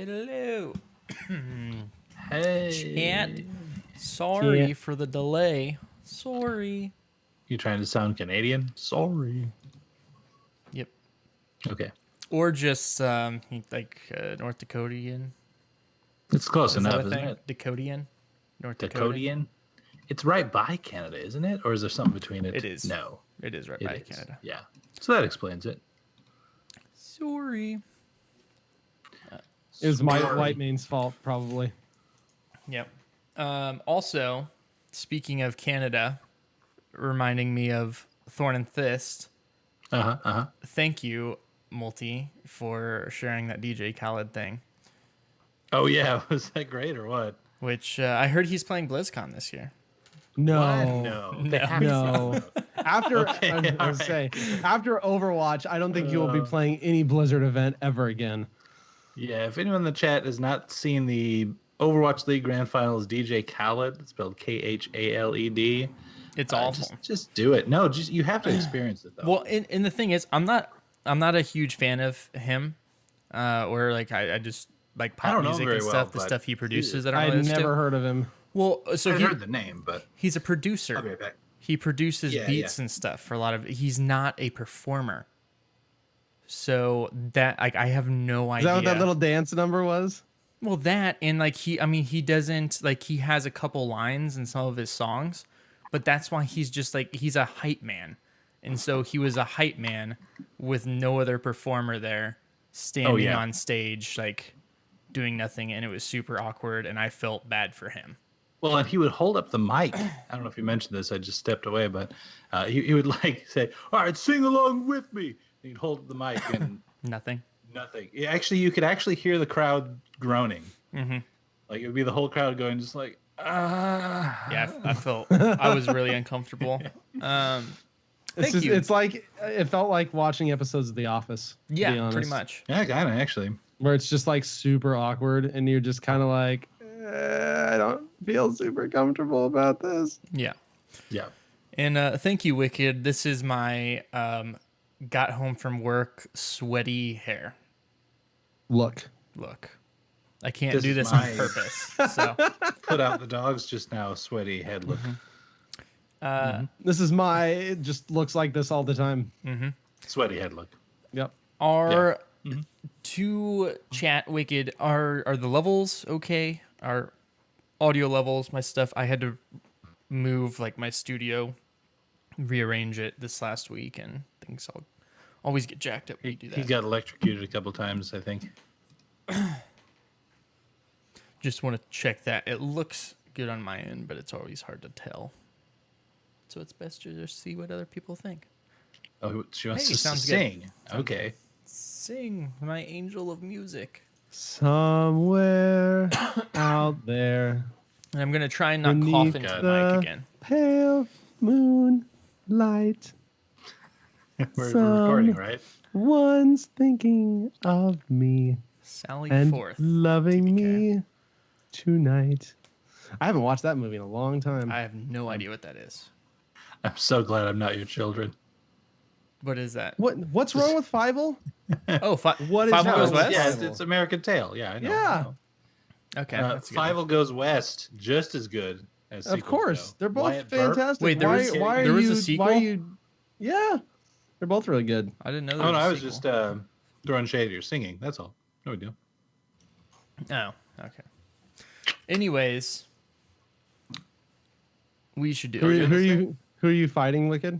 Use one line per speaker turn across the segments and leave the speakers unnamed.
Hello.
Hey.
Chat. Sorry
Yeah.
for the delay. Sorry.
You trying to sound Canadian? Sorry.
Yep.
Okay.
Or just North Dakotian.
It's close
Is that
enough,
a
isn't
thing?
it?
Dakotian? North Dakota?
Dakotian? It's right by Canada, isn't it? Or is there something between it?
It is.
No.
It is right
It
by
is.
Canada.
Yeah. So that explains it.
Sorry.
It was my
Sorry.
White Main's fault, probably.
Yep. Also, speaking of Canada, reminding me of Thorn and Fist. Thank you, Multi, for sharing that DJ Khaled thing.
Oh, yeah. Was that great or what?
Which I heard he's playing BlizzCon this year.
No.
What? No. They
No.
have to.
No. After
Okay,
I was
all
gonna
right.
say, after Overwatch, I don't think you will be playing any Blizzard event ever again.
Yeah, if anyone in the chat has not seen the Overwatch League Grand Finals, DJ Khaled, spelled Khaled,
It's awful.
just do it. No, just you have to experience it though.
Well, and the thing is, I'm not a huge fan of him, or like I just like
I
pop
don't know
music
very
and
well,
stuff. The
but
stuff he produces, I don't
I'd
really listen
never
to.
heard of him.
Well, so
I heard the name, but
he's a producer.
I'll be right back.
He produces
Yeah,
beats and stuff for a lot of. He's not a performer. So that like I have no
Is
idea.
that what that little dance number was?
Well, that and like he doesn't like he has a couple lines in some of his songs, but that's why he's just like he's a hype man, and so he was a hype man with no other performer there, standing
yeah.
on stage like doing nothing, and it was super awkward, and I felt bad for him.
Well, and he would hold up the mic. I don't know if you mentioned this. I just stepped away, but he would like say, "All right, sing along with me." And he'd hold the mic and
Nothing.
nothing. Yeah, actually, you could actually hear the crowd groaning.
Mm-hmm.
Like it would be the whole crowd going just like, ah.
Yeah, I felt I was really uncomfortable. Thank you.
It's like it felt like watching episodes of The Office. To be
Yeah,
honest,
pretty much.
Yeah, kind of actually.
Where it's just like super awkward, and you're just kind of like, I don't feel super comfortable about this.
Yeah.
Yeah.
And thank you, Wicked. This is my got home from work sweaty hair.
Look,
I can't
This
do
is
this
my-
on purpose. So
Put out the dogs just now. Sweaty head look.
this is my. It just looks like this all the time.
Sweaty head look.
Yep.
are to chat Wicked are the levels okay? Are audio levels my stuff? I had to move like my studio, rearrange it this last week, and things always get jacked up when you do
He
that.
got electrocuted a couple times, I think.
Just want to check that. It looks good on my end, but it's always hard to tell. So it's best to just see what other people think.
Oh, she wants
Hey,
to
sounds good.
sing. Okay.
Sing, my angel of music.
Somewhere out there,
And I'm going to try and not
Beneath
cough into the
the-
mic again.
pale moonlight.
We're
Some-
recording, right?
One's thinking of me
Sally
and
Forth.
loving
TPK.
me tonight. I haven't watched that movie in a long time.
I have no idea what that is.
I'm so glad I'm not your children.
What is that?
What's wrong with Fievel?
Oh,
What is
Five
wrong
Goes
with
West?
Yeah,
Fievel?
it's American Tail. Yeah, I know.
Yeah.
Okay.
Uh,
that's a good.
Fievel Goes West, just as good as
Of
sequels
course,
go.
they're both
Wyatt Earp.
fantastic.
Wait, there was-
why
there
are
was a
you,
sequel?
Why are you? Yeah, they're both really good.
I didn't know.
Oh,
There
no, I was
a
just
sequel.
throwing shade at your singing. That's all. No big deal.
Oh, okay. Anyways, we should do.
Who,
it.
who are you fighting, Wicked?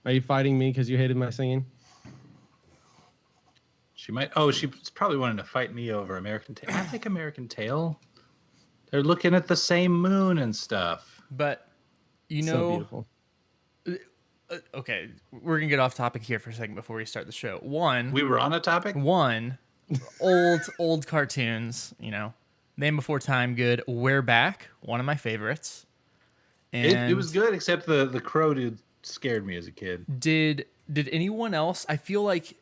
Are you fighting me because you hated my singing?
She might. Oh, she's probably wanting to fight me over American Tail. I think American Tail. They're looking at the same moon and stuff.
But you
So
know,
beautiful.
okay, we're gonna get off topic here for a second before we start the show. One,
We were on a topic.
old cartoons. You know, Name Before Time, good. We're Back, one of my favorites. And
It was good, except the crow dude scared me as a kid.
Did anyone else? I feel like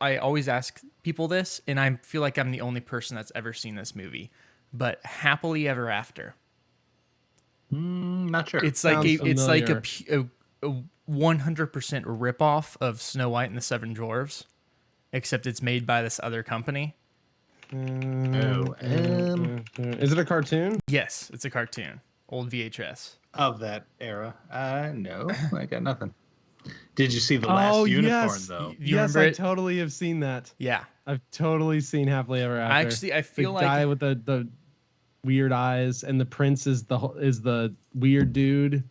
I always ask people this, and I feel like I'm the only person that's ever seen this movie. But Happily Ever After.
Not sure.
It's like
Sounds
a 100% ripoff of Snow White and the Seven Dwarfs, except it's made by this other company.
Is it a cartoon?
Yes, it's a cartoon. Old VHS.
Of that era. No, I got nothing. Did you see the last unicorn though?
You
Yes,
remember
I
it?
totally have seen that.
Yeah.
I've totally seen Happily Ever After.
I feel
the
like
guy with the weird eyes, and the prince is the weird dude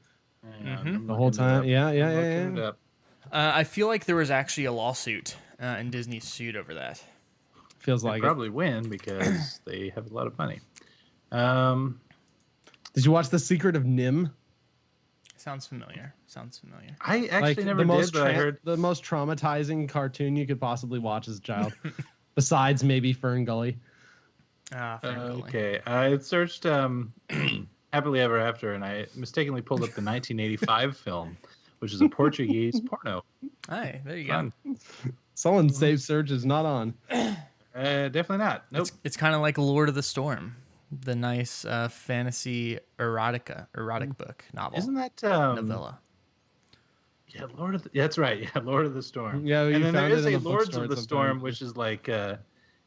Mhm.
the whole time. Yeah.
Looking it up.
I feel like there was actually a lawsuit and Disney sued over that.
Feels
They
like it.
probably win because they have a lot of money.
Did you watch The Secret of Nim?
Sounds familiar.
I actually never did, but I heard.
the most traumatizing cartoon you could possibly watch as a child, besides maybe Fern Gully.
Okay, I searched Happily Ever After, and I mistakenly pulled up the 1985 film, which is a Portuguese porno.
Hi, there you
Fun.
go.
Someone's safe search is not on.
Definitely not. Nope.
It's kind of like Lord of the Storm, the nice fantasy erotic book novel.
Isn't that
novella?
Yeah, that's right. Yeah, Lord of the Storm.
Yeah, you
and then there
found
is
it in
a
the
Lords
bookstore
of the
at some
Storm,
point.
which is like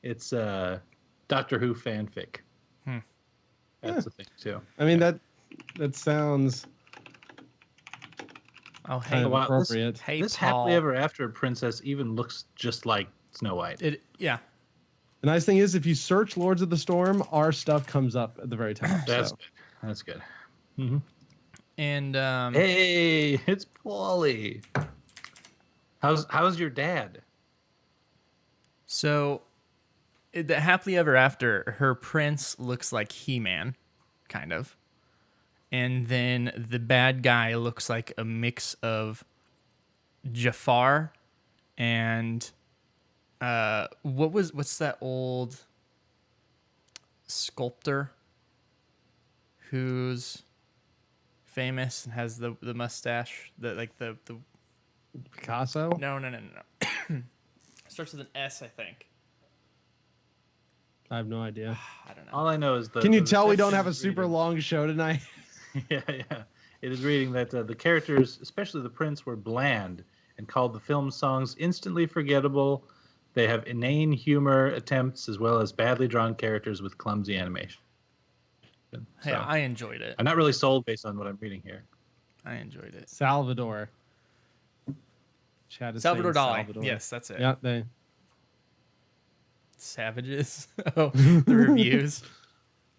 it's Doctor Who fanfic. That's the thing too.
I mean that sounds
Oh, hey,
kind of
wow,
appropriate.
hey,
This
Paul.
Happily Ever After princess even looks just like Snow White.
Yeah.
The nice thing is, if you search Lords of the Storm, our stuff comes up at the very top.
That's
so.
good. That's good.
And
Hey, it's Paulie. How's your dad?
so the Happily Ever After, her prince looks like He-Man, kind of. And then the bad guy looks like a mix of Jafar and what's that old sculptor who's famous and has the mustache, the
Picasso.
no. Starts with an S, I think.
I have no idea.
I don't know.
All I know is
Can you tell we don't
reception
have a
is
super
reading-
long show tonight?
Yeah. It is reading that the characters, especially the prince, were bland and called the film songs instantly forgettable. They have inane humor attempts as well as badly drawn characters with clumsy animation.
Hey,
So,
I enjoyed it.
I'm not really sold based on what I'm reading here.
I enjoyed it.
Salvador. Chad is
Salvador
saying
Dali.
Salvador.
Yes, that's it.
Yeah, they.
Savages. Oh, the reviews.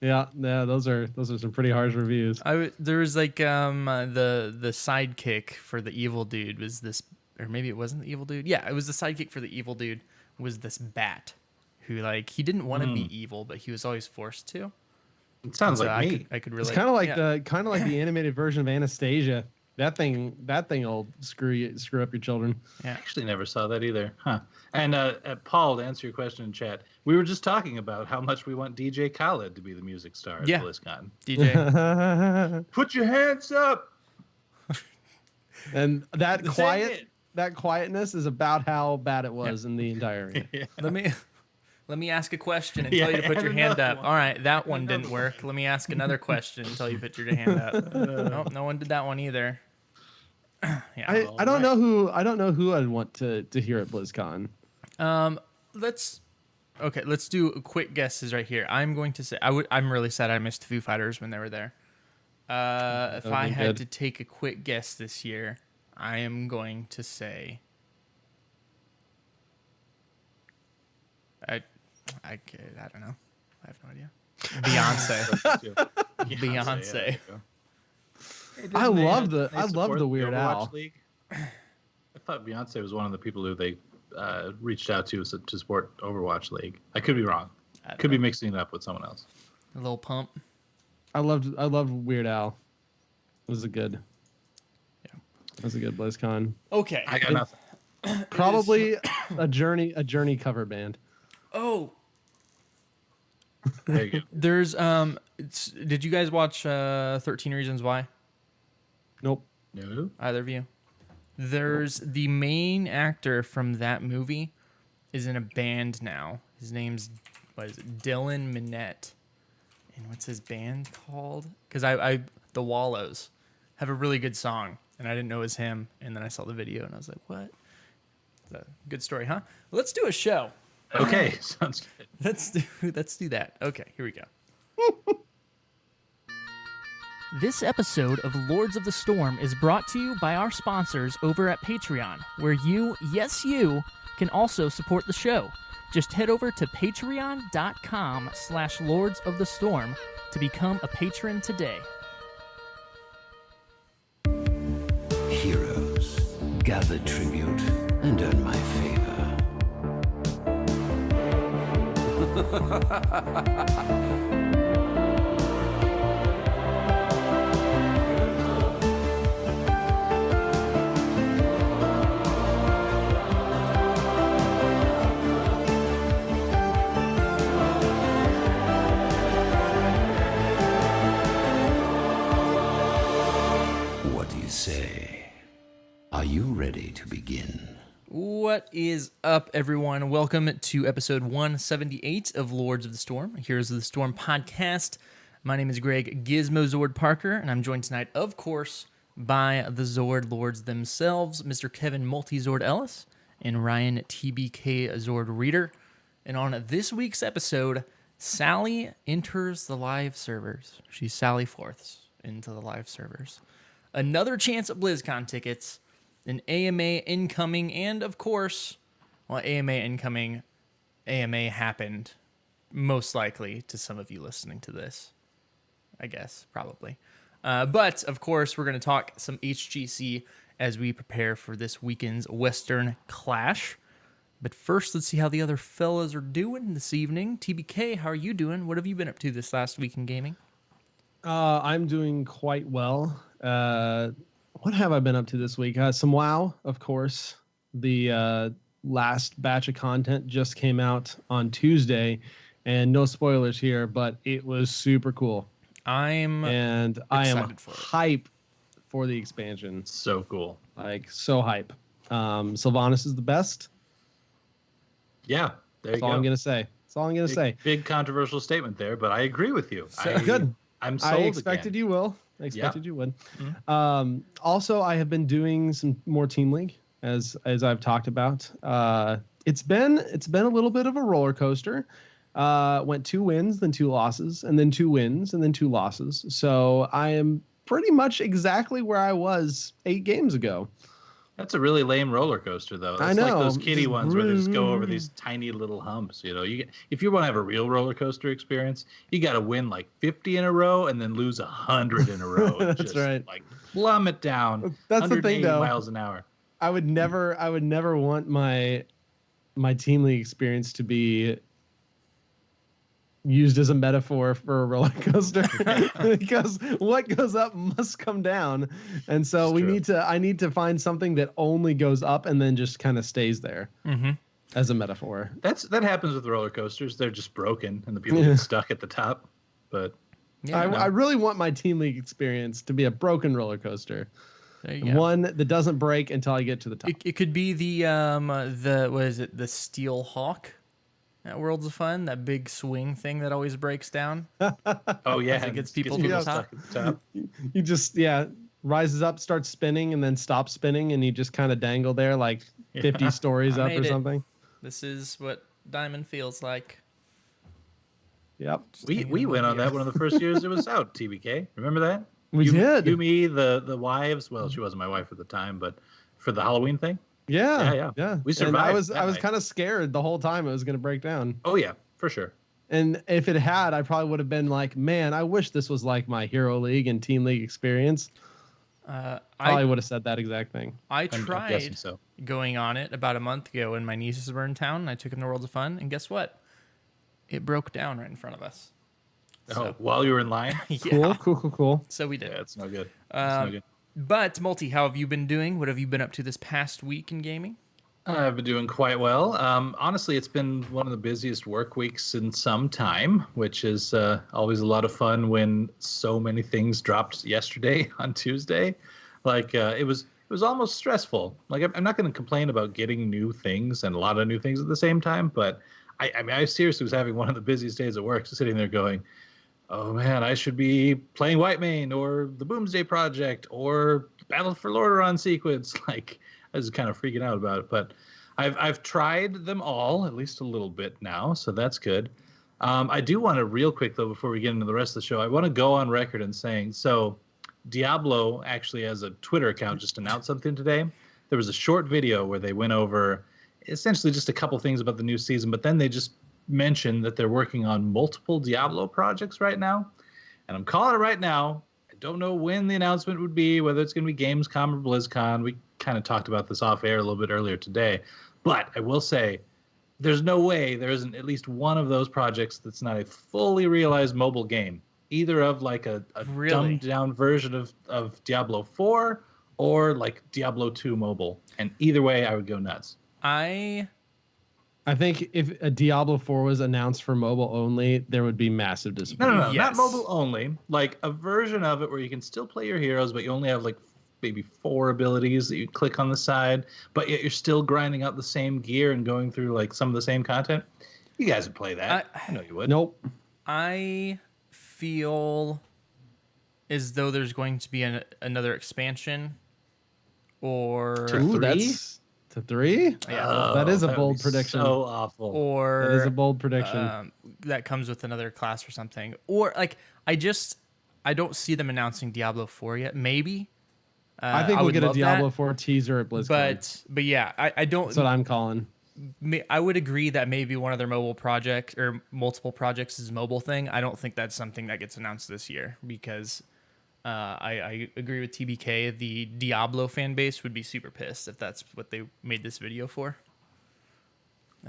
Yeah, those are some pretty harsh reviews.
There was like the sidekick for the evil dude was this, or maybe it wasn't the evil dude. Yeah, it was the sidekick for the evil dude was this bat who like he didn't want to be evil, but he was always forced to.
It sounds
So
like me.
I could relate.
It's kind of like
yeah.
the animated version of Anastasia. That thing will screw up your children.
I actually never saw that either. Huh. And Paul, to answer your question in chat, we were just talking about how much we want DJ Khaled to be the music star at
Yeah.
BlizzCon.
DJ.
Put your hands up.
And that
Sing it.
quietness is about how bad it was in the entire arena.
Yeah.
Let me ask a question and
Yeah,
tell you to put
add
your hand
another
up.
one.
All right, that one
another
didn't
one.
work. Let me ask another question until you put your hand up. Nope, no one did that one either. Yeah.
I don't know who I'd want to hear at BlizzCon.
Let's do quick guesses right here. I'm going to say I'm really sad I missed Foo Fighters when they were there. If
That'd
I
be
had
good.
to take a quick guess this year, I am going to say I don't know. I have no idea. Beyonce. Beyonce.
there you go. Hey, didn't
I
they,
love the-
they
I love
support
the Weird
Overwatch
Al.
League? I thought Beyonce was one of the people who they reached out to support Overwatch League. I could be wrong.
I don't
Could be
know.
mixing it up with someone else.
A little pump.
I loved Weird Al. It was a good.
Yeah.
It was a good BlizzCon.
Okay.
I got nothing.
Probably a Journey cover band.
Oh,
There you go.
there's did you guys watch 13 Reasons Why?
Nope.
No.
Either of you? There's the main actor from that movie is in a band now. His name's Dylan Minnette. And what's his band called? Because I the Wallows have a really good song, and I didn't know it was him. And then I saw the video, and I was like, "What? It's a good story, huh?" Let's do a show.
Okay, sounds good.
Let's do that. Okay, here we go. This episode of Lords of the Storm is brought to you by our sponsors over at Patreon, where you, yes you, can also support the show. Just head over to patreon.com/Lords of the Storm to become a patron today.
Heroes, gather tribute and earn my favor. What do you say? Are you ready to begin?
What is up, everyone? Welcome to episode 178 of Lords of the Storm, a Heroes of the Storm podcast. My name is Greg Gizmo Zord Parker, and I'm joined tonight, of course, by the Zord Lords themselves, Mr. Kevin Multi-Zord Ellis and Ryan TBK Zord Reader. And on this week's episode, Sally enters the live servers. She Sally forths into the live servers. Another chance at BlizzCon tickets, an AMA incoming, and of course, well, AMA incoming, AMA happened, most likely to some of you listening to this, I guess, probably. But, of course, we're going to talk some HGC as we prepare for this weekend's Western Clash. But first, let's see how the other fellas are doing this evening. TBK, how are you doing? What have you been up to this last week in gaming?
I'm doing quite well. What have I been up to this week? Some WoW, of course. The last batch of content just came out on Tuesday, and no spoilers here, but it was super cool. I am hype for the expansion.
So cool.
Like, so hype. Sylvanas is the best.
Yeah, there you
That's all
go.
I'm gonna say. That's all I'm gonna say.
Big controversial statement there, but I agree with you.
Good.
I'm sold
I expected
again.
you will. I expected you would.
Mm-hmm.
Also, I have been doing some more Team League, as I've talked about. It's been a little bit of a roller coaster. Went 2 wins, then 2 losses, and then 2 wins, and then 2 losses. So I am pretty much exactly where I was 8 games ago.
That's a really lame roller coaster, though. That's
I know.
like those kiddie
Just
ones where they just go over these tiny little humps. You know, if you want to have a real roller coaster experience, you got to win like 50 in a row and then lose 100 in a row. And
That's
just,
right.
Like plummet down.
That's the thing,
180
though.
miles an hour.
I would never want my Team League experience to be used as a metaphor for a roller coaster because what goes up must come down, and so I need to find something that only goes up and then just kind of stays there as a metaphor.
That happens with roller coasters. They're just broken and the people get stuck at the top. But
Yeah,
I really want my Team League experience to be a broken roller coaster,
there you go.
one that doesn't break until I get to the top.
It could be the what is it, the Steel Hawk at Worlds of Fun, that big swing thing that always breaks down.
oh yeah,
As it gets people to the top.
stuck at the top.
You just rises up, starts spinning, and then stops spinning, and you just kind of dangle there like 50 stories
I
up
made
or
it.
something.
This is what Diamond feels like.
Yep.
We went on that one of the first years it was out. TBK, remember that?
We did.
You, me, the wives. Well, she wasn't my wife at the time, but for the Halloween thing.
Yeah.
We
And
survived.
I was
that night.
kind of scared the whole time it was going to break down.
Oh yeah, for sure.
And if it had, I probably would have been like, man, I wish this was like my Hero League and Team League experience. Probably would have said that exact thing.
I
I'm
tried
guessing so.
going on it about a month ago when my nieces were in town, and I took them to Worlds of Fun, and guess what? It broke down right in front of us.
Oh, while you were in line.
Yeah.
Cool.
So we did.
Yeah, it's no good. It's no good.
But, Multi, how have you been doing? What have you been up to this past week in gaming?
I've been doing quite well. Honestly, it's been one of the busiest work weeks in some time, which is always a lot of fun when so many things dropped yesterday on Tuesday. Like it was almost stressful. Like I'm not going to complain about getting new things and a lot of new things at the same time, but I mean, I seriously was having one of the busiest days at work, sitting there going, oh man, I should be playing Whitemane or the Boomsday Project or Battle for Lordaeron sequence. Like, I was kind of freaking out about it. But I've tried them all, at least a little bit now, so that's good. I do want to real quick though, before we get into the rest of the show, I want to go on record and saying so. Diablo actually has a Twitter account just announced something today. There was a short video where they went over essentially just a couple things about the new season, but then they just mentioned that they're working on multiple Diablo projects right now. And I'm calling it right now. I don't know when the announcement would be, whether it's going to be Gamescom or BlizzCon. We kind of talked about this off air a little bit earlier today. But I will say, there's no way there isn't at least one of those projects that's not a fully realized mobile game, either of like a
Really?
dumbed down version of Diablo 4 or like Diablo 2 mobile. And either way, I would go nuts.
I think if a Diablo 4 was announced for mobile only, there would be massive
No,
disappointment.
not
Yes.
mobile only. Like a version of it where you can still play your heroes, but you only have like maybe 4 abilities that you click on the side, but yet you're still grinding out the same gear and going through like some of the same content. You guys would play that. I know you would.
Nope.
I feel as though there's going to be another expansion, or
To
Ooh,
3?
that's to 3?
yeah,
that is a
would
bold
be
prediction.
So awful.
or
That is a bold prediction.
that comes with another class or something. Or like I don't see them announcing Diablo 4 yet. Maybe.
I think we'll
would
get a
love
Diablo
that,
4 teaser at BlizzCon.
but yeah, I don't.
That's what I'm calling.
I would agree that maybe one of their mobile projects or multiple projects is a mobile thing. I don't think that's something that gets announced this year because I agree with TBK. The Diablo fan base would be super pissed if that's what they made this video for.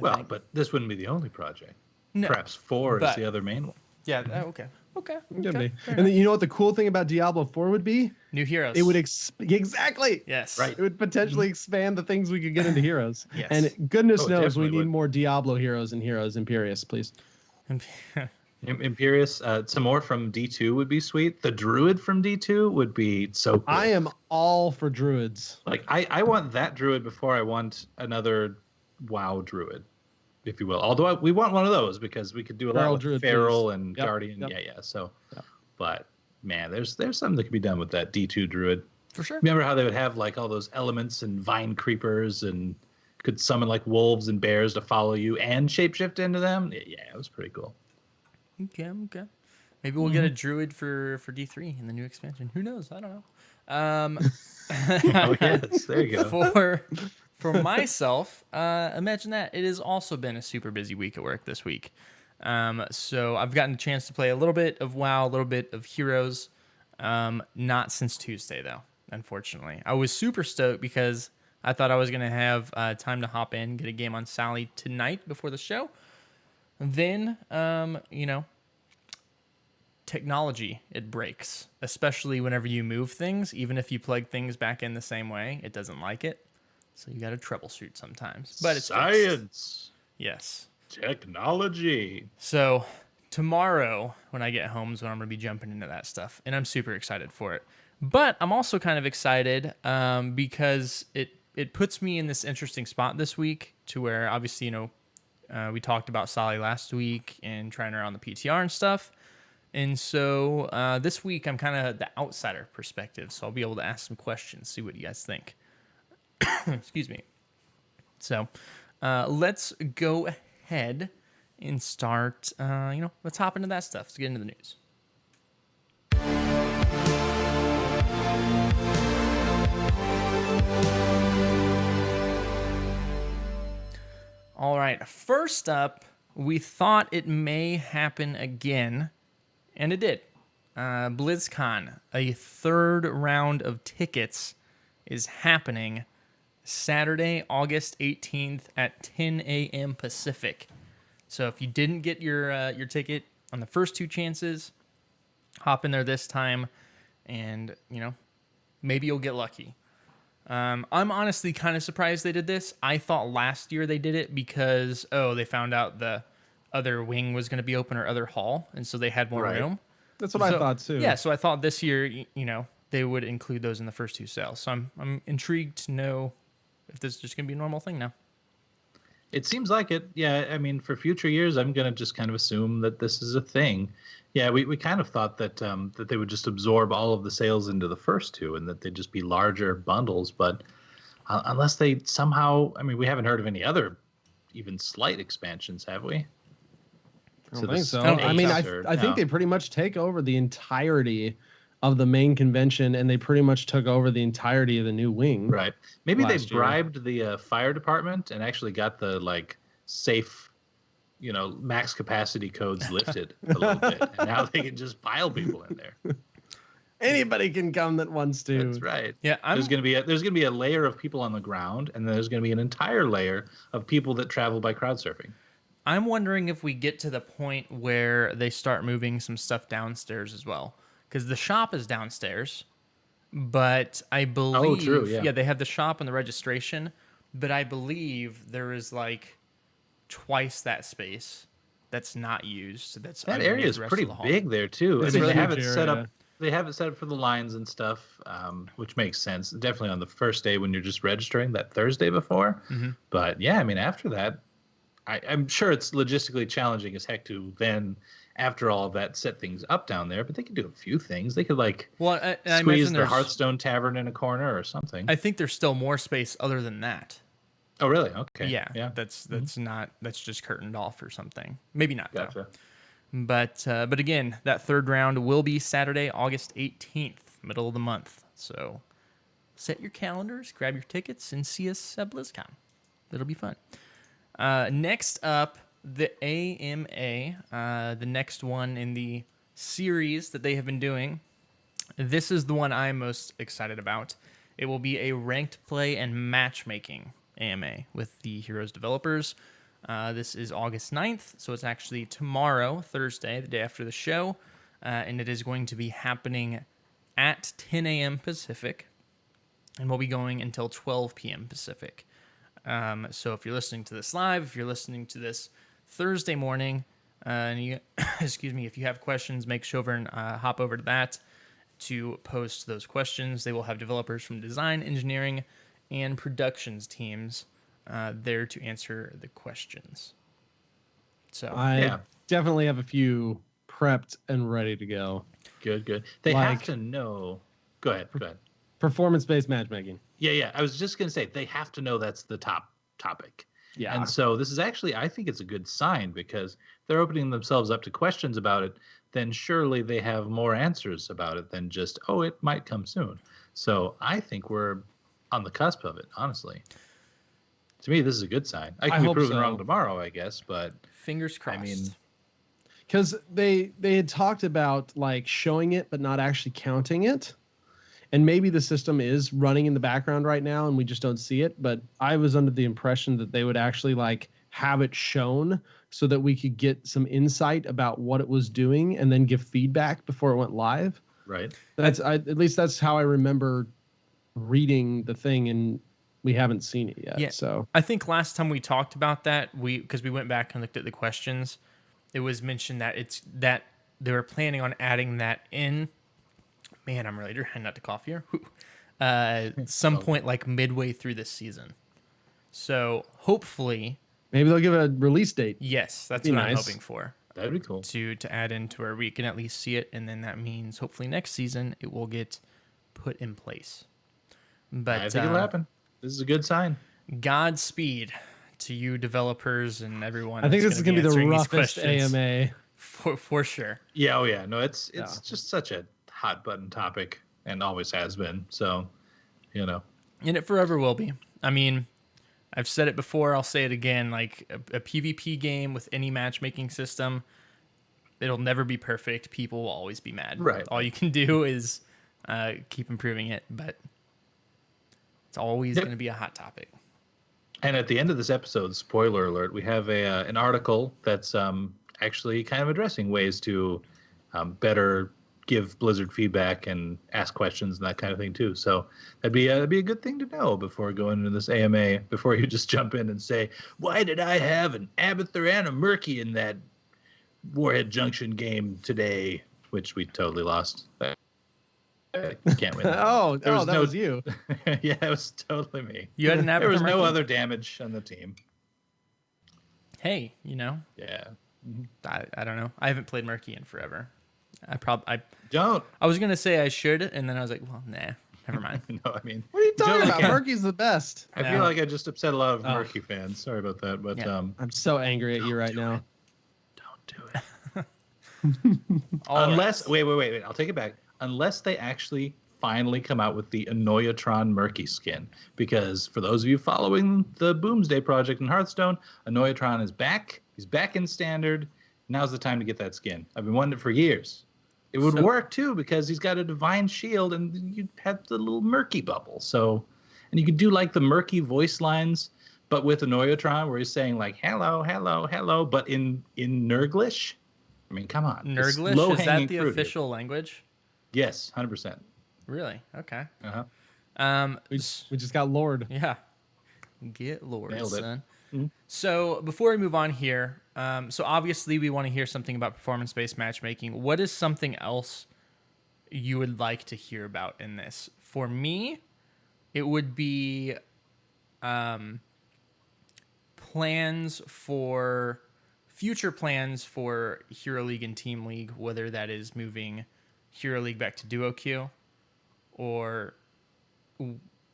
I think.
But this wouldn't be the only project.
No,
Perhaps 4 is
but-
the other main one.
yeah, okay.
Could be. And then you know what the cool thing about Diablo 4 would be?
New heroes.
It would exactly.
Yes.
Right.
It would potentially expand the things we could get into heroes.
Yes.
And goodness
Oh, it
knows we
definitely
need
would.
more Diablo heroes and Heroes Imperius, please.
Imperius, some more from D2 would be sweet. The Druid from D2 would be so cool.
I am all for druids.
Like, I want that Druid before I want another WoW Druid, if you will. Although we want one of those because we could do a
Feral
lot with
Druid,
Feral
please.
and
Yep,
Guardian.
yep.
Yeah. So,
Yep.
but man, there's something that could be done with that D2 Druid.
For sure.
Remember how they would have like all those elements and vine creepers and could summon like wolves and bears to follow you and shapeshift into them? Yeah, it was pretty cool.
Okay. Maybe we'll get a druid for D3 in the new expansion. Who knows? I don't know.
Oh, yes. There you go.
For myself, imagine that it has also been a super busy week at work this week. So I've gotten a chance to play a little bit of WoW, a little bit of Heroes. Not since Tuesday though, unfortunately. I was super stoked because I thought I was gonna have time to hop in, get a game on Sally tonight before the show. Then, technology, it breaks, especially whenever you move things. Even if you plug things back in the same way, it doesn't like it. So you got to troubleshoot sometimes. But it's fixed.
Science,
Yes.
technology.
So tomorrow when I get home is when I'm going to be jumping into that stuff. And I'm super excited for it. But I'm also kind of excited because it puts me in this interesting spot this week to where obviously, we talked about Sally last week and trying her on the PTR and stuff. And so this week I'm kind of the outsider perspective. So I'll be able to ask some questions, see what you guys think. Excuse me. So let's go ahead and start, let's hop into that stuff. Let's get into the news. All right, first up, we thought it may happen again, and it did. BlizzCon, a third round of tickets is happening Saturday, August 18th at 10 a.m. Pacific. So if you didn't get your ticket on the first two chances, hop in there this time, and maybe you'll get lucky. I'm honestly kind of surprised they did this. I thought last year they did it because they found out the other wing was going to be open or other hall, and so they had more
Right.
room.
That's what I thought too.
Yeah, so I thought this year, they would include those in the first two sales. So I'm intrigued to know if this is just going to be a normal thing now.
It seems like it. Yeah, I mean, for future years, I'm going to just kind of assume that this is a thing. Yeah, we kind of thought that that they would just absorb all of the sales into the first two and that they'd just be larger bundles. But unless they somehow. I mean, we haven't heard of any other even slight expansions, have we?
I don't think so.
don't
I mean, I
Or-
think
no.
they pretty much take over the entirety of the main convention, and they pretty much took over the entirety of the new wing.
Right. Maybe they
Last year.
bribed the fire department and actually got the like safe, max capacity codes lifted a little bit, and now they can just pile people in there.
Anybody can come that wants to.
That's right.
Yeah,
There's gonna be a layer of people on the ground, and then there's gonna be an entire layer of people that travel by crowd surfing.
I'm wondering if we get to the point where they start moving some stuff downstairs as well, because the shop is downstairs, but I believe
true, yeah.
they have the shop and the registration, but I believe there is like twice that space that's not used. That's
That
underneath
area is
the rest
pretty
of the hall.
big there too.
It's
I
a
mean, they have
huge
it set
area.
up. They have it set up for the lines and stuff, which makes sense. Definitely on the first day when you're just registering, that Thursday before.
Mhm.
But yeah, I mean, after that, I'm sure it's logistically challenging as heck to then, after all of that, set things up down there. But they could do a few things. They could like
Well, I
squeeze
imagine
their
there's.
Hearthstone Tavern in a corner or something.
I think there's still more space other than that.
Oh, really? Okay.
Yeah,
Yeah.
that's not that's just curtained off or something. Maybe not. though.
Gotcha.
But again, that third round will be Saturday, August 18th, middle of the month. So set your calendars, grab your tickets, and see us at BlizzCon. It'll be fun. Next up, the AMA, the next one in the series that they have been doing. This is the one I'm most excited about. It will be a ranked play and matchmaking AMA with the Heroes developers. This is August 9th, so it's actually tomorrow, Thursday, the day after the show, and it is going to be happening at 10 a.m. Pacific, and we'll be going until 12 p.m. Pacific. So if you're listening to this live, if you're listening to this Thursday morning, and you, excuse me, if you have questions, make sure and hop over to that to post those questions. They will have developers from design, engineering, and productions teams there to answer the questions. So
I
Yeah.
definitely have a few prepped and ready to go.
Good. They have
Like-
to know. Go ahead.
Performance-based matchmaking.
Yeah. I was just gonna say they have to know that's the top topic.
Yeah.
And so this is actually, I think it's a good sign because they're opening themselves up to questions about it. Then surely they have more answers about it than just, oh, it might come soon. So I think we're on the cusp of it, honestly. To me, this is a good sign. I
I
can be
hope
proven
so.
wrong tomorrow, I guess, but
fingers crossed.
mean,
Because they had talked about like showing it but not actually counting it, and maybe the system is running in the background right now and we just don't see it. But I was under the impression that they would actually like have it shown so that we could get some insight about what it was doing and then give feedback before it went live.
right.
At least that's how I remember reading the thing, and we haven't seen it yet.
Yeah.
So
I think last time we talked about that, because we went back and looked at the questions, it was mentioned that they were planning on adding that in. Man, I'm really trying not to cough here. Some point like midway through this season. So hopefully,
maybe they'll give a release date.
yes, that's
Be
what I'm
nice.
hoping for.
That'd be cool.
To add into where we can at least see it, and then that means hopefully next season it will get put in place. But
I think it'll happen. This is a good sign.
Godspeed to you developers and everyone.
I think
that's
this is going to be the
answering these
roughest
questions.
AMA.
for sure.
Yeah, oh yeah. No, it's
Yeah.
just such a hot button topic and always has been. So,
And it forever will be. I mean, I've said it before, I'll say it again, like a PvP game with any matchmaking system, it'll never be perfect. People will always be mad.
Right.
All you can do is keep improving it, but it's always
Yep.
going to be a hot topic.
And at the end of this episode, spoiler alert, we have an article that's actually kind of addressing ways to better give Blizzard feedback and ask questions and that kind of thing too. So that'd be a good thing to know before going into this AMA. Before you just jump in and say, "Why did I have an Abathur and a Murky in that Warhead Junction game today?" Which we totally lost. Can't win. There
that was you.
Yeah, it was totally me.
You had an
There was no
Abathur
other damage on the team.
Hey,
Yeah.
I don't know. I haven't played Murky in forever. I
Don't.
was gonna say I should, and then I was like, well, nah, never mind.
No, I mean,
What are you talking about?
Okay.
Murky's the best.
I
No.
feel like I just upset a lot of
Oh.
Murky fans. Sorry about that, but
Yeah.
I'm so angry at you right now.
don't do it.
All
Unless
right.
wait, I'll take it back. Unless they actually finally come out with the Anoyatron Murky skin, because for those of you following the Boomsday project in Hearthstone, Anoyatron is back. He's back in standard. Now's the time to get that skin. I've been wanting it for years. It would
So-
work too because he's got a divine shield and you have the little murky bubble. So, and you could do like the murky voice lines, but with Anoyatron where he's saying like hello, hello, hello, but in Nurglish. I mean, come on. It's
Nurglish, is
low-hanging
that the
fruit here.
official language?
Yes, 100%.
Really? Okay.
Uh-huh.
We just got Lord.
Yeah. Get Lord,
Nailed it.
son.
Mhm.
So before we move on here, so obviously we want to hear something about performance-based matchmaking. What is something else you would like to hear about in this? For me, it would be future plans for Hero League and Team League, whether that is moving Hero League back to duo queue or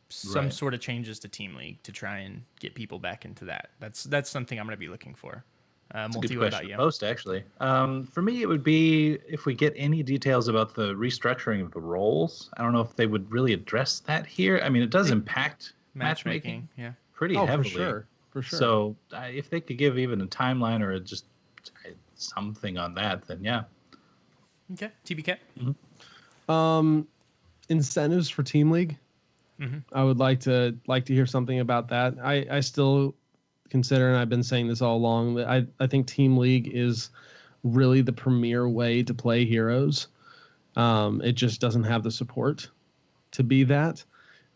some
Right.
sort of changes to Team League to try and get people back into that. That's something I'm going to be looking for.
It's a
Multi,
good
what
question
about you?
to post, actually. For me, it would be if we get any details about the restructuring of the roles. I don't know if they would really address that here. I mean, it does impact matchmaking
Yeah.
pretty
Oh,
heavily.
for sure.
So if they could give even a timeline or just something on that, then yeah.
Okay. TBK.
Incentives for Team League.
Mhm.
I would like to hear something about that. I still consider, and I've been saying this all along, that I think Team League is really the premier way to play Heroes. It just doesn't have the support to be that.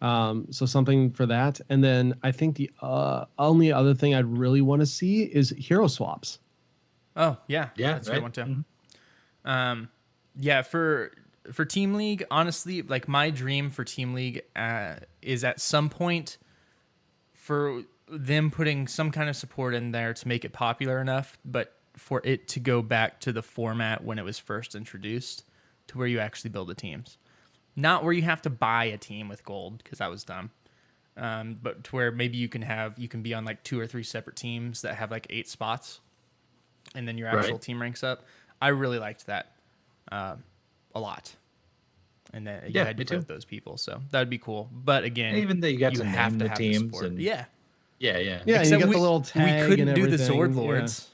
So something for that. And then I think the only other thing I'd really want to see is hero swaps.
Oh, yeah.
Yeah,
That's a
right?
good one too.
Mhm.
Yeah, for Team League, honestly, like my dream for Team League is at some point for them putting some kind of support in there to make it popular enough, but for it to go back to the format when it was first introduced, to where you actually build the teams. Not where you have to buy a team with gold, because that was dumb. But to where maybe you can be on like 2 or 3 separate teams that have like 8 spots, and then your actual
Right.
team ranks up. I really liked that a lot, and then you
Yeah,
had to
me
play
too.
with those people, so that'd be cool. But again,
Even though you got to
have
name
to
the
have
teams
support.
and
yeah,
yeah.
Yeah, you
Except
got
we,
the little tag
we couldn't
and
do the
everything.
Sword
Yeah.
Lords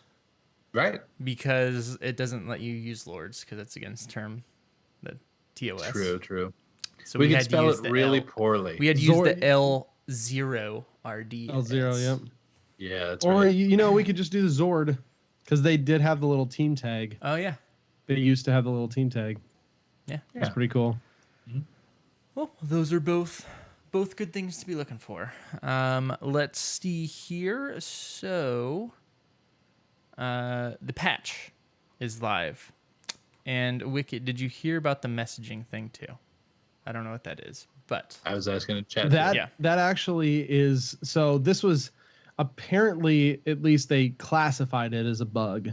Right.
because it doesn't let you use Lords because it's against the TOS.
True.
So
we
had
could
to
spell
use
it
the
really
L.
poorly.
We had to use
Zord-
the L0RD.
L0, yep.
Yeah, that's
Or
right.
we could just do the Zord, because they did have the little team tag.
Oh yeah.
They used to have the little team tag.
Yeah.
It's
Yeah.
pretty cool.
Well, those are both good things to be looking for. Let's see here. So, the patch is live, and Wicked. Did you hear about the messaging thing too? I don't know what that is, but
I was asking to chat.
Yeah.
That actually is, so this was apparently, at least they classified it as a bug,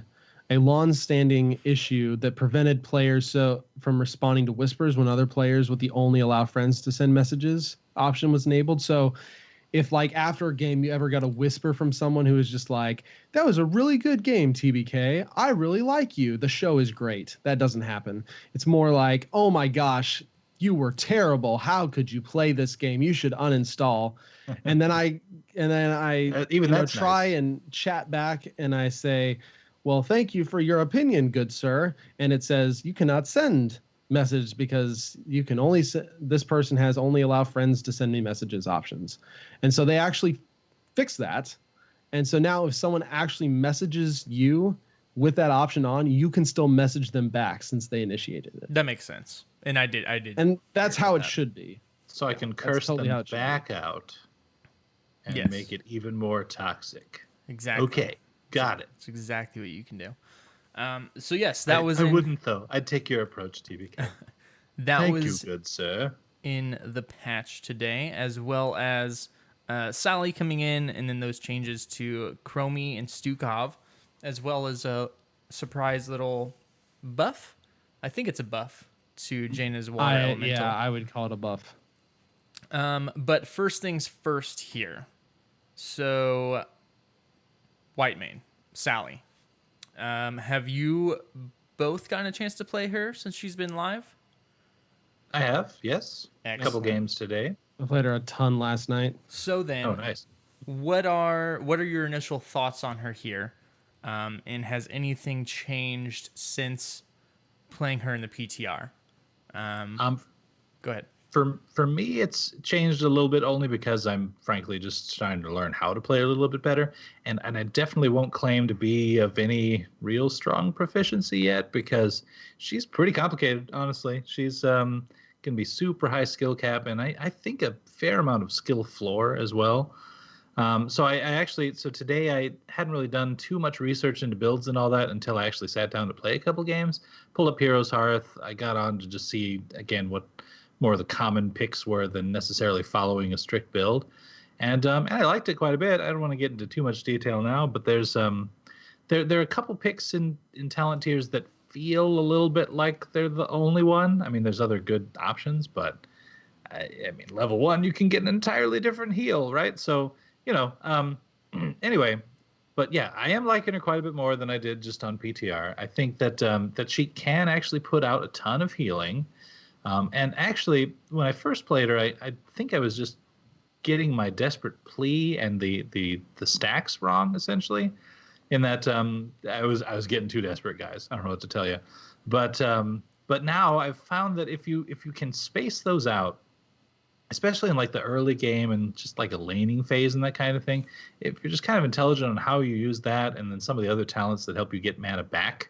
a long-standing issue that prevented players from responding to whispers when other players with the only allow friends to send messages option was enabled. So if like after a game you ever got a whisper from someone who was just like, that was a really good game, TBK, I really like you, the show is great, that doesn't happen. It's more like, oh my gosh, you were terrible, how could you play this game, you should uninstall. and then I
Even that's
try
nice.
and chat back, and I say, well, thank you for your opinion, good sir, and it says you cannot send message because you can only this person has only allow friends to send me messages options. And so they actually fixed that, and so now if someone actually messages you with that option on, you can still message them back since they initiated it.
that makes sense. And I did.
And that's how it
that.
should be.
So I can curse
totally how
them
it should be.
back out and
Yes.
make it even more toxic.
Exactly.
Okay, got it.
It's exactly what you can do. So yes, that was
I
in,
wouldn't though. I'd take your approach, TBK.
that
Thank
was
you, good sir.
in the patch today, as well as Sally coming in, and then those changes to Chromie and Stukov, as well as a surprise little buff. I think it's a buff to Jaina's water elemental.
I would call it a buff.
But first things first here. So, Whitemane, Sally. Have you both gotten a chance to play her since she's been live?
I have, yes. A couple
Excellent.
games today.
I played her a ton last night.
So then,
Oh, nice.
what are your initial thoughts on her here? And has anything changed since playing her in the PTR? Go ahead.
For me, it's changed a little bit only because I'm frankly just trying to learn how to play a little bit better, and I definitely won't claim to be of any real strong proficiency yet because she's pretty complicated. Honestly, she's can be super high skill cap, and I think a fair amount of skill floor as well. So I actually today I hadn't really done too much research into builds and all that until I actually sat down to play a couple games. Pulled up Heroes Hearth. I got on to just see again what more of the common picks were than necessarily following a strict build, and I liked it quite a bit. I don't want to get into too much detail now, but there's there are a couple picks in talent tiers that feel a little bit like they're the only one. I mean, there's other good options, but I mean, level 1 you can get an entirely different heal, right? So anyway, but yeah, I am liking her quite a bit more than I did just on PTR. I think that that she can actually put out a ton of healing. And actually, when I first played her, I think I was just getting my Desperate Plea and the stacks wrong, essentially. In that I was getting too desperate, guys. I don't know what to tell you, but now I've found that if you can space those out, especially in like the early game and just like a laning phase and that kind of thing, if you're just kind of intelligent on how you use that, and then some of the other talents that help you get mana back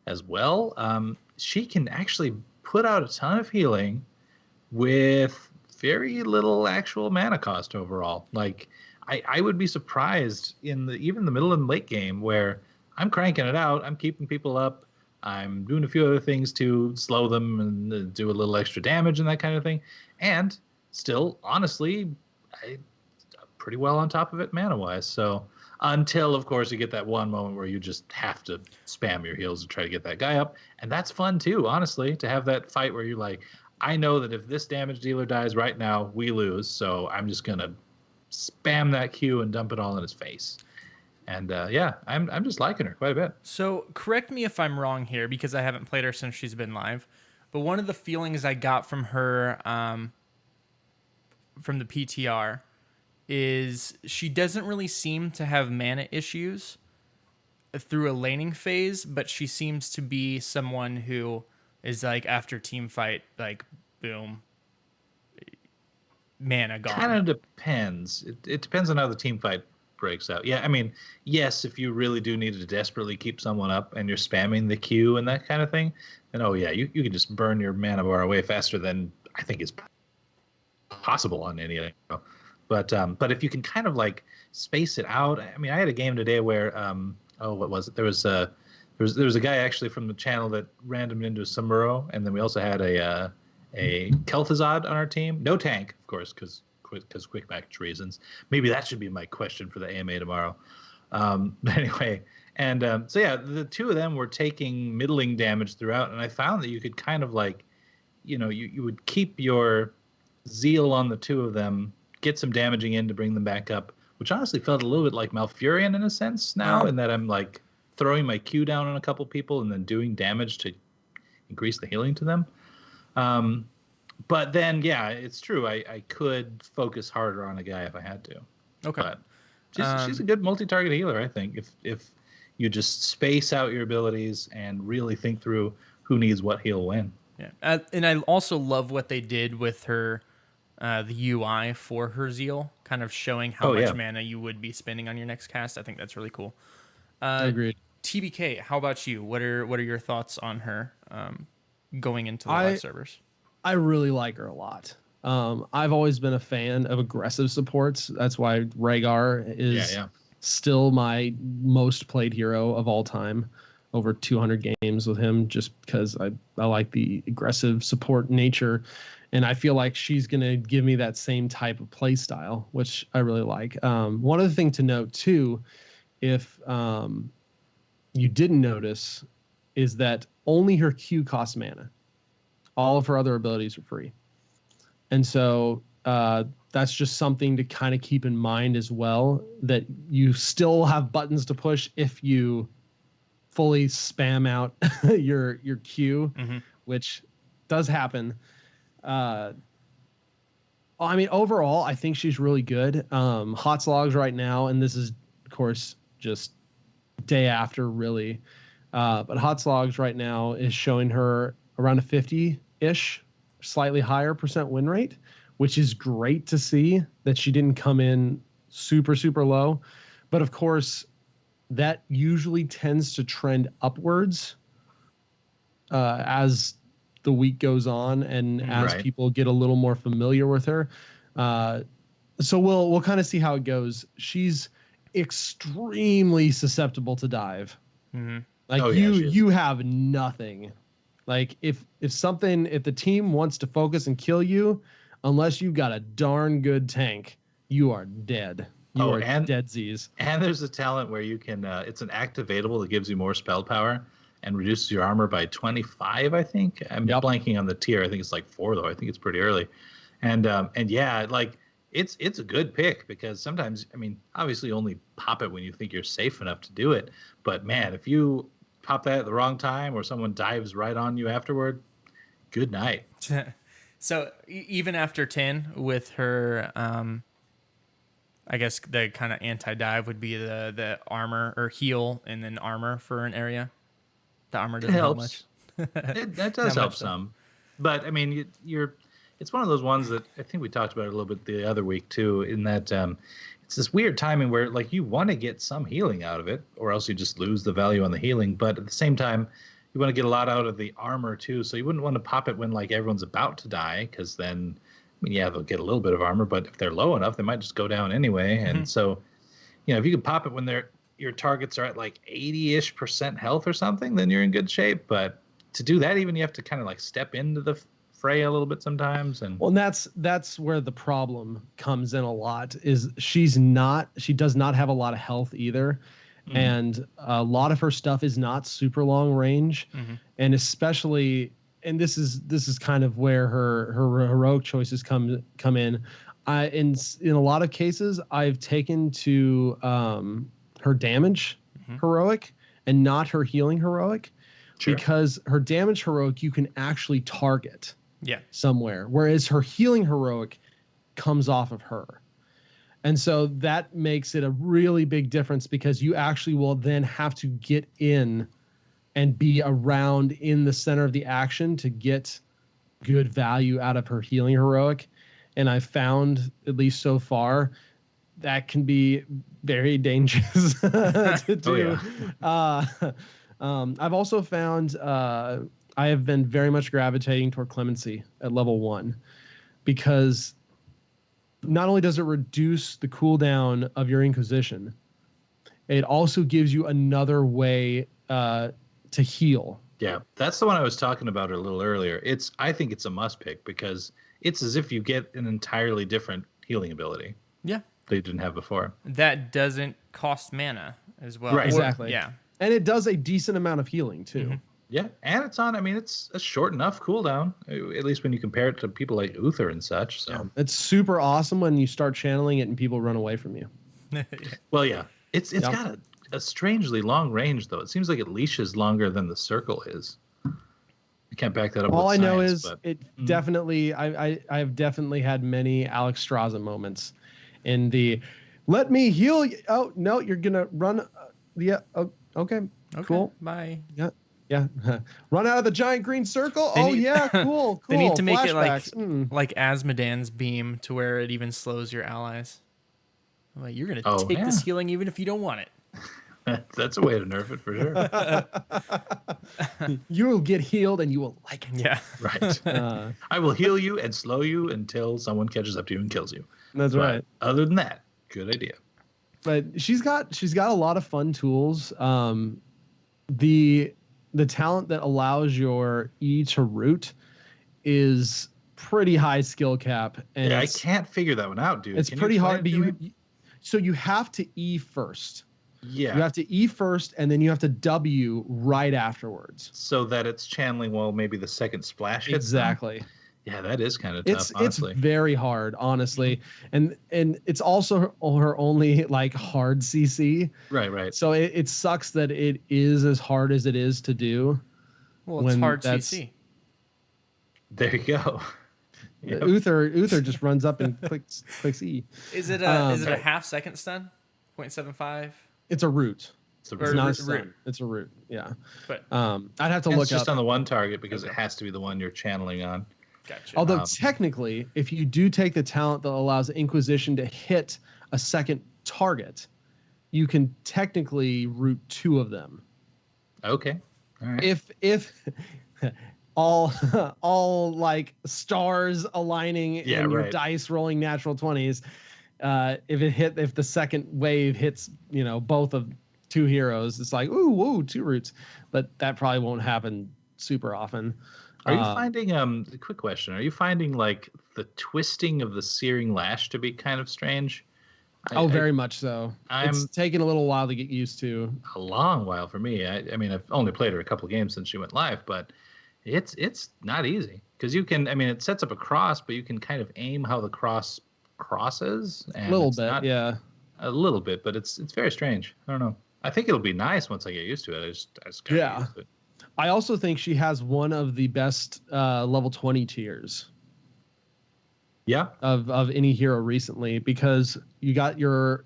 as well, she can actually put out a ton of healing with very little actual mana cost overall. Like I would be surprised in even the middle and late game where I'm cranking it out, I'm keeping people up, I'm doing a few other things to slow them and do a little extra damage and that kind of thing, and still honestly I'm pretty well on top of it mana wise. So until of course you get that one moment where you just have to spam your heals to try to get that guy up, and that's fun too, honestly, to have that fight where you're like, I know that if this damage dealer dies right now we lose, so I'm just gonna spam that Q and dump it all in his face. And yeah, I'm just liking her quite a bit.
So correct me if I'm wrong here, because I haven't played her since she's been live, but one of the feelings I got from her from the PTR is she doesn't really seem to have mana issues through a laning phase, but she seems to be someone who is like after team fight, like boom, mana gone.
Kind of depends. It depends on how the team fight breaks out. Yeah, I mean, yes, if you really do need to desperately keep someone up and you're spamming the Q and that kind of thing, then oh yeah, you can just burn your mana bar away faster than I think is possible on anything. But if you can kind of like space it out, I mean, I had a game today where what was it? There was a guy actually from the channel that randomed into a Samuro, and then we also had a Kel'Thuzad on our team. No tank, of course, because quick match reasons. Maybe that should be my question for the AMA tomorrow. But anyway, and so yeah, the two of them were taking middling damage throughout, and I found that you could kind of like, you would keep your zeal on the two of them, get some damaging in to bring them back up, which honestly felt a little bit like Malfurion in a sense now, in that I'm like throwing my Q down on a couple people and then doing damage to increase the healing to them. But then, yeah, it's true. I could focus harder on a guy if I had to.
Okay.
But she's a good multi-target healer, I think, if you just space out your abilities and really think through who needs what heal when.
Yeah, and I also love what they did with her, the UI for her zeal, kind of showing how much mana you would be spending on your next cast. I think that's really cool.
Agreed.
TBK, how about you? What are your thoughts on her going into the live servers?
I really like her a lot. I've always been a fan of aggressive supports. That's why Rhaegar is still my most played hero of all time. Over 200 games with him, just because I like the aggressive support nature. And I feel like she's going to give me that same type of play style, which I really like. One other thing to note, too, if you didn't notice, is that only her Q costs mana. All of her other abilities are free. And so that's just something to kind of keep in mind as well, that you still have buttons to push if you fully spam out your Q, which does happen. I mean, overall, I think she's really good. Hot Slogs right now, and this is, of course, just day after, really. But Hot Slogs right now is showing her around a 50-ish, slightly higher % win rate, which is great to see that she didn't come in super, super low. But of course, that usually tends to trend upwards as the week goes on and as people get a little more familiar with her. So we'll kind of see how it goes. She's extremely susceptible to dive. Like you have nothing. Like if the team wants to focus and kill you, unless you've got a darn good tank, you are dead. You are deadsies.
And there's a talent where you can it's an activatable that gives you more spell power and reduces your armor by 25, I think. I'm blanking on the tier. I think it's like 4 though. I think it's pretty early. And yeah, like it's a good pick because sometimes, I mean, obviously only pop it when you think you're safe enough to do it. But man, if you pop that at the wrong time or someone dives right on you afterward, good night.
So even after 10 with her, I guess the kind of anti-dive would be the armor or heal and then armor for an area. The armor doesn't help much.
That does help some. But I mean, it's one of those ones that I think we talked about it a little bit the other week too, in that it's this weird timing where like you want to get some healing out of it or else you just lose the value on the healing. But at the same time, you want to get a lot out of the armor too. So you wouldn't want to pop it when like everyone's about to die because then, I mean, yeah, they'll get a little bit of armor, but if they're low enough, they might just go down anyway. And so, you know, if you can pop it when your targets are at like 80-ish% health or something, then you're in good shape. But to do that, even you have to kind of like step into the fray a little bit sometimes. And
well, and that's where the problem comes in a lot is she does not have a lot of health either. And a lot of her stuff is not super long range. And especially, and this is kind of where her heroic choices come in. In a lot of cases, I've taken to her damage heroic and not her healing heroic, because her damage heroic you can actually target somewhere, whereas her healing heroic comes off of her. And so that makes it a really big difference because you actually will then have to get in and be around in the center of the action to get good value out of her healing heroic. And I found, at least so far, that can be very dangerous to do. I've also found I have been very much gravitating toward Clemency at level 1 because not only does it reduce the cooldown of your Inquisition, it also gives you another way to heal.
Yeah, that's the one I was talking about a little earlier. I think it's a must pick because it's as if you get an entirely different healing ability.
Yeah.
That you didn't have before.
That doesn't cost mana as well.
Right. Exactly.
Yeah.
And it does a decent amount of healing too.
Yeah, and it's a short enough cooldown, at least when you compare it to people like Uther and such. So
it's super awesome when you start channeling it and people run away from you.
Well, yeah, it's got a strangely long range though. It seems like it leashes longer than the circle is. I can't back that up.
All
with
I know
science,
is it definitely. I've definitely had many Alex Straza moments in the let me heal you. Oh no, you're gonna run. Yeah. Oh, okay. Cool.
Bye.
Yeah. Yeah. Run out of the giant green circle. Yeah. Cool.
They need to make it like Asmodan's beam to where it even slows your allies. Like, you're going to take this healing even if you don't want it.
That's a way to nerf it for
sure. You will get healed and you will like it.
Yeah.
Right. I will heal you and slow you until someone catches up to you and kills you.
That's right.
Other than that, good idea.
But she's got a lot of fun tools. The talent that allows your E to root is pretty high skill cap. And
I can't figure that one out, dude.
It's pretty hard. But so you have to E first.
Yeah.
You have to E first, and then you have to W right afterwards.
So that it's channeling while maybe the second splash hits.
Exactly.
Yeah, that is kind of tough,
It's
honestly.
very hard, honestly, and it's also her only like hard CC.
Right.
So it sucks that it is as hard as it is to do.
Well, it's
when
hard
that's
CC.
There you go. Yep.
Uther just runs up and clicks E.
Is it a
Right.
half second stun? 0.75?
It's a root.
It's a
Or
It's
root.
not a
root.
stun. It's a root. Yeah.
But
I'd have to
And
look
it's just
up.
on the one target because
Okay.
it has to be the one you're channeling on.
gotcha.
Although
um,
technically, if you do take the talent that allows Inquisition to hit a second target, you can technically root 2 of them.
Okay. All right.
If all like stars aligning
Yeah,
and your
right.
dice rolling natural 20s, if the second wave hits both of 2 heroes, it's like ooh 2 roots, but that probably won't happen super often.
Are you finding a quick question? Are you finding like the twisting of the Searing Lash to be kind of strange?
Very much so. It's
I'm-
taken a little while to get used to.
A long while for me. I mean, I've only played her a couple games since she went live, but it's not easy because you can. I mean, it sets up a cross, but you can kind of aim how the cross crosses. And
A little
it's
bit,
not-
yeah.
A little bit, but it's very strange. I don't know. I think it'll be nice once I get used to it. I just gotta get used to it.
I also think she has one of the best level 20 tiers
Yeah.
of any hero recently, because you got your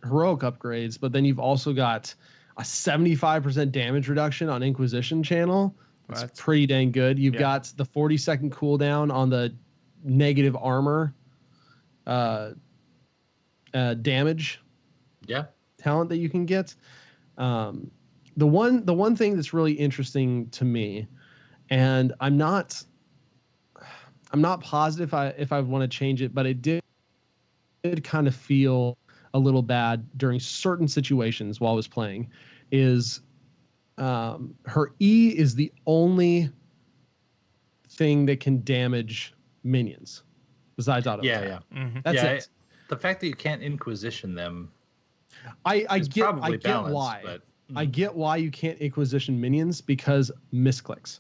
heroic upgrades, but then you've also got a 75% damage reduction on Inquisition channel. That's
That's-
pretty dang good. You've
Yeah.
got the 40-second cooldown on the negative armor damage
Yeah.
talent that you can get. The one thing that's really interesting to me, and I'm not positive if I want to change it, but it did kind of feel a little bad during certain situations while I was playing, is her E is the only thing that can damage minions besides auto
Yeah.
attack.
Yeah.
Mhm.
That's
Yeah,
it.
The fact that you can't Inquisition them
I
is
get
probably balanced,
why.
but
I get why you can't Inquisition minions, because misclicks.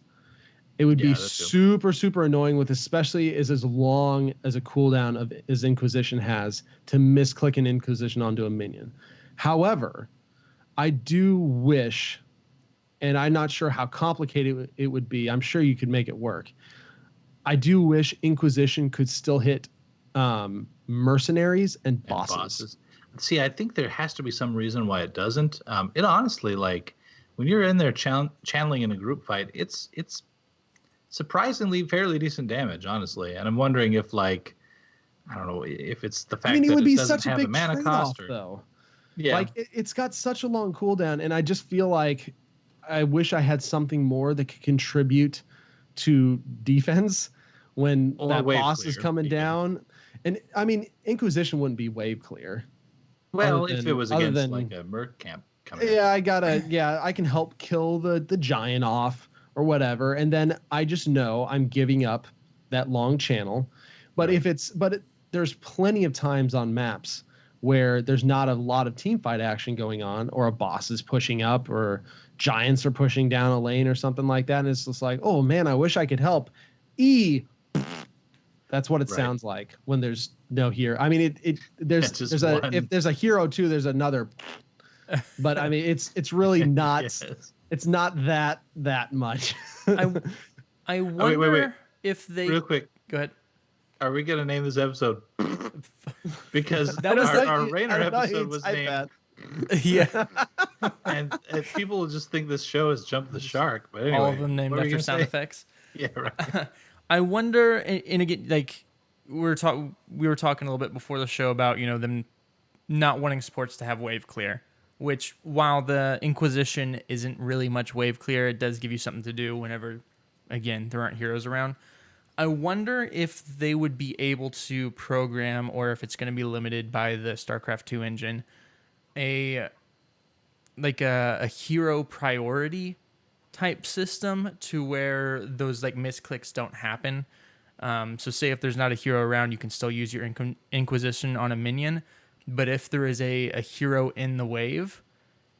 It would be
Yeah, that's true.
super, super annoying, with especially as long as a cooldown of as Inquisition has, to misclick an Inquisition onto a minion. However, I do wish, and I'm not sure how complicated it would be. I'm sure you could make it work. I do wish Inquisition could still hit mercenaries and bosses.
See, I think there has to be some reason why it doesn't. It honestly, like, when you're in there channeling in a group fight, it's surprisingly fairly decent damage, honestly. And I'm wondering if, like, I don't know, if it's the fact
I mean, it
that
would
it
be
doesn't
such a
have the
big
mana
trade-off,
cost, or
though.
yeah,
Like it's got such a long cooldown, and I just feel like I wish I had something more that could contribute to defense when
Or
that
wave
boss is
clear,
coming
even.
down. And I mean, Inquisition wouldn't be wave clear.
well,
other
if
than-
it was
other
against
than-
like a merc camp coming in.
Yeah, I can help kill the giant off or whatever, and then I just know I'm giving up that long channel. But
Right.
there's plenty of times on maps where there's not a lot of team fight action going on, or a boss is pushing up, or giants are pushing down a lane or something like that, and it's just like, oh man, I wish I could help. That's what it
Right.
sounds like when there's no hero. I mean, there's
It's just
there's a
one.
if there's a hero too, there's another. But I mean, it's really not.
Yes.
It's not that much.
I wonder
wait.
if they
Real quick,
go ahead.
are we gonna name this episode? Because
That was
our
like-
Rainer episode was named,
Yeah,
and people will just think this show has jumped the shark. But anyway,
all of them named
what were you
after
gonna
sound
say?
effects.
Yeah, right.
I wonder, and again, like we were talking a little bit before the show about them not wanting sports to have wave clear. Which, while the Inquisition isn't really much wave clear, it does give you something to do whenever, again, there aren't heroes around. I wonder if they would be able to program, or if it's going to be limited by the StarCraft 2 engine, a hero priority type system to where those like misclicks don't happen. So say if there's not a hero around, you can still use your Inquisition on a minion. But if there is a hero in the wave,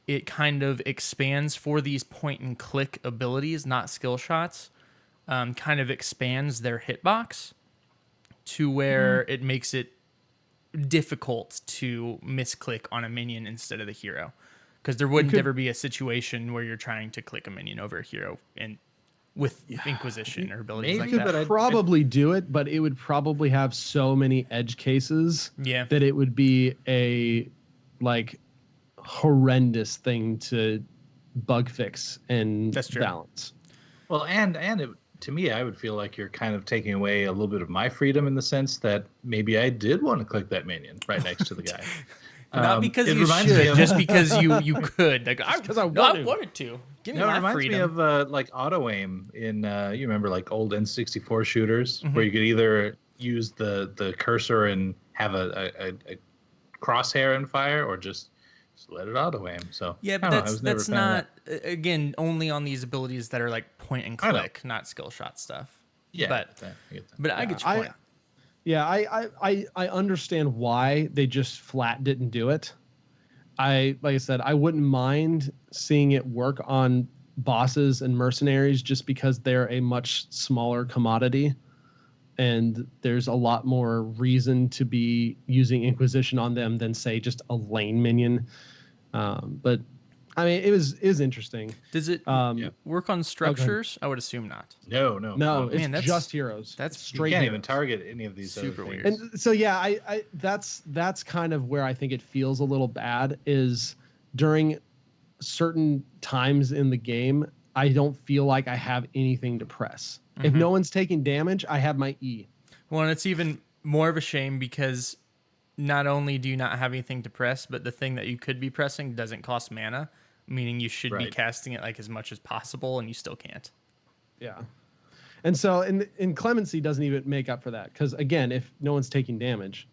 it kind of expands for these point and click abilities, not skill shots, kind of expands their hitbox to where it makes it difficult to misclick on a minion instead of the hero. Because there wouldn't ever be a situation where you're trying to click a minion over a hero and with Inquisition or abilities
Maybe,
like that.
but
Probably do it, but it would probably have so many edge cases
Yeah.
that it would be a like horrendous thing to bug fix and
That's true.
balance.
Well, and it, to me, I would feel like you're kind of taking away a little bit of my freedom in the sense that maybe I did want to click that minion right next to the guy.
Not because
it
you
reminds me
should,
of-
just because you could. Like,
because I
no, I
wanted.
wanted to. Give me
No, it
my
reminds
freedom.
me of like auto aim in you remember like old N64 shooters where you could either use the cursor and have a crosshair and fire, or just let it auto aim. So
Yeah,
I
but
don't know, I was never
that's
a fan of
not
that.
again only on these abilities that are like point and
I know.
click, not skill shot stuff.
Yeah,
but
I get that.
but I get your point.
I understand why they just flat didn't do it. Like I said, I wouldn't mind seeing it work on bosses and mercenaries just because they're a much smaller commodity and there's a lot more reason to be using Inquisition on them than say just a lane minion. But I mean, it was interesting.
Does it
Yeah.
work on structures? I would assume not.
No,
No, it's
Man, that's-
just heroes.
that's-
It's
you
straight
can't
heroes.
even target any of these
Super
other
weird.
things.
And so yeah, I that's kind of where I think it feels a little bad is during certain times in the game, I don't feel like I have anything to press. If no one's taking damage, I have my E.
Well, and it's even more of a shame because not only do you not have anything to press, but the thing that you could be pressing doesn't cost mana, meaning you should be
Right.
casting it like as much as possible, and you still can't.
Yeah. And so in Clemency doesn't even make up for that because again, if no one's taking damage,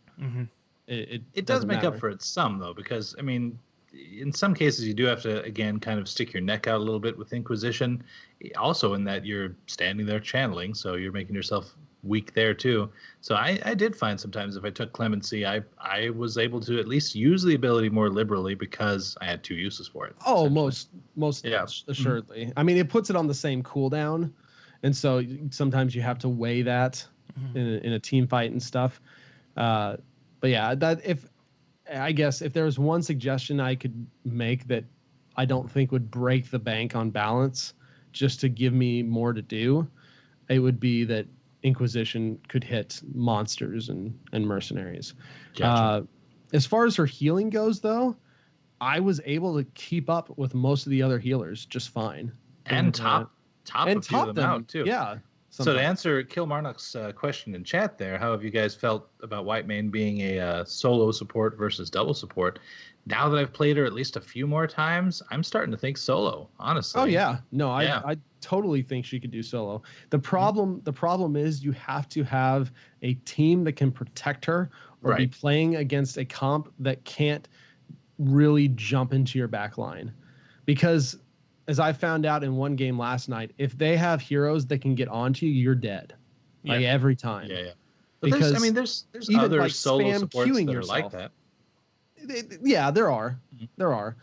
it
It does
doesn't
make
matter.
up for it some though, because I mean, in some cases you do have to again kind of stick your neck out a little bit with Inquisition. Also, in that you're standing there channeling, so you're making yourself weak there too. So I did find sometimes if I took Clemency, I was able to at least use the ability more liberally because I had two uses for it.
Oh,
essentially.
most
Yeah.
assuredly. I mean, it puts it on the same cooldown, and so sometimes you have to weigh that in a team fight and stuff. But yeah, that I guess if there was one suggestion I could make that I don't think would break the bank on balance, just to give me more to do, it would be that Inquisition could hit monsters and mercenaries.
Gotcha.
As far as her healing goes, though, I was able to keep up with most of the other healers just fine.
and top
and
a few of them out too.
Yeah.
So to answer Kilmarnock's question in chat there, how have you guys felt about Whitemane being a solo support versus double support? Now that I've played her at least a few more times, I'm starting to think solo, honestly.
Oh yeah, no,
Yeah.
I totally think she could do solo. The problem is you have to have a team that can protect her, or be
Right.
playing against a comp that can't really jump into your back line, because as I found out in one game last night, if they have heroes that can get onto you, you're dead, like
Yeah.
every time.
Yeah, yeah. But
Because
there's
even,
other
like,
solo
spam
supports
queuing
that are like
yourself.
that.
Yeah, there are.
Mm-hmm.
There are.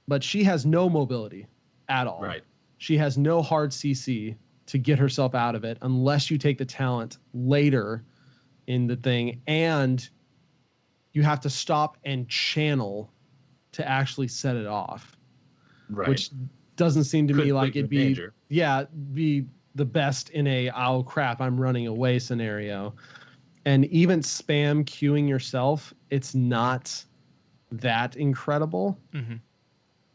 But she has no mobility at all.
Right.
She has no hard CC to get herself out of it unless you take the talent later in the thing, and you have to stop and channel to actually set it off,
Right.
which doesn't seem to
Could
me
put
like
you in
it'd be
danger.
be the best in a oh crap I'm running away scenario. And even spam queuing yourself, it's not that incredible
Mhm.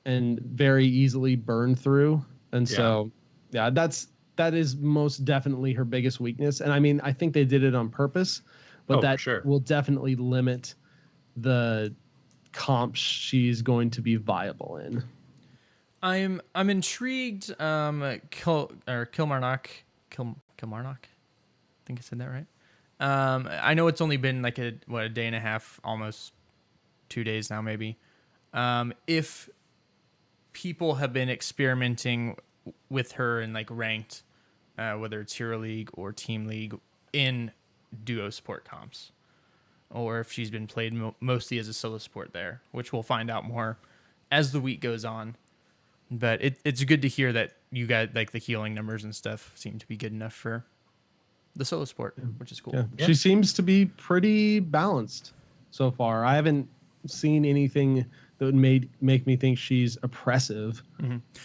and very easily burned through. And
Yeah.
so, yeah, that is most definitely her biggest weakness. And I mean, I think they did it on purpose, but
Oh, for
that
sure.
will definitely limit the comps she's going to be viable in.
I'm intrigued. Kilmarnock. I think I said that right. I know it's only been like a day and a half, almost 2 days now, maybe. If people have been experimenting with her in like ranked, whether it's Hero League or Team League, in duo support comps, or if she's been played mostly as a solo support there, which we'll find out more as the week goes on. But it's good to hear that you got like the healing numbers and stuff seem to be good enough for the solo support, which is cool.
Yeah.
Yeah.
She seems to be pretty balanced so far. I haven't seen anything that would make me think she's oppressive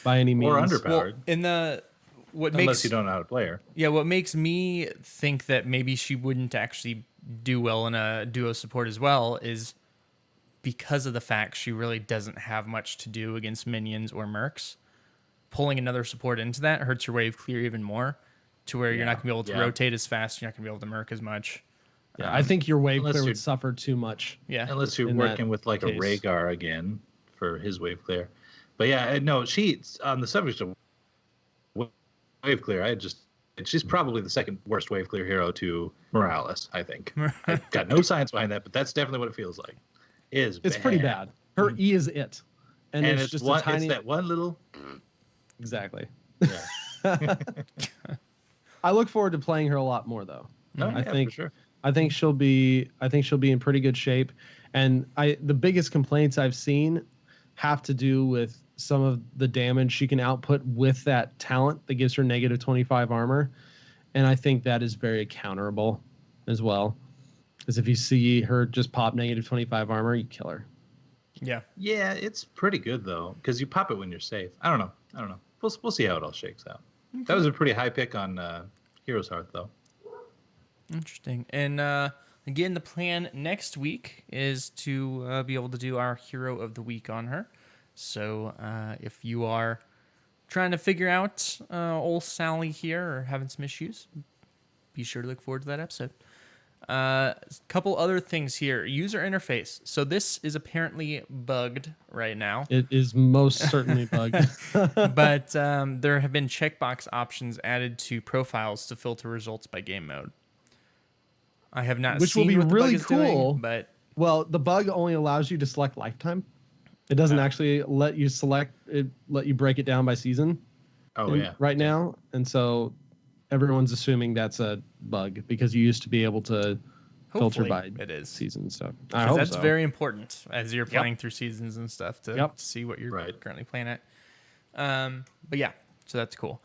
by any means.
Or underpowered.
Well, in the what
Unless
makes
you don't know how to play her.
yeah, what makes me think that maybe she wouldn't actually do well in a duo support as well is because of the fact she really doesn't have much to do against minions or mercs. Pulling another support into that hurts your wave clear even more, to where you're not gonna be able to rotate as fast. You're not gonna be able to merc as much.
Yeah, I think your wave
unless
clear
you're-
would suffer too much.
Yeah,
Unless you're
in that
working with like a
case.
Rhaegar again for his wave clear. But yeah, no, she's on the subject of wave clear. She's probably the second worst wave clear hero to Morales, I think. I've got no science behind that, but that's definitely what it feels like.
It's pretty bad. Her E is it. And,
And
it's just
one,
a tiny
it's that one little
exactly.
yeah.
I look forward to playing her a lot more though.
Oh,
I
yeah,
think
for sure.
I think she'll be in pretty good shape. And the biggest complaints I've seen have to do with some of the damage she can output with that talent that gives her negative 25 armor. And I think that is very counterable as well. Because if you see her just pop negative 25 armor, you kill her.
yeah.
Yeah, it's pretty good though, because you pop it when you're safe. I don't know. We'll see how it all shakes out. That was a pretty high pick on Hero's Hearth though.
Interesting. And again, the plan next week is to be able to do our Hero of the Week on her. So if you are trying to figure out old Sally here or having some issues, be sure to look forward to that episode. A couple other things here. User interface. So this is apparently bugged right now.
It is most certainly bugged.
But there have been checkbox options added to profiles to filter results by game mode. I have not
Which will
seen
be
what the
really
bug is doing,
cool.
but
Well, the bug only allows you to select lifetime. It doesn't actually let you let you break it down by season.
Oh yeah.
Right now, and so everyone's assuming that's a bug because you used to be able to filter
hopefully
by
it is.
season stuff. I
'Cause
hope
that's
so.
very important as you're playing through seasons and stuff to see what you're
Right.
currently playing at. But yeah, so that's cool.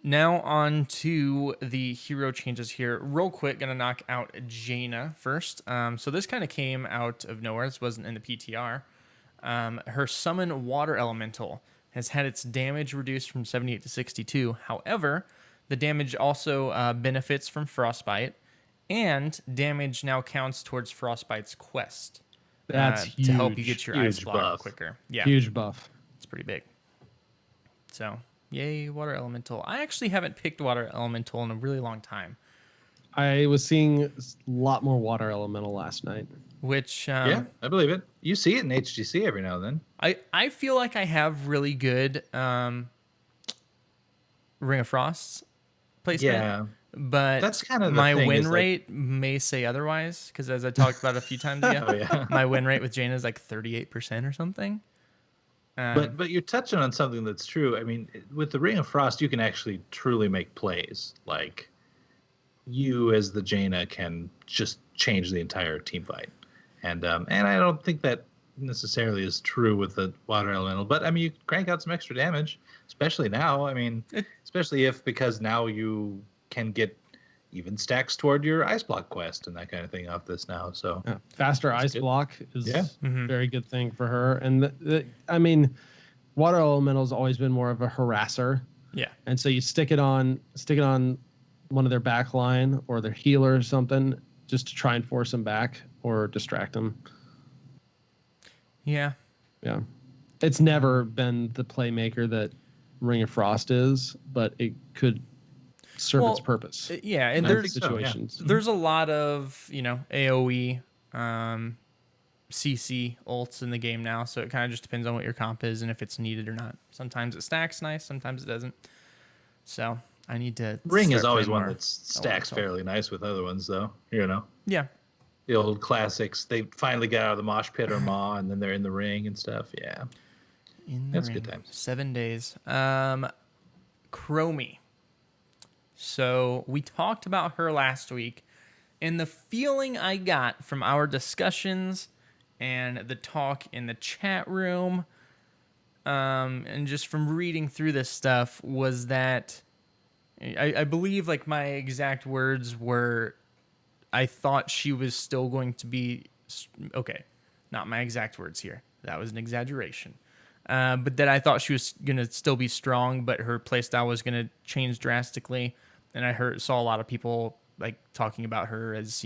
Now on to the hero changes here. Real quick, gonna knock out Jaina first. So this kind of came out of nowhere. This wasn't in the PTR. Her summon water elemental has had its damage reduced from 78 to 62. However, the damage also benefits from frostbite, and damage now counts towards frostbite's quest.
That's
to help you
huge.
get your ice
Huge
block
buff.
quicker. Yeah,
Huge buff.
it's pretty big. So, yay, water elemental. I actually haven't picked water elemental in a really long time.
I was seeing a lot more water elemental last night.
Which
Yeah, I believe it. You see it in HGC every now and then.
I feel like I have really good Ring of Frost placement.
Yeah.
But
That's kind of the
my
thing,
win
is, like-
rate may say otherwise, because as I talked about a few times ago,
Oh yeah.
my win rate with Jaina is like 38% or something.
But you're touching on something that's true. I mean, with the Ring of Frost, you can actually truly make plays. Like, you as the Jaina can just change the entire team fight, and I don't think that necessarily is true with the Water Elemental. But I mean, you crank out some extra damage, especially now. I mean, especially because now you can get even stacks toward your Ice Block quest and that kind of thing off this now. So
Yeah. Faster ice
good.
block is
Yeah.
a very good thing for her. And I mean, water elemental has always been more of a harasser.
Yeah.
And so you stick it on one of their back line or their healer or something just to try and force them back or distract them.
Yeah.
Yeah. It's never been the playmaker that Ring of Frost is, but it could serve its purpose.
Yeah, and
in
there's
situations.
there's a lot of, AoE CC ults in the game now, so it kind of just depends on what your comp is and if it's needed or not. Sometimes it stacks nice, sometimes it doesn't. So I need to
Ring is
start
always
playing
one
more
that stacks
elemental.
fairly nice with other ones, though.
Yeah.
The old classics. They finally got out of the mosh pit or maw, and then they're in the ring and stuff. Yeah.
In the
That's
ring.
good times.
7 days. Chromie. So we talked about her last week, and the feeling I got from our discussions and the talk in the chat room, and just from reading through this stuff, was that I believe like my exact words were, I thought she was still going to be okay. Not my exact words here. That was an exaggeration. But that I thought she was going to still be strong, but her playstyle was going to change drastically. And I saw a lot of people like talking about her as,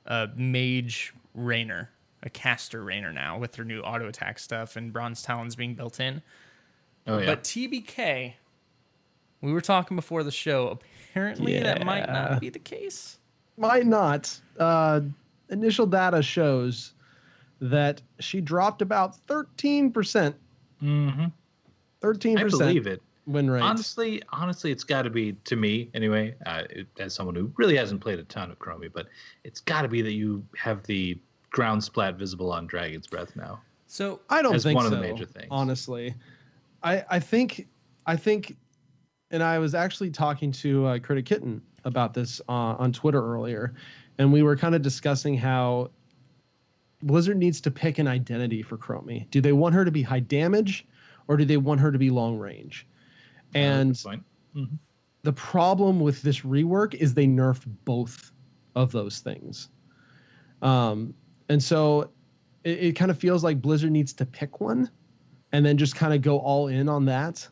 a mage Rainer, a caster Rainer now with her new auto attack stuff and bronze talons being built in.
Oh yeah.
But TBK, we were talking before the show. Apparently that might not be the case.
Might not. Initial data shows that she dropped about 13%.
Mm-hmm.
13%.
I believe it.
Win rate.
Honestly, it's got to be, to me anyway, as someone who really hasn't played a ton of Chromie, but it's got to be that you have the ground splat visible on Dragon's Breath now.
So
I don't
as
think
one
so,
of the major things.
honestly. I think, and I was actually talking to Critic Kitten about this on Twitter earlier, and we were kind of discussing how Blizzard needs to pick an identity for Chromie. Do they want her to be high damage, or do they want her to be long range? And the problem with this rework is they nerfed both of those things. And so it kind of feels like Blizzard needs to pick one and then just kind of go all in on that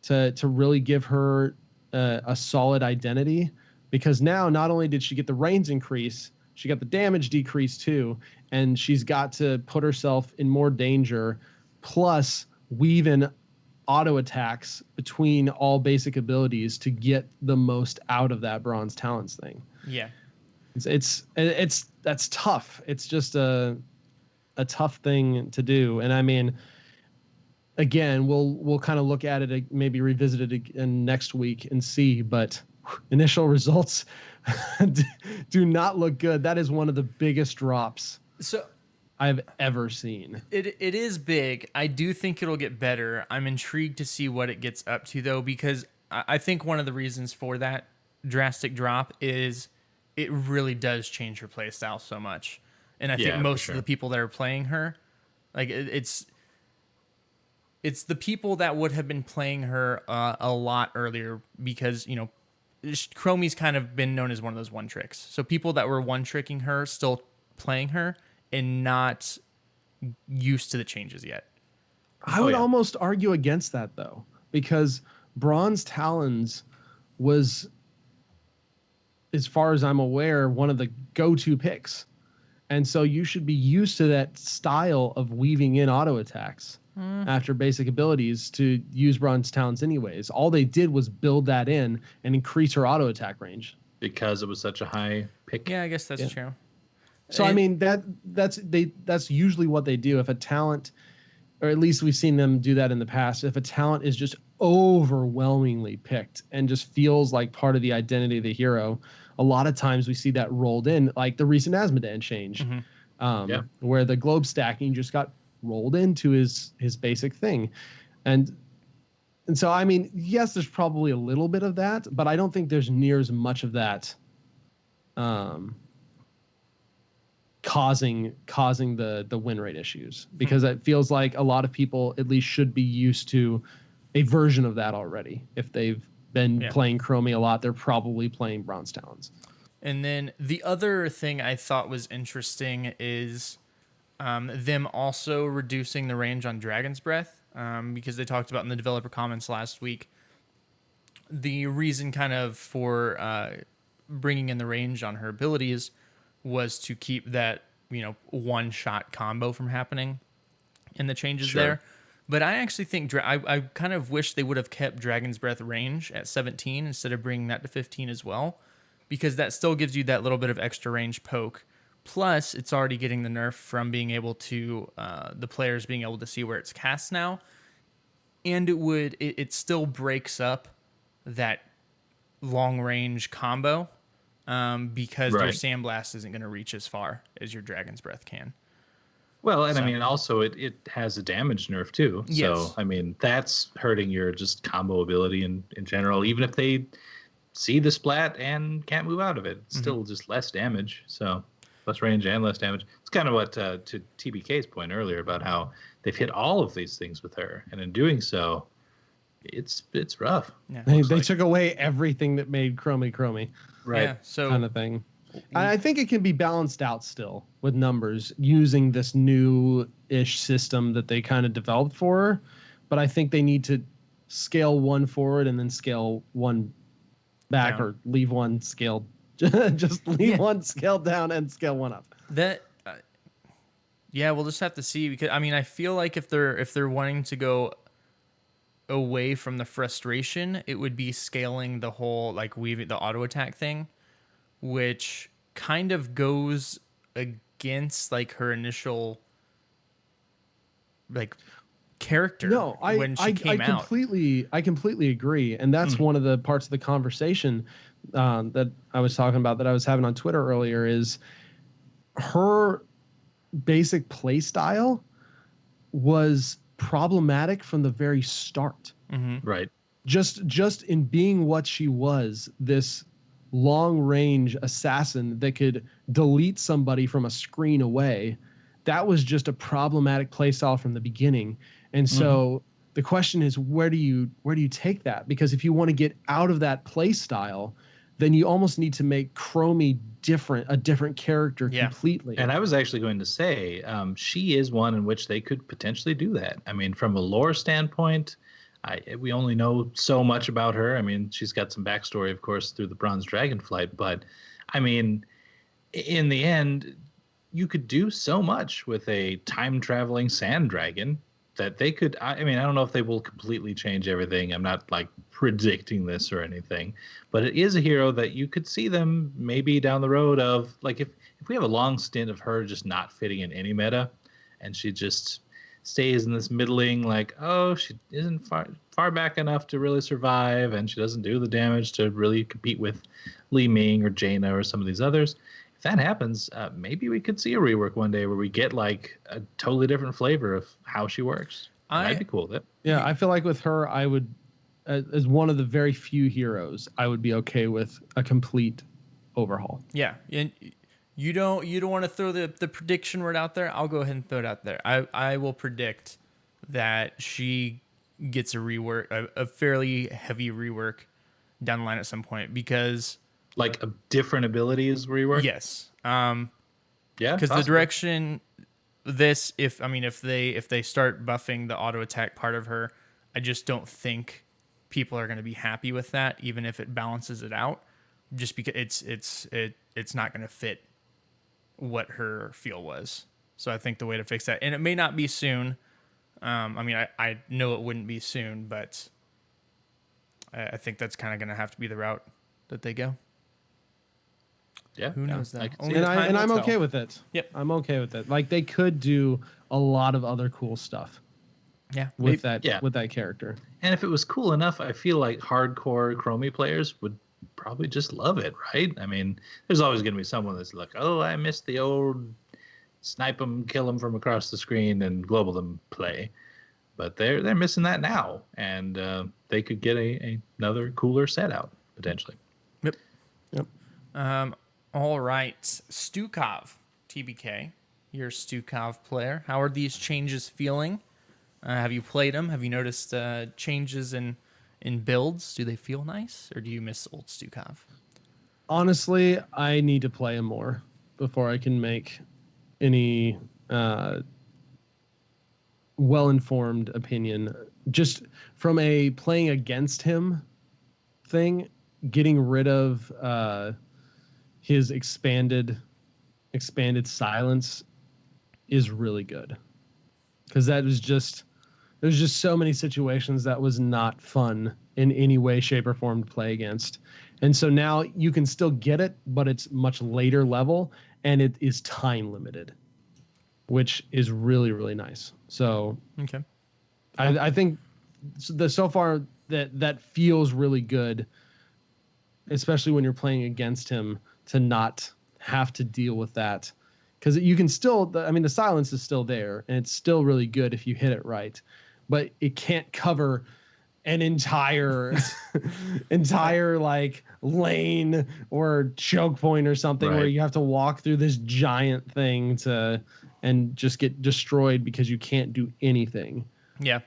to really give her a solid identity. Because now not only did she get the range increase, she got the damage decrease too, and she's got to put herself in more danger, plus weave in auto attacks between all basic abilities to get the most out of that bronze talents thing.
Yeah.
It's that's tough. It's just a tough thing to do. And I mean, again, we'll kind of look at it, maybe revisit it again next week and see, but initial results do not look good. That is one of the biggest drops I've ever seen.
It is big. I do think it'll get better. I'm intrigued to see what it gets up to, though, because I think one of the reasons for that drastic drop is it really does change her playstyle so much. And I think most of the people that are playing her, like it's the people that would have been playing her a lot earlier, because Chromie's kind of been known as one of those one tricks. So people that were one tricking her still playing her and not used to the changes yet.
I would almost argue against that, though, because Bronze Talons was, as far as I'm aware, one of the go-to picks. And so you should be used to that style of weaving in auto attacks after basic abilities to use Bronze Talons anyways. All they did was build that in and increase her auto attack range.
Because it was such a high pick.
Yeah, I guess that's true.
So I mean that's usually what they do. If a talent, or at least we've seen them do that in the past, if a talent is just overwhelmingly picked and just feels like part of the identity of the hero, a lot of times we see that rolled in, like the recent Azmodan change, where the globe stacking just got rolled into his basic thing. And so I mean, yes, there's probably a little bit of that, but I don't think there's near as much of that causing the win rate issues, because it feels like a lot of people at least should be used to a version of that already. If they've been playing Chromie a lot, they're probably playing Bronze Talons.
And then the other thing I thought was interesting is them also reducing the range on Dragon's Breath, because they talked about in the developer comments last week, the reason kind of for bringing in the range on her abilities was to keep that, one-shot combo from happening and the changes there. But I actually think I kind of wish they would have kept Dragon's Breath range at 17 instead of bringing that to 15 as well, because that still gives you that little bit of extra range poke. Plus, it's already getting the nerf from being able to, the players being able to see where it's cast now. And it still breaks up that long-range combo. Because your Sandblast isn't going to reach as far as your Dragon's Breath can.
Well, and I mean, also it has a damage nerf too.
Yes.
So, I mean, that's hurting your just combo ability in general. Even if they see the splat and can't move out of it, it's still just less damage. So, less range and less damage. It's kind of what to TBK's point earlier about how they've hit all of these things with her, and in doing so, it's rough.
Yeah.
They took away everything that made Chromie
Right.
Yeah, so
kind of thing. I think it can be balanced out still with numbers using this new-ish system that they kind of developed for her, but I think they need to scale one forward and then scale one back,
Down.
or leave one scaled. Just leave one scaled down and scale one up.
that yeah, we'll just have to see, because I mean, I feel like if they're wanting to go away from the frustration, it would be scaling the whole, like, weaving the auto attack thing, which kind of goes against like her initial like character when she came out.
I completely agree, and that's one of the parts of the conversation that I was talking about, that I was having on Twitter earlier, is her basic play style was problematic from the very start.
Right.
Just in being what she was, this long range assassin that could delete somebody from a screen away, that was just a problematic play style from the beginning. And so the question is, where do you take that? Because if you want to get out of that play style, then you almost need to make Chromie a different character completely.
And I was actually going to say, she is one in which they could potentially do that. I mean, from a lore standpoint, we only know so much about her. I mean, she's got some backstory, of course, through the Bronze Dragonflight. But, I mean, in the end, you could do so much with a time-traveling sand dragon that they could. I mean, I don't know if they will completely change everything. I'm not, like, predicting this or anything. But it is a hero that you could see them maybe down the road of, like, if we have a long stint of her just not fitting in any meta, and she just stays in this middling, like, oh, she isn't far back enough to really survive, and she doesn't do the damage to really compete with Li Ming or Jaina or some of these others. If that happens, maybe we could see a rework one day where we get like a totally different flavor of how she works. I'd be cool with it.
Yeah, I feel like with her, I would, as one of the very few heroes, I would be okay with a complete overhaul.
Yeah, and you don't want to throw the prediction word out there. I'll go ahead and throw it out there. I will predict that she gets a rework, a fairly heavy rework down the line at some point, because
like a different abilities rework.
Yes.
Yeah.
Because the direction if they start buffing the auto attack part of her, I just don't think people are going to be happy with that, even if it balances it out, just because it's not going to fit what her feel was. So I think the way to fix that, and it may not be soon. I know it wouldn't be soon, but I think that's kind of going to have to be the route that they go.
Yeah.
Who knows that?
I'm okay with it.
Yep.
I'm okay with it. Like, they could do a lot of other cool stuff
Yeah.
with that character.
And if it was cool enough, I feel like hardcore Chromie players would probably just love it, right? I mean, there's always going to be someone that's like, oh, I missed the old snipe them, kill them from across the screen and global them play. But they're missing that now, and they could get another cooler set out potentially.
Yep.
Yep.
All right, Stukov, TBK, you're a Stukov player. How are these changes feeling? Have you played them? Have you noticed changes in builds? Do they feel nice, or do you miss old Stukov?
Honestly, I need to play him more before I can make any well-informed opinion. Just from a playing against him thing, getting rid of his expanded silence is really good, because there's just so many situations that was not fun in any way, shape, or form to play against. And so now you can still get it, but it's much later level, and it is time limited, which is really, really nice. So
Okay.
I think so far that feels really good, especially when you're playing against him, to not have to deal with that. Because you can still, the silence is still there, and it's still really good if you hit it right. But it can't cover an entire like lane or choke point or something where
Right.
you have to walk through this giant thing and just get destroyed because you can't do anything.
Yeah.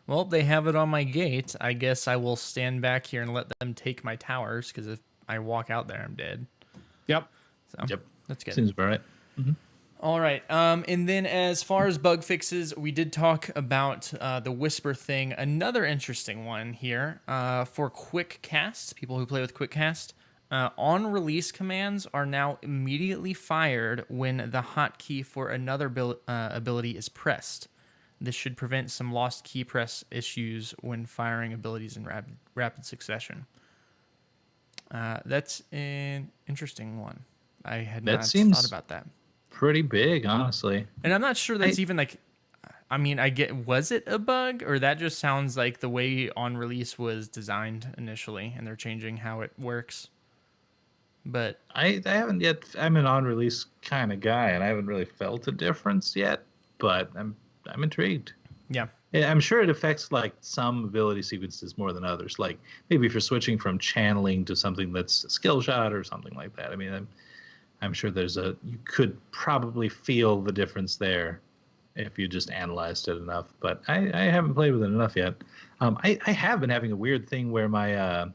Well, they have it on my gate. I guess I will stand back here and let them take my towers, because if I walk out there, I'm dead.
Yep.
So
Yep.
that's good.
Seems about right.
All right. And then as far as bug fixes, we did talk about the Whisper thing. Another interesting one here for quick cast, people who play with quick cast. On release commands are now immediately fired when the hotkey for another ability is pressed. This should prevent some lost key press issues when firing abilities in rapid succession. That's an interesting one. I had
That
not
seems-
thought about that.
Pretty big, honestly.
And I'm not sure that's even like, I mean, was it a bug, or that just sounds like the way on release was designed initially and they're changing how it works. But
I haven't yet. I'm an on release kind of guy, and I haven't really felt a difference yet. But I'm intrigued.
yeah,
Yeah, I'm sure it affects like some ability sequences more than others. Like maybe if you're switching from channeling to something that's a skill shot or something like that. I mean, I'm sure you could probably feel the difference there if you just analyzed it enough. But I haven't played with it enough yet. I have been having a weird thing where my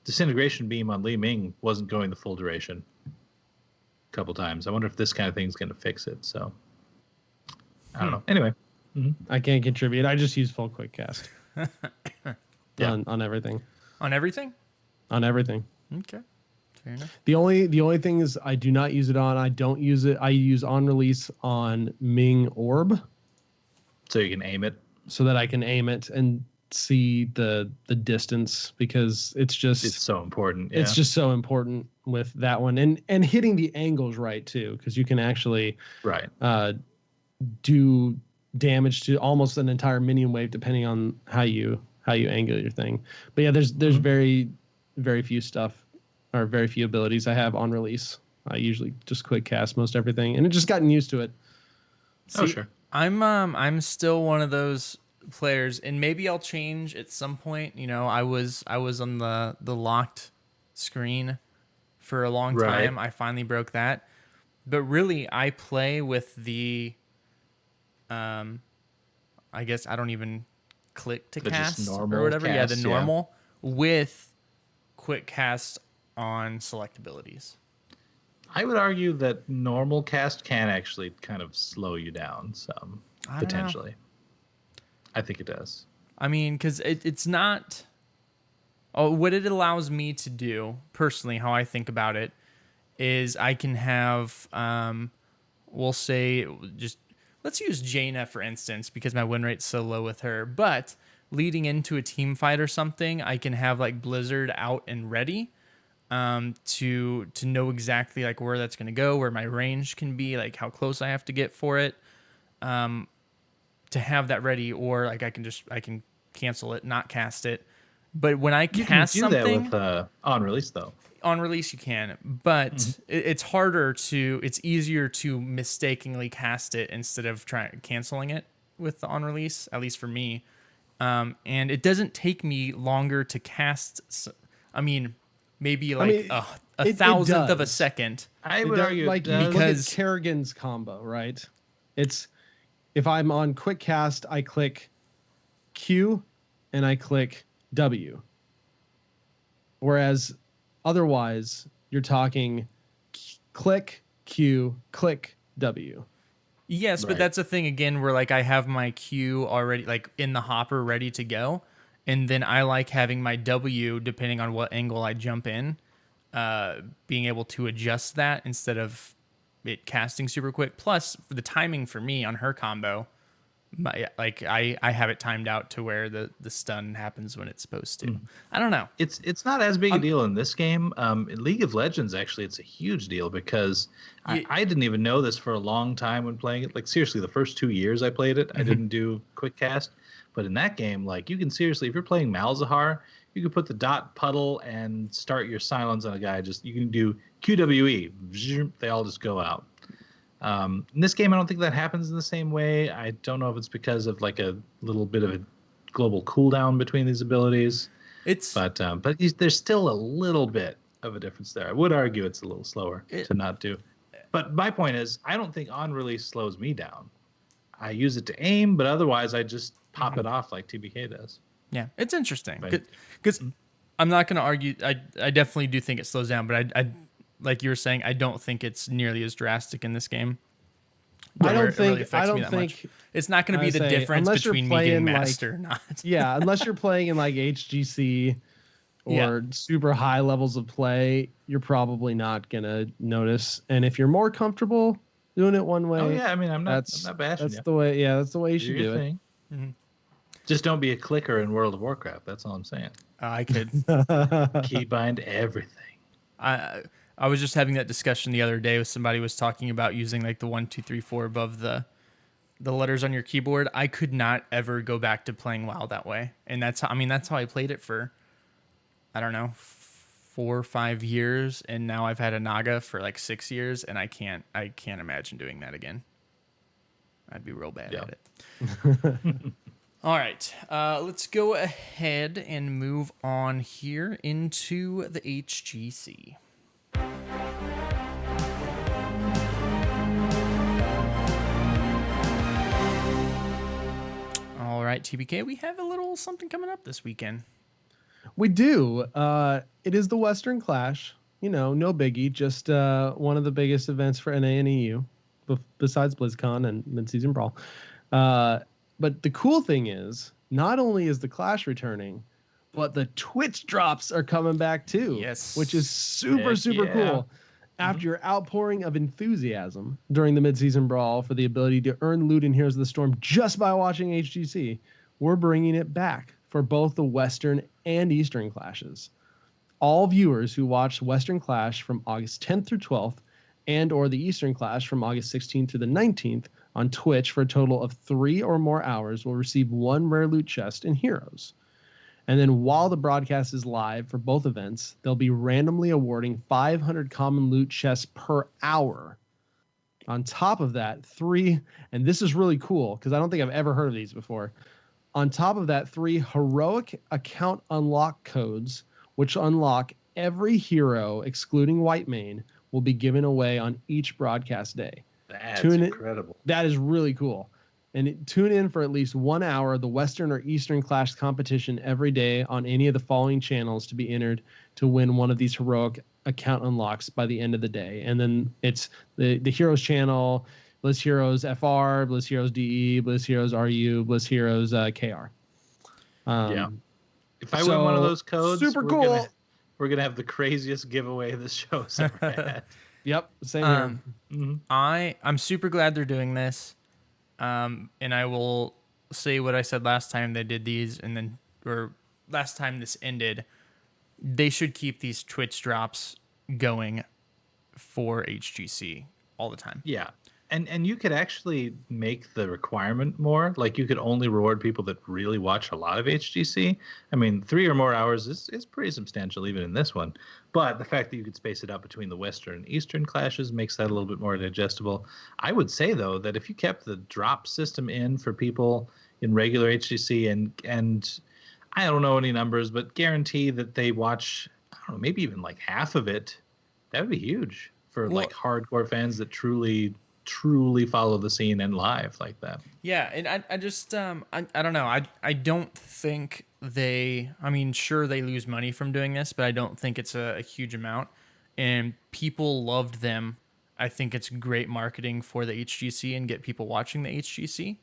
disintegration beam on Li Ming wasn't going the full duration a couple times. I wonder if this kind of thing is going to fix it. So I don't know. Anyway.
I can't contribute. I just use full quick cast.
Yeah.
On everything.
on everything.
On everything.
Okay, fair enough.
The only thing is I do not use it on. I don't use it. I use on release on Ming Orb
So you can aim it.
so that I can aim it and see the distance, because it's
So important. Yeah.
it's just so important with that one, and hitting the angles right too, because you can actually
right.
do damage to almost an entire minion wave depending on how you angle your thing. But yeah, there's very few stuff, or very few abilities I have on release. I usually just quick cast most everything, and it just gotten used to it.
Oh,
See,
sure.
I'm still one of those players, and maybe I'll change at some point. You know, I was on the locked screen for a long
Right.
time. I finally broke that. But really, I play with the I guess I don't even click to
The just
cast
normal
or whatever. Yeah, the
cast, yeah.
normal with quick cast on select abilities.
I would argue that normal cast can actually kind of slow you down some,
I don't know.
potentially. I think it does.
I mean, because it's not. Oh, what it allows me to do personally, how I think about it, is I can have, we'll say, just let's use Jaina for instance, because my win rate's so low with her. But leading into a team fight or something, I can have like Blizzard out and ready, to know exactly like where that's gonna go, where my range can be, like how close I have to get for it. To have that ready, or like I can cancel it, not cast it. But when I
You
cast
can do
something
that with on release, though.
on release, you can, but it's harder it's easier to mistakenly cast it instead of canceling it with the on release, at least for me. And it doesn't take me longer to cast. I mean, maybe like a
it
thousandth of a
does.
second.
I
It
would
does-
argue
like
it does.
look at
Because-
Kerrigan's combo, right? It's if I'm on quick cast, I click Q and I click W. Whereas otherwise, you're talking click Q, click W.
Yes, but
Right.
that's a thing again where like I have my Q already like in the hopper ready to go, and then I like having my W depending on what angle I jump in, being able to adjust that instead of it casting super quick. Plus the timing for me on her combo, I have it timed out to where the stun happens when it's supposed to. I don't know.
It's not as big a deal in this game. In League of Legends, actually, it's a huge deal because
Yeah.
I didn't even know this for a long time when playing it. Like, seriously, the first 2 years I played it, I didn't do quick cast. But in that game, like, you can seriously, if you're playing Malzahar, you can put the dot puddle and start your silence on a guy. You can do QWE. They all just go out. In this game, I don't think that happens in the same way. I don't know if it's because of like a little bit of a global cooldown between these abilities.
It's
But there's still a little bit of a difference there. I would argue it's a little slower to not do. But my point is, I don't think on release slows me down. I use it to aim, but otherwise I just pop it off like TBK does.
yeah, it's interesting
Right.
because I'm not going to argue. I definitely do think it slows down, but I like you were saying, I don't think it's nearly as drastic in this game.
I
where
don't
it really
think.
affects
I
me
don't
that much.
think.
It's not going to be
I
the
say,
difference
unless you're
between me getting
playing, like-
master or not.
Yeah, unless you're playing in like HGC or
Yeah.
super high levels of play, you're probably not gonna notice. And if you're more comfortable doing it one way,
Oh yeah, I mean I'm not bashing
that's
you.
the way. Yeah, that's the way you
Do
should
your
do
thing.
Mhm.
Just don't be a clicker in World of Warcraft. That's all I'm saying.
I could.
it.
Keybind everything.
I was just having that discussion the other day with somebody who was talking about using like the 1, 2, 3, 4 above the letters on your keyboard. I could not ever go back to playing WoW that way, and that's how I played it for, I don't know, 4 or 5 years, and now I've had a Naga for like 6 years, and I can't imagine doing that again. I'd be real bad
Yeah.
at it. All right, let's go ahead and move on here into the HGC. All right, TBK, we have a little something coming up this weekend.
We do. It is the Western Clash. You know, no biggie. Just one of the biggest events for NA and EU, besides BlizzCon and Midseason Brawl. But the cool thing is, not only is the Clash returning, but the Twitch drops are coming back too.
Yes.
Which is super,
Heck
super
yeah.
cool. After your outpouring of enthusiasm during the Midseason Brawl for the ability to earn loot in Heroes of the Storm just by watching HGC, we're bringing it back for both the Western and Eastern Clashes. All viewers who watched Western Clash from August 10th through 12th and or the Eastern Clash from August 16th to the 19th on Twitch for a total of 3 or more hours will receive 1 rare loot chest in Heroes. And then while the broadcast is live for both events, they'll be randomly awarding 500 common loot chests per hour. On top of that, 3, and this is really cool because I don't think I've ever heard of these before. On top of that, 3 heroic account unlock codes, which unlock every hero excluding Whitemane, will be given away on each broadcast day.
That's
Tune in-
incredible.
That is really cool. And tune in for at least 1 hour of the Western or Eastern Clash competition every day on any of the following channels to be entered to win one of these heroic account unlocks by the end of the day. And then it's the Heroes channel, Blizz Heroes FR, Blizz Heroes DE, Blizz Heroes RU, Blizz Heroes KR.
Yeah. If I win one of those codes,
super
we're
cool.
we're gonna have the craziest giveaway this show's ever had.
Yep, same here.
Um, I'm super glad they're doing this. And I will say what I said last time they did these, and then, or last time this ended, they should keep these Twitch drops going for HGC all the time.
Yeah. And you could actually make the requirement more. Like you could only reward people that really watch a lot of HGC. I mean, 3 or more hours is pretty substantial even in this one. But the fact that you could space it out between the Western and Eastern clashes makes that a little bit more digestible. I would say, though, that if you kept the drop system in for people in regular HGC and I don't know any numbers, but guarantee that they watch, I don't know, maybe even like half of it, that would be huge for like hardcore fans that truly follow the scene and live like that.
Yeah, and I just I don't know. I don't think I mean, sure they lose money from doing this, but I don't think it's a huge amount. And people loved them. I think it's great marketing for the HGC and get people watching the HGC.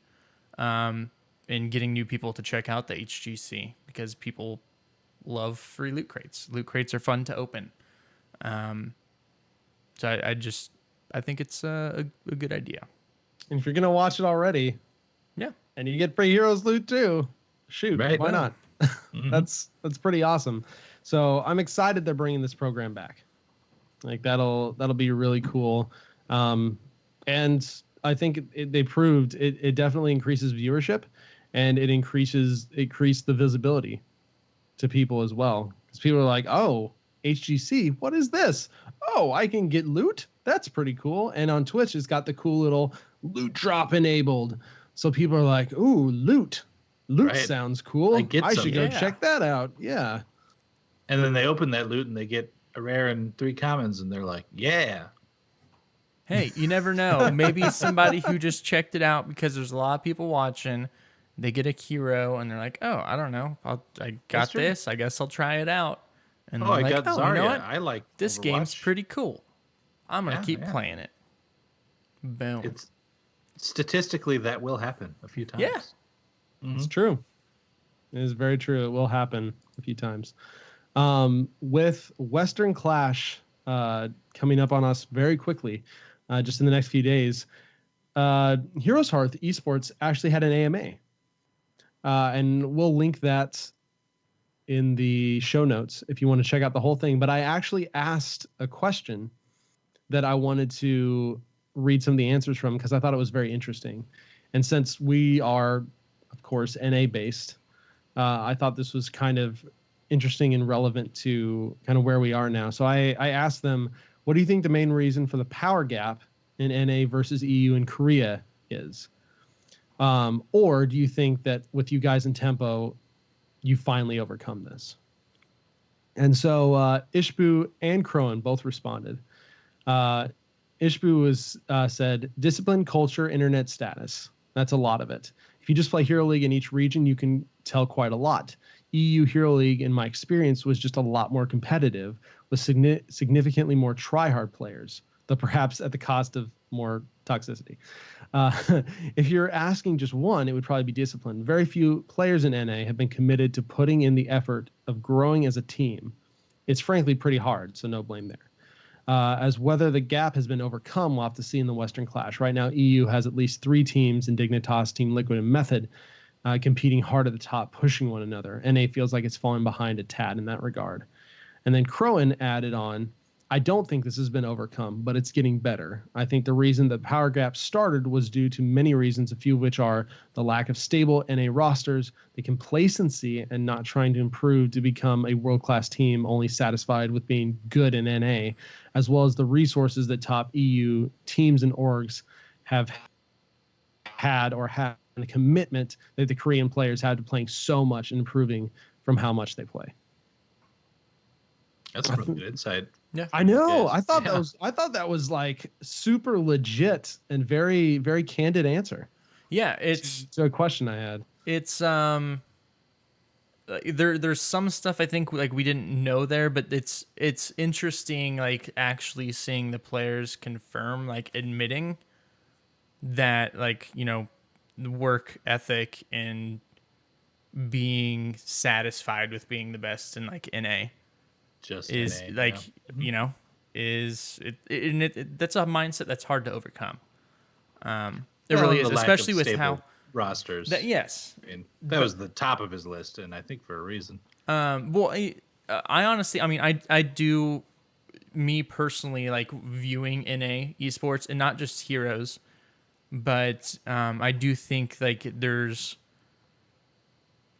And getting new people to check out the HGC because people love free loot crates. Loot crates are fun to open. So I think it's a good idea.
And if you're gonna watch it already,
Yeah.
and you get free Heroes loot too, shoot,
Right.
why not? That's pretty awesome. So I'm excited they're bringing this program back. Like that'll be really cool. And I think they proved it definitely increases viewership, and it increased the visibility to people as well. Because people are like, oh, HGC, what is this? Oh, I can get loot? That's pretty cool. And on Twitch, it's got the cool little loot drop enabled. So people are like, ooh, loot. Loot
Right.
sounds cool.
I get
I
some.
should go
Yeah.
check that out. Yeah.
And then they open that loot and they get a rare and 3 commons, and they're like, yeah.
Hey, you never know. Maybe somebody who just checked it out because there's a lot of people watching, they get a hero and they're like, "Oh, I don't know. I got
That's true.
this. I guess I'll try it out." And
Oh,
they're
I
like,
got
"Oh,
Zarya.
you know what?
I like
This game's
Overwatch.
pretty cool. I'm gonna
Yeah,
keep
yeah.
playing it." Boom.
It's statistically that will happen a few times.
Yeah.
It's true. It is very true. It will happen a few times. With Western Clash coming up on us very quickly, just in the next few days, Heroes Hearth Esports actually had an AMA. And we'll link that in the show notes if you want to check out the whole thing. But I actually asked a question that I wanted to read some of the answers from because I thought it was very interesting. And since we are, of course, NA based, I thought this was kind of interesting and relevant to kind of where we are now. So I asked them, what do you think the main reason for the power gap in NA versus EU and Korea is? Or do you think that with you guys in Tempo, you finally overcome this? And so Ishbu and Crowan both responded. Ishbu was said, discipline, culture, internet status. That's a lot of it. If you just play Hero League in each region, you can tell quite a lot. EU Hero League, in my experience, was just a lot more competitive with significantly more try-hard players, though perhaps at the cost of more toxicity. If you're asking just one, it would probably be discipline. Very few players in NA have been committed to putting in the effort of growing as a team. It's frankly pretty hard, so no blame there. As whether the gap has been overcome, we'll have to see in the Western Clash. Right now, EU has at least 3 teams in Dignitas, Team Liquid, and Method competing hard at the top, pushing one another. NA feels like it's falling behind a tad in that regard. And then Crowan added on, I don't think this has been overcome, but it's getting better. I think the reason the power gap started was due to many reasons, a few of which are the lack of stable NA rosters, the complacency and not trying to improve to become a world-class team, only satisfied with being good in NA, as well as the resources that top EU teams and orgs have had or have, and the commitment that the Korean players had to playing so much and improving from how much they play.
That's a really good insight.
Yeah.
I know.
Yes.
I thought that was like super legit and very, very candid answer
Yeah, it's
to a question I had.
There's some stuff I think like we didn't know there, but it's interesting like actually seeing the players confirm, like admitting that, like, you know, the work ethic and being satisfied with being the best in like NA
Just
is
NA,
like,
yeah.
you know, is it that's a mindset that's hard to overcome. It
Well,
really
and
is,
the lack
especially
of
with
stable
how
rosters.
that, yes.
I mean, that was the top of his list, and I think for a reason.
Well, I honestly, I mean, I do, me personally, like viewing NA esports and not just Heroes, but I do think like there's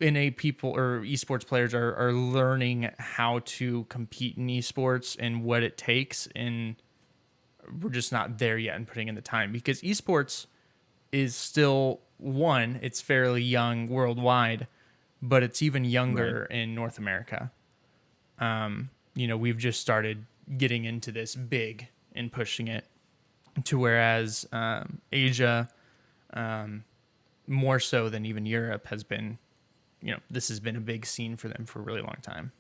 NA people or esports players are learning how to compete in esports and what it takes, and we're just not there yet and putting in the time, because esports is still it's fairly young worldwide, but it's even younger in North America. You know, we've just started getting into this big and pushing it to, whereas Asia, more so than even Europe, has been, you know, this has been a big scene for them for a really long time.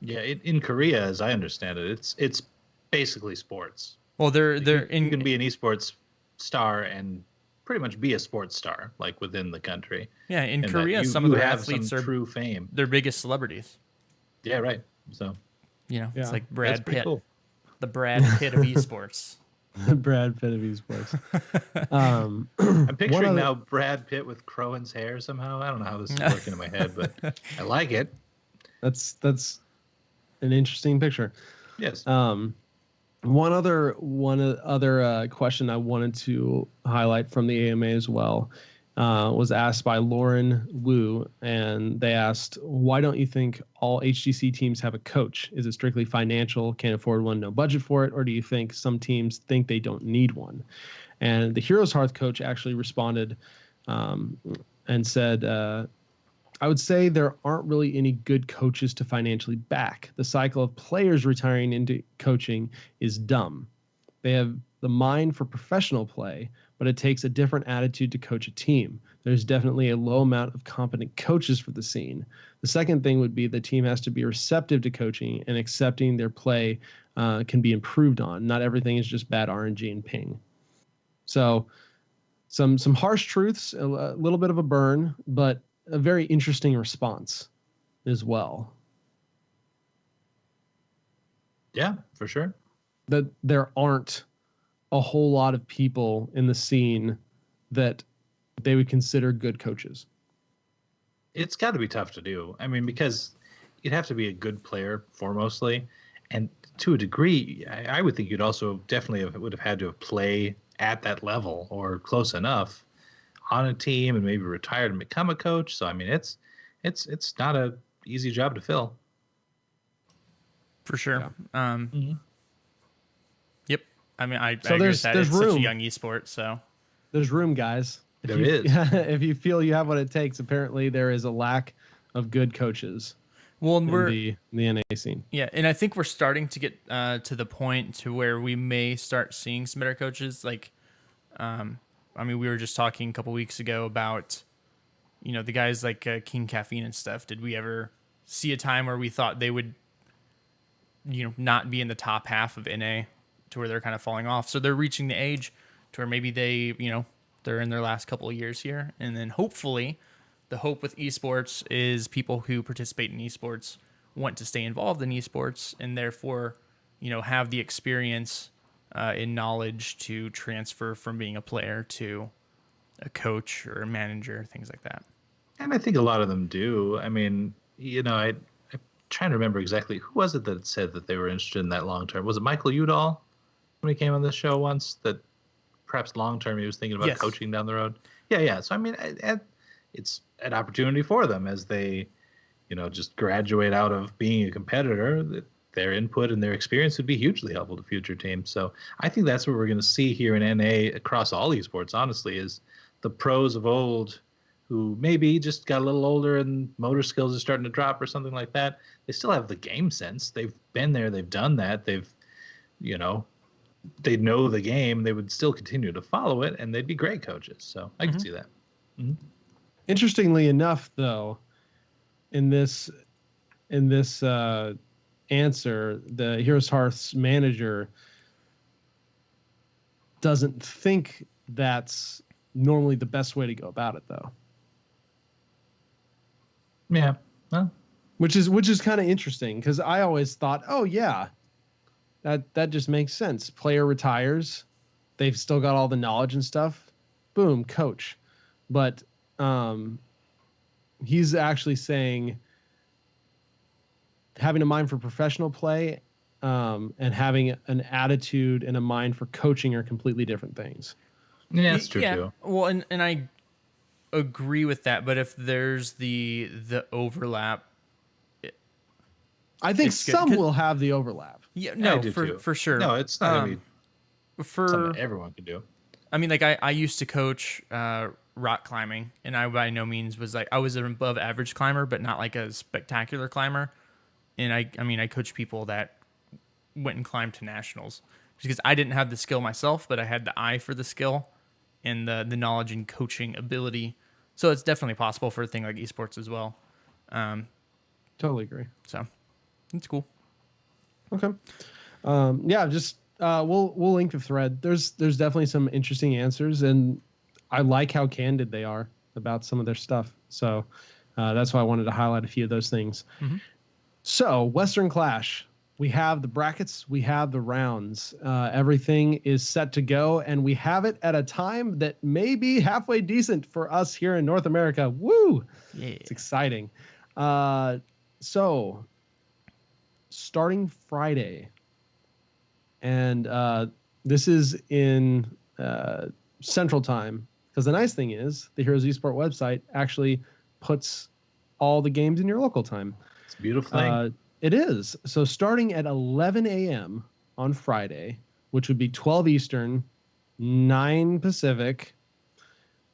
Yeah, in Korea, as I understand it, it's basically sports.
Well, they're
You can be an esports star and pretty much be a sports star, like within the country.
yeah, in
And that
Korea,
you-
some of
you
their
have
athletes
some
are
true fame.
their biggest celebrities.
Yeah, right. So
You know,
Yeah.
it's like
that's
Brad
pretty
Pitt,
cool.
the Brad Pitt of esports.
Brad Pitt of esports.
I'm
One
picturing
other-
now Brad Pitt with Crowan's hair somehow. I don't know how this is working in my head, but I like it.
That's an interesting picture.
Yes.
One other question I wanted to highlight from the AMA as well was asked by Lauren Wu, and they asked, why don't you think all HGC teams have a coach? Is it strictly financial, can't afford one, no budget for it, or do you think some teams think they don't need one? And the Heroes Hearth coach actually responded and said, I would say there aren't really any good coaches to financially back. The cycle of players retiring into coaching is dumb. They have the mind for professional play, but it takes a different attitude to coach a team. There's definitely a low amount of competent coaches for the scene. The second thing would be the team has to be receptive to coaching and accepting their play can be improved on. Not everything is just bad RNG and ping. So some harsh truths, a little bit of a burn, but a very interesting response as well.
Yeah, for sure.
That there aren't a whole lot of people in the scene that they would consider good coaches.
It's got to be tough to do. I mean, because you'd have to be a good player foremostly, and to a degree, I would think you'd also definitely would have had to play at that level or close enough on a team and maybe retired and become a coach. So I mean, it's not a easy job to fill.
For sure.
Yeah.
Yep. I mean, I
So
agree with that.
there's
It's such a
room.
young esport, so
There's room, guys.
There is.
If you feel you have what it takes, apparently there is a lack of good coaches
well, and we're
in the NA scene.
yeah, and I think we're starting to get to the point to where we may start seeing some better coaches. Like, I mean, we were just talking a couple weeks ago about, the guys like King Caffeine and stuff. Did we ever see a time where we thought they would, not be in the top half of NA to where they're kind of falling off? So they're reaching the age to where maybe they, they're in their last couple of years here. And then hopefully the hope with esports is people who participate in esports want to stay involved in esports and therefore, have the experience in knowledge to transfer from being a player to a coach or a manager, things like that.
And I think a lot of them do. I mean, I'm trying to remember exactly who was it that said that they were interested in that long term. Was it Michael Udall when he came on this show once that perhaps long term he was thinking about
Yes.
coaching down the road? Yeah. So I mean, it's an opportunity for them as they, just graduate out of being a competitor. That their input and their experience would be hugely helpful to future teams. So I think that's what we're going to see here in NA across all esports. Honestly, is the pros of old who maybe just got a little older and motor skills are starting to drop or something like that. They still have the game sense. They've been there. They've done that. They've, they know the game. They would still continue to follow it, and they'd be great coaches. So I can see that.
Interestingly enough, though, in this answer, the Heroes Hearth's manager doesn't think that's normally the best way to go about it, though.
Yeah. Well,
Which is kind of interesting because I always thought, oh yeah, that just makes sense. Player retires, they've still got all the knowledge and stuff. Boom, coach. But he's actually saying having a mind for professional play and having an attitude and a mind for coaching are completely different things.
yeah, that's true too.
Well, and I agree with that, but if there's the overlap,
I think
It's good,
some
'cause-
will have the overlap.
yeah,
I
no,
do too.
for sure.
No, it's not gonna be
for
something everyone can do.
I mean, like I used to coach rock climbing, and I by no means was I was an above average climber, but not like a spectacular climber. And I coached people that went and climbed to nationals because I didn't have the skill myself, but I had the eye for the skill and the knowledge and coaching ability. So it's definitely possible for a thing like esports as well.
Totally agree.
So it's cool.
Okay. Yeah, just we'll link the thread. There's definitely some interesting answers, and I like how candid they are about some of their stuff. So that's why I wanted to highlight a few of those things.
Mm-hmm.
So Western Clash, we have the brackets, we have the rounds. Everything is set to go, and we have it at a time that may be halfway decent for us here in North America. Woo!
Yeah.
It's exciting. So starting Friday, and this is in Central Time, because the nice thing is the Heroes Esport website actually puts all the games in your local time.
It's a beautiful thing.
It is. So starting at 11 a.m. on Friday, which would be 12 Eastern, 9 Pacific,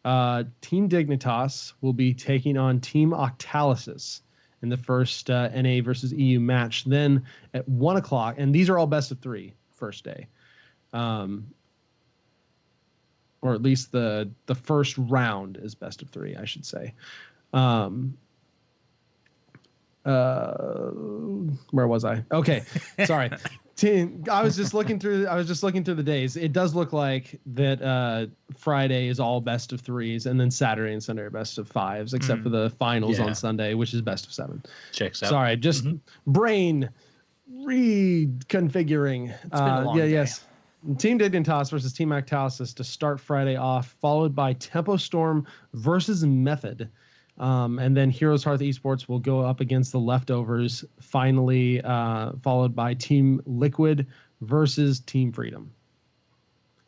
Team Dignitas will be taking on Team Octalysis in the first NA versus EU match. Then at 1 o'clock, and these are all best of 3 first day. Or at least the first round is best of 3, I should say. Where was I? Okay, sorry. I was just looking through the days. It does look like that Friday is all best of 3s, and then Saturday and Sunday are best of 5s, except for the finals on Sunday, which is best of 7.
Checks out.
Sorry, just brain reconfiguring.
It's been a long day.
Yes. Team Dignitas versus Team Octalysis to start Friday off, followed by Tempo Storm versus Method. And then Heroes Hearth Esports will go up against the Leftovers, finally followed by Team Liquid versus Team Freedom.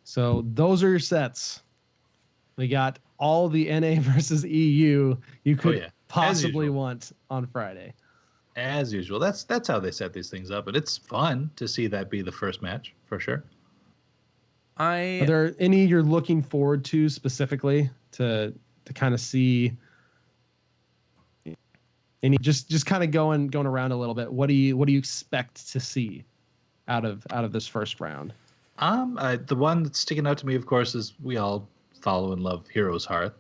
So those are your sets. We got all the NA versus EU you could possibly want on Friday.
As usual. That's how they set these things up, but it's fun to see that be the first match for sure.
Are there any you're looking forward to specifically to kind of see? Any just kind of going around a little bit. What do you expect to see out of this first round?
The one that's sticking out to me, of course, is we all follow and love Heroes Hearth.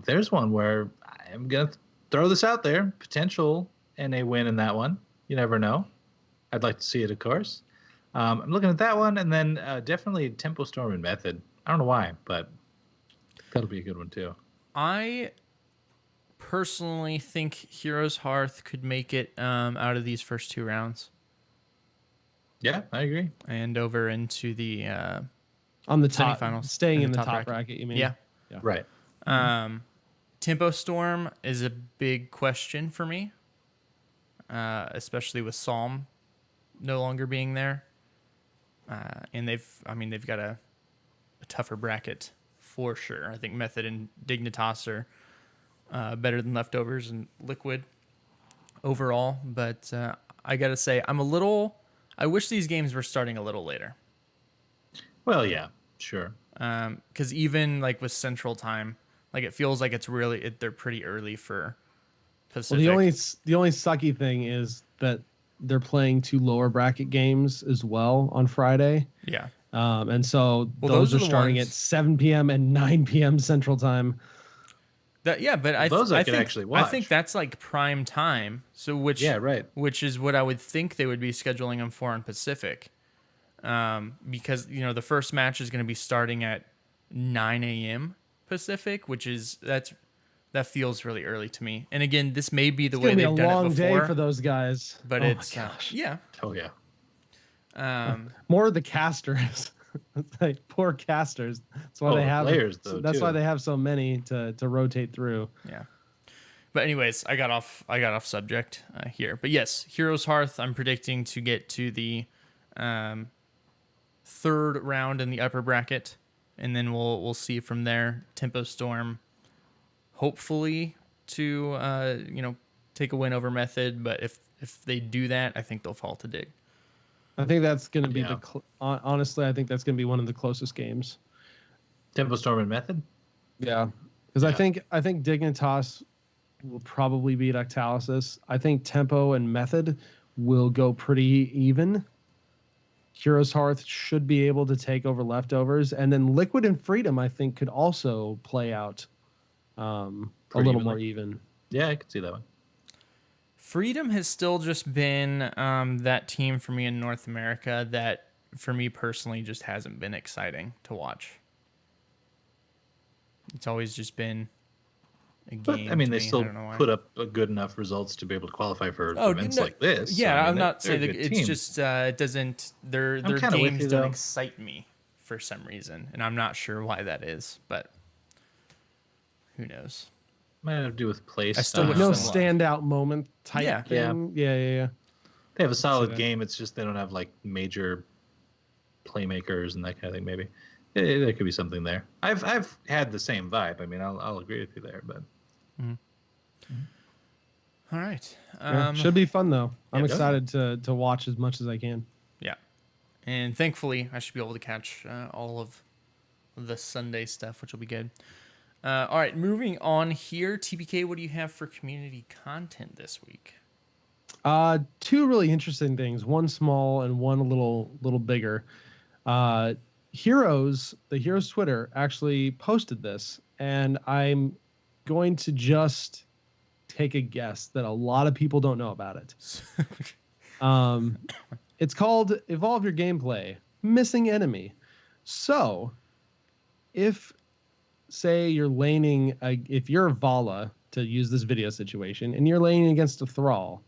There's one where I'm gonna throw this out there: potential NA win in that one. You never know. I'd like to see it, of course. I'm looking at that one, and then definitely Tempo Storm and Method. I don't know why, but that'll be a good one too.
I personally think Heroes Hearth could make it out of these first 2 rounds.
Yeah, I agree.
And over into the
on the top
semifinals,
staying in the top bracket. You mean?
Yeah.
Right.
Tempo Storm is a big question for me, especially with Psalm no longer being there. And they've got a tougher bracket for sure. I think Method and Dignitas are better than Leftovers and Liquid overall. But I got to say, I wish these games were starting a little later.
Well, yeah, sure.
Because even like with Central Time, like it feels like they're pretty early for Pacific.
Well, the only sucky thing is that they're playing 2 lower bracket games as well on Friday.
Yeah.
And so those are starting at 7 p.m. and 9 p.m. Central Time.
But I think
actually watch.
I think that's like prime time. So which is what I would think they would be scheduling them for in Pacific. Because the first match is going to be starting at 9 a.m. Pacific, that feels really early to me. And again, this may be the way they've done it before.
It's going to be a long day for those guys.
But it's yeah.
Oh yeah.
More of the casters. Like poor casters. That's why they have
players, though,
that's
too.
why they have so many to rotate through.
Yeah. But anyways, I got off subject here. But yes, Heroes Hearth, I'm predicting to get to the 3rd round in the upper bracket, and then we'll see from there. Tempo Storm, hopefully to take a win over Method, but if they do that, I think they'll fall to Dig.
I think that's going to be honestly, I think that's going to be one of the closest games.
Tempo Storm and Method?
Yeah. Because I think Dignitas will probably beat Octalysis. I think Tempo and Method will go pretty even. Heroes Hearth should be able to take over Leftovers. And then Liquid and Freedom, I think, could also play out a little more even.
Yeah, I could see that one.
Freedom has still just been that team for me in North America that, for me personally, just hasn't been exciting to watch. It's always just been a game.
But, I mean, they still put up good enough results to be able to qualify for events like this.
Yeah,
so,
I'm not saying
that
it's just it doesn't. Their games don't excite me for some reason, and I'm not sure why that is, but who knows.
Might have to do with play
I still
style.
wish
No
them luck.
standout moment type thing. Yeah.
They have a solid game. It's just they don't have like major playmakers and that kind of thing. Maybe there could be something there. I've had the same vibe. I mean, I'll agree with you there, but.
All right.
Should be fun though. I'm
yeah,
excited to watch as much as I can.
Yeah, and thankfully I should be able to catch all of the Sunday stuff, which will be good. All right, moving on here. TBK, what do you have for community content this week?
Two really interesting things. One small and one a little bigger. Heroes, the Heroes Twitter actually posted this, and I'm going to just take a guess that a lot of people don't know about it. It's called Evolve Your Gameplay, Missing Enemy. So, if, say, you're laning, if you're Vala, to use this video situation, and you're laning against a Thrall,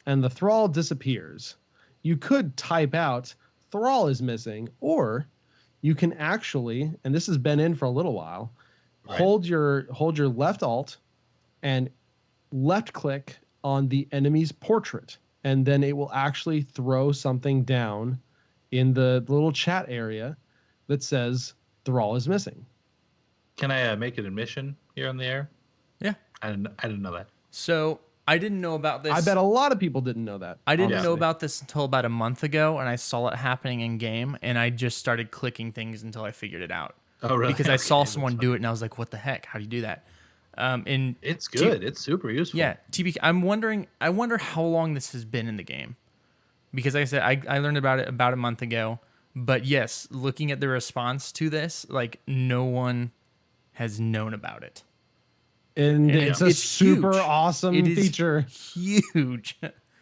and the Thrall disappears, you could type out, Thrall is missing, or you can actually, and this has been in for a little while,
Right.
hold your left alt and left click on the enemy's portrait, and then it will actually throw something down in the little chat area that says Thrall is missing.
Can I make an admission here on the air?
Yeah.
I didn't know that.
So I didn't know about this.
I bet a lot of people didn't know that.
I didn't
Yeah.
know about this until about a month ago, and I saw it happening in game, and I just started clicking things until I figured it out.
Oh, really?
Because I saw
Okay,
someone
that's
do it, and I was like, "What the heck? How do you do that?" And
It's good. It's super useful.
yeah, TBK. I wonder how long this has been in the game, because like I said, I learned about it about a month ago. But yes, looking at the response to this, like no one has known about it.
And
And
it's a
it's
super
huge.
awesome
It is
feature.
huge.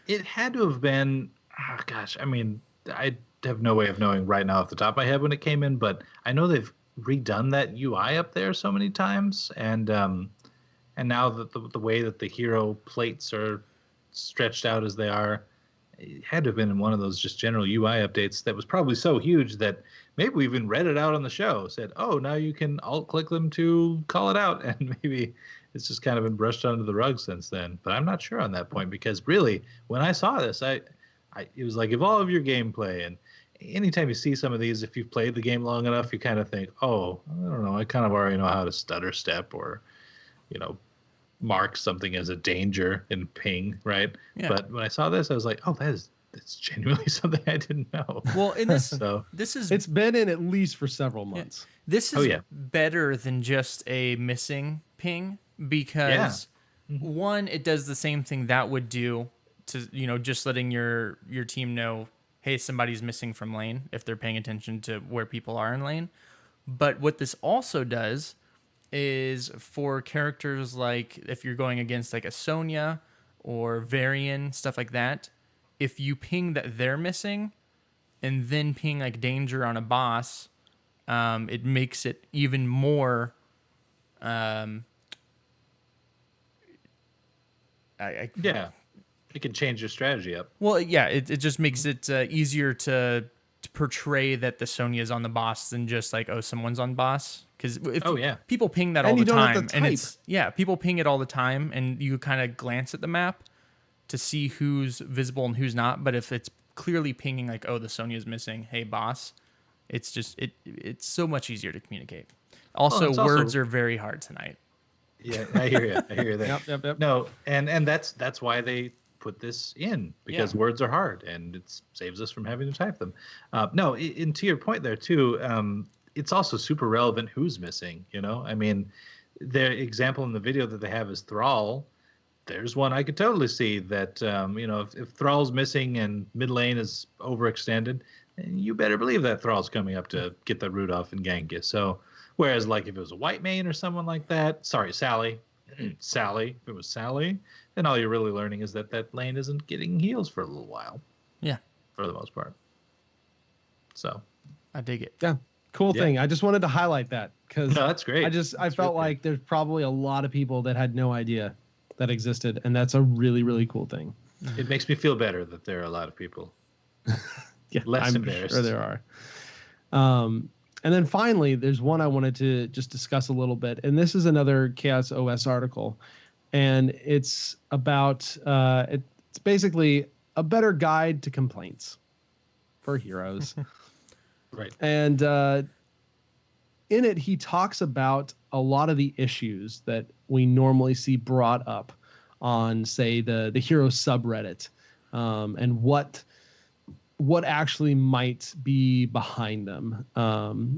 It had to have been, oh gosh, I mean, I have no way of knowing right now off the top of my head when it came in, but I know they've redone that UI up there so many times, and now that the way that the hero plates are stretched out as they are, it had to have been in one of those just general UI updates that was probably so huge that maybe we even read it out on the show, said, oh, now you can alt click them to call it out, and maybe it's just kind of been brushed under the rug since then. But I'm not sure on that point, because really, when I saw this, it was like evolve your gameplay. And anytime you see some of these, if you've played the game long enough, you kind of think, oh, I don't know, I kind of already know how to stutter step or, mark something as a danger in ping, right?
Yeah.
But when I saw this, I was like, oh, that's genuinely something I didn't know.
Well, in this,
So
this is
It's been in at least for several months.
This is
Oh, yeah.
better than just a missing ping, because one, it does the same thing that would do to, just letting your team know, hey, somebody's missing from lane if they're paying attention to where people are in lane. But what this also does is for characters like if you're going against like a Sonya or Varian, stuff like that, if you ping that they're missing and then ping like danger on a boss, it makes it even more.
yeah, it can change your strategy up.
Well, yeah, it just makes it easier to portray that the Sonya is on the boss than just like, oh, someone's on boss. Because
Oh, yeah.
people ping that
And
all
you
the
don't have
time,
to
and
type.
it's people ping it all the time, and you kind of glance at the map to see who's visible and who's not. But if it's clearly pinging like, oh, the Sonya's missing, hey boss, it's just it's so much easier to communicate. Also,
it's also-
words are very hard tonight.
Yeah, I hear you. I hear you there.
Yep.
No, and that's why they put this in, because
Yeah.
words are hard, and it saves us from having to type them. No, and to your point there too, it's also super relevant who's missing. I mean, their example in the video that they have is Thrall. There's one I could totally see that if Thrall's missing and mid lane is overextended, then you better believe that Thrall's coming up to get the root off and gank you. So, whereas like if it was a white main or someone like that, sorry, Sally, if it was Sally, then all you're really learning is that lane isn't getting heals for a little while,
Yeah,
for the most part. So,
I dig it.
Yeah. Cool
Yeah.
thing. I just wanted to highlight that because
no, that's great.
I
That's
felt
really
like there's probably a lot of people that had no idea that existed, and that's a really, really cool thing.
good. It makes me feel better that there are a lot of people.
Yeah,
Less
I'm
embarrassed.
sure there are. And then finally, there's one I wanted to just discuss a little bit, and this is another Chaos OS article, and it's about it's basically a better guide to complaints for heroes.
Right.
And in it, he talks about a lot of the issues that we normally see brought up on, say, the hero subreddit, and what actually might be behind them.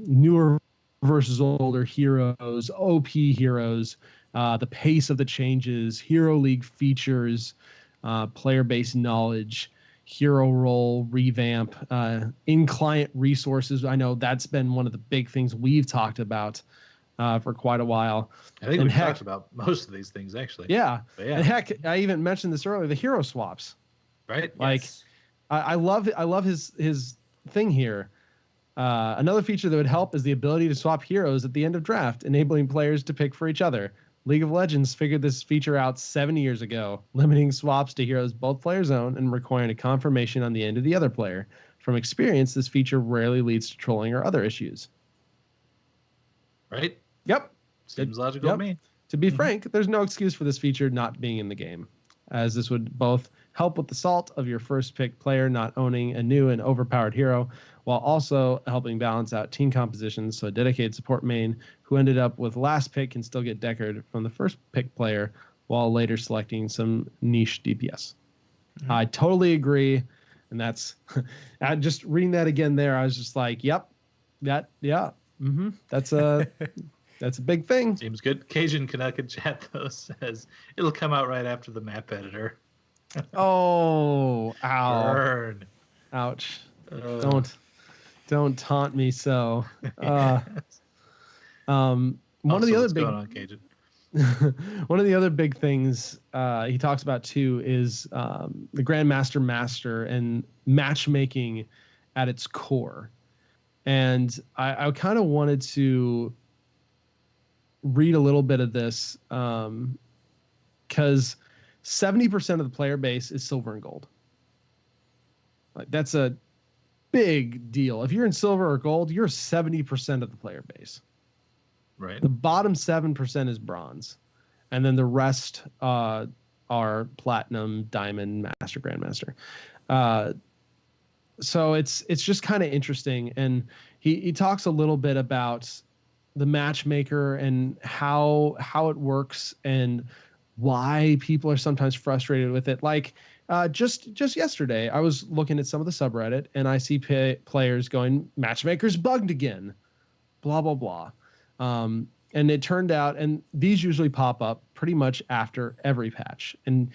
Newer versus older heroes, OP heroes, the pace of the changes, Hero League features, player-based knowledge, hero role revamp, in-client resources. I know that's been one of the big things we've talked about for quite a while.
I think
And
we've
heck-
talked about most of these things, actually.
Yeah.
But yeah,
And heck, I even mentioned this earlier, the hero swaps.
right?
Like,
Yes.
I love his thing here. Another feature that would help is the ability to swap heroes at the end of draft, enabling players to pick for each other. League of Legends figured this feature out 7 years ago, limiting swaps to heroes both players own and requiring a confirmation on the end of the other player. From experience, this feature rarely leads to trolling or other issues.
Right?
Yep.
Seems logical
Yep.
to me.
To be frank, there's no excuse for this feature not being in the game, as this would both help with the salt of your first pick player not owning a new and overpowered hero, while also helping balance out team compositions so a dedicated support main who ended up with last pick can still get deckered from the first pick player while later selecting some niche DPS. I totally agree. And that's just reading that again there, I was just like, yep, that's a that's a big thing.
Seems good. Cajun Canuck in chat, though, says it'll come out right after the map editor.
Oh, ow.
Burn.
Ouch.
Uh,
Don't taunt me so. One of the
also,
other
what's
big
going on, Cajun?
one of the other big things he talks about too is the Grandmaster Master and matchmaking at its core. And I kind of wanted to read a little bit of this because 70% of the player base is silver and gold. Like, that's a big deal. If you're in silver or gold, you're 70% of the player base.
Right.
The bottom 7% is bronze, and then the rest are platinum, diamond, master, grandmaster. So it's just kind of interesting, and he talks a little bit about the matchmaker and how it works and why people are sometimes frustrated with it. Like just yesterday, I was looking at some of the subreddit, and I see players going, "Matchmaker's bugged again," blah blah blah. And it turned out, and these usually pop up pretty much after every patch. And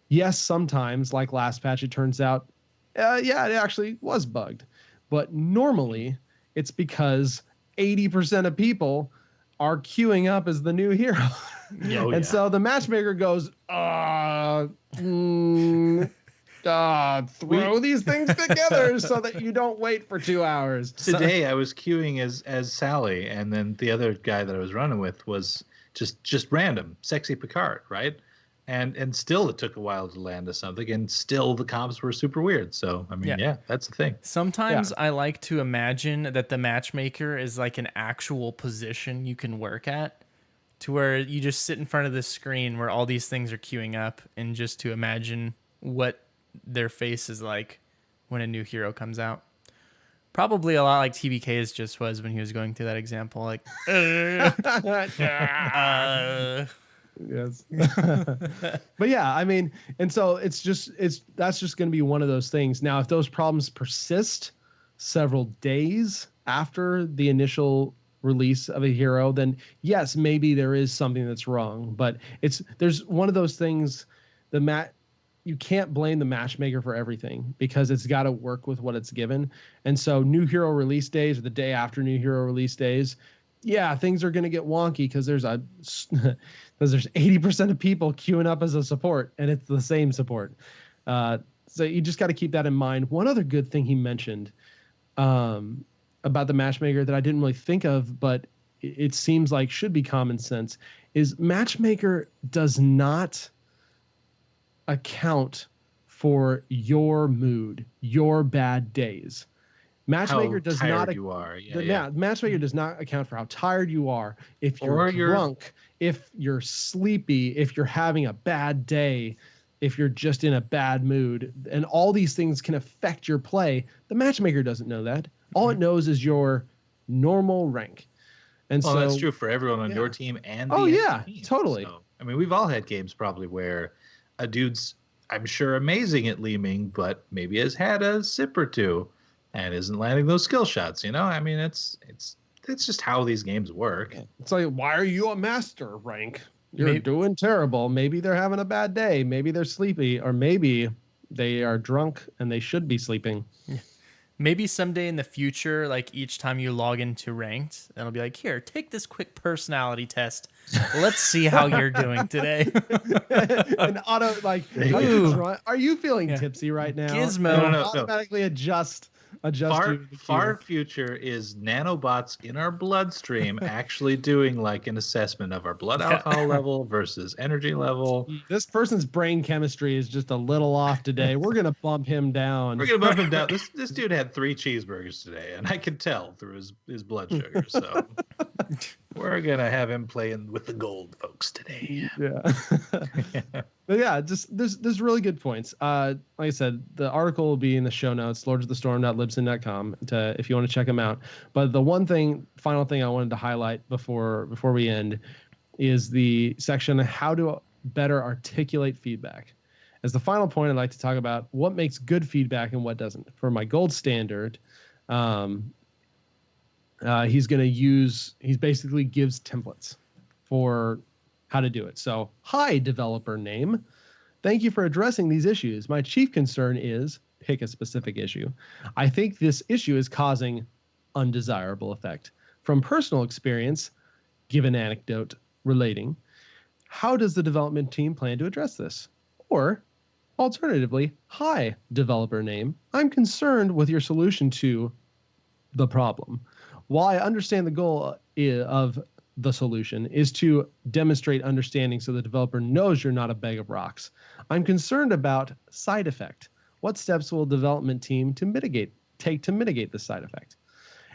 yes, sometimes, like last patch, it turns out, yeah, it actually was bugged. But normally, it's because 80% of people are queuing up as the new hero.
Oh,
And
yeah.
so the matchmaker goes, throw these things together so that you don't wait for 2 hours.
Today I was queuing as Sally, and then the other guy that I was running with was just random, sexy Picard, right? And still it took a while to land to something, and still the comps were super weird. So I mean, yeah that's the thing.
Sometimes I like to imagine that the matchmaker is like an actual position you can work at, to where you just sit in front of this screen where all these things are queuing up, and just to imagine what their face is like when a new hero comes out. Probably a lot like TBK's just was when he was going through that example, like
Yes. But yeah, I mean, and so that's just going to be one of those things. Now, if those problems persist several days after the initial release of a hero, then yes, maybe there is something that's wrong. But there's one of those things, you can't blame the matchmaker for everything, because it's got to work with what it's given. And so new hero release days, or the day after new hero release days, yeah, things are going to get wonky because there's 80% of people queuing up as a support, and it's the same support. So you just got to keep that in mind. One other good thing he mentioned about the matchmaker that I didn't really think of, but it seems like should be common sense, is matchmaker does not account for your mood, your bad days. Matchmaker
How
does
tired
not.
you are.
Matchmaker does not account for how tired you are, if you're drunk, if you're sleepy, if you're having a bad day, if you're just in a bad mood, and all these things can affect your play. The matchmaker doesn't know that. All it knows is your normal rank. And
Well,
so
that's true for everyone on
yeah.
your team and the
Oh,
enemy
yeah,
team.
totally.
So, I mean, we've all had games probably where a dude's, I'm sure, amazing at leaming, but maybe has had a sip or two and isn't landing those skill shots. You know, I mean, it's that's just how these games work.
It's like, why are you a master rank? You're
Maybe-
doing terrible. Maybe they're having a bad day. Maybe they're sleepy, or maybe they are drunk and they should be sleeping.
Maybe someday in the future, like each time you log into ranked, it'll be like, here, take this quick personality test. Let's see how you're doing today.
And auto like,
Ooh.
are you feeling
Yeah.
tipsy right now?
Gizmo.
And
No.
automatically adjust
Far,
you to the
far
queue.
future is nanobots in our bloodstream actually doing like an assessment of our blood alcohol level versus energy level.
This person's brain chemistry is just a little off today. We're gonna bump him down.
We're gonna bump him down. This dude had 3 cheeseburgers today, and I could tell through his blood sugar. So we're gonna have him playing with the gold folks today.
Yeah. But yeah, just there's really good points. Like I said, the article will be in the show notes, lordsofthestorm.libsyn.com, if you want to check them out. But the final thing I wanted to highlight before we end is the section how to better articulate feedback. As the final point, I'd like to talk about what makes good feedback and what doesn't. For my gold standard, he basically gives templates for how to do it. So, hi, developer name. Thank you for addressing these issues. My chief concern is pick a specific issue. I think this issue is causing undesirable effect. From personal experience, give an anecdote relating. How does the development team plan to address this? Or, alternatively, hi, developer name. I'm concerned with your solution to the problem. While I understand the goal of the solution is to demonstrate understanding so the developer knows you're not a bag of rocks, I'm concerned about side effect. What steps will the development team take to mitigate the side effect?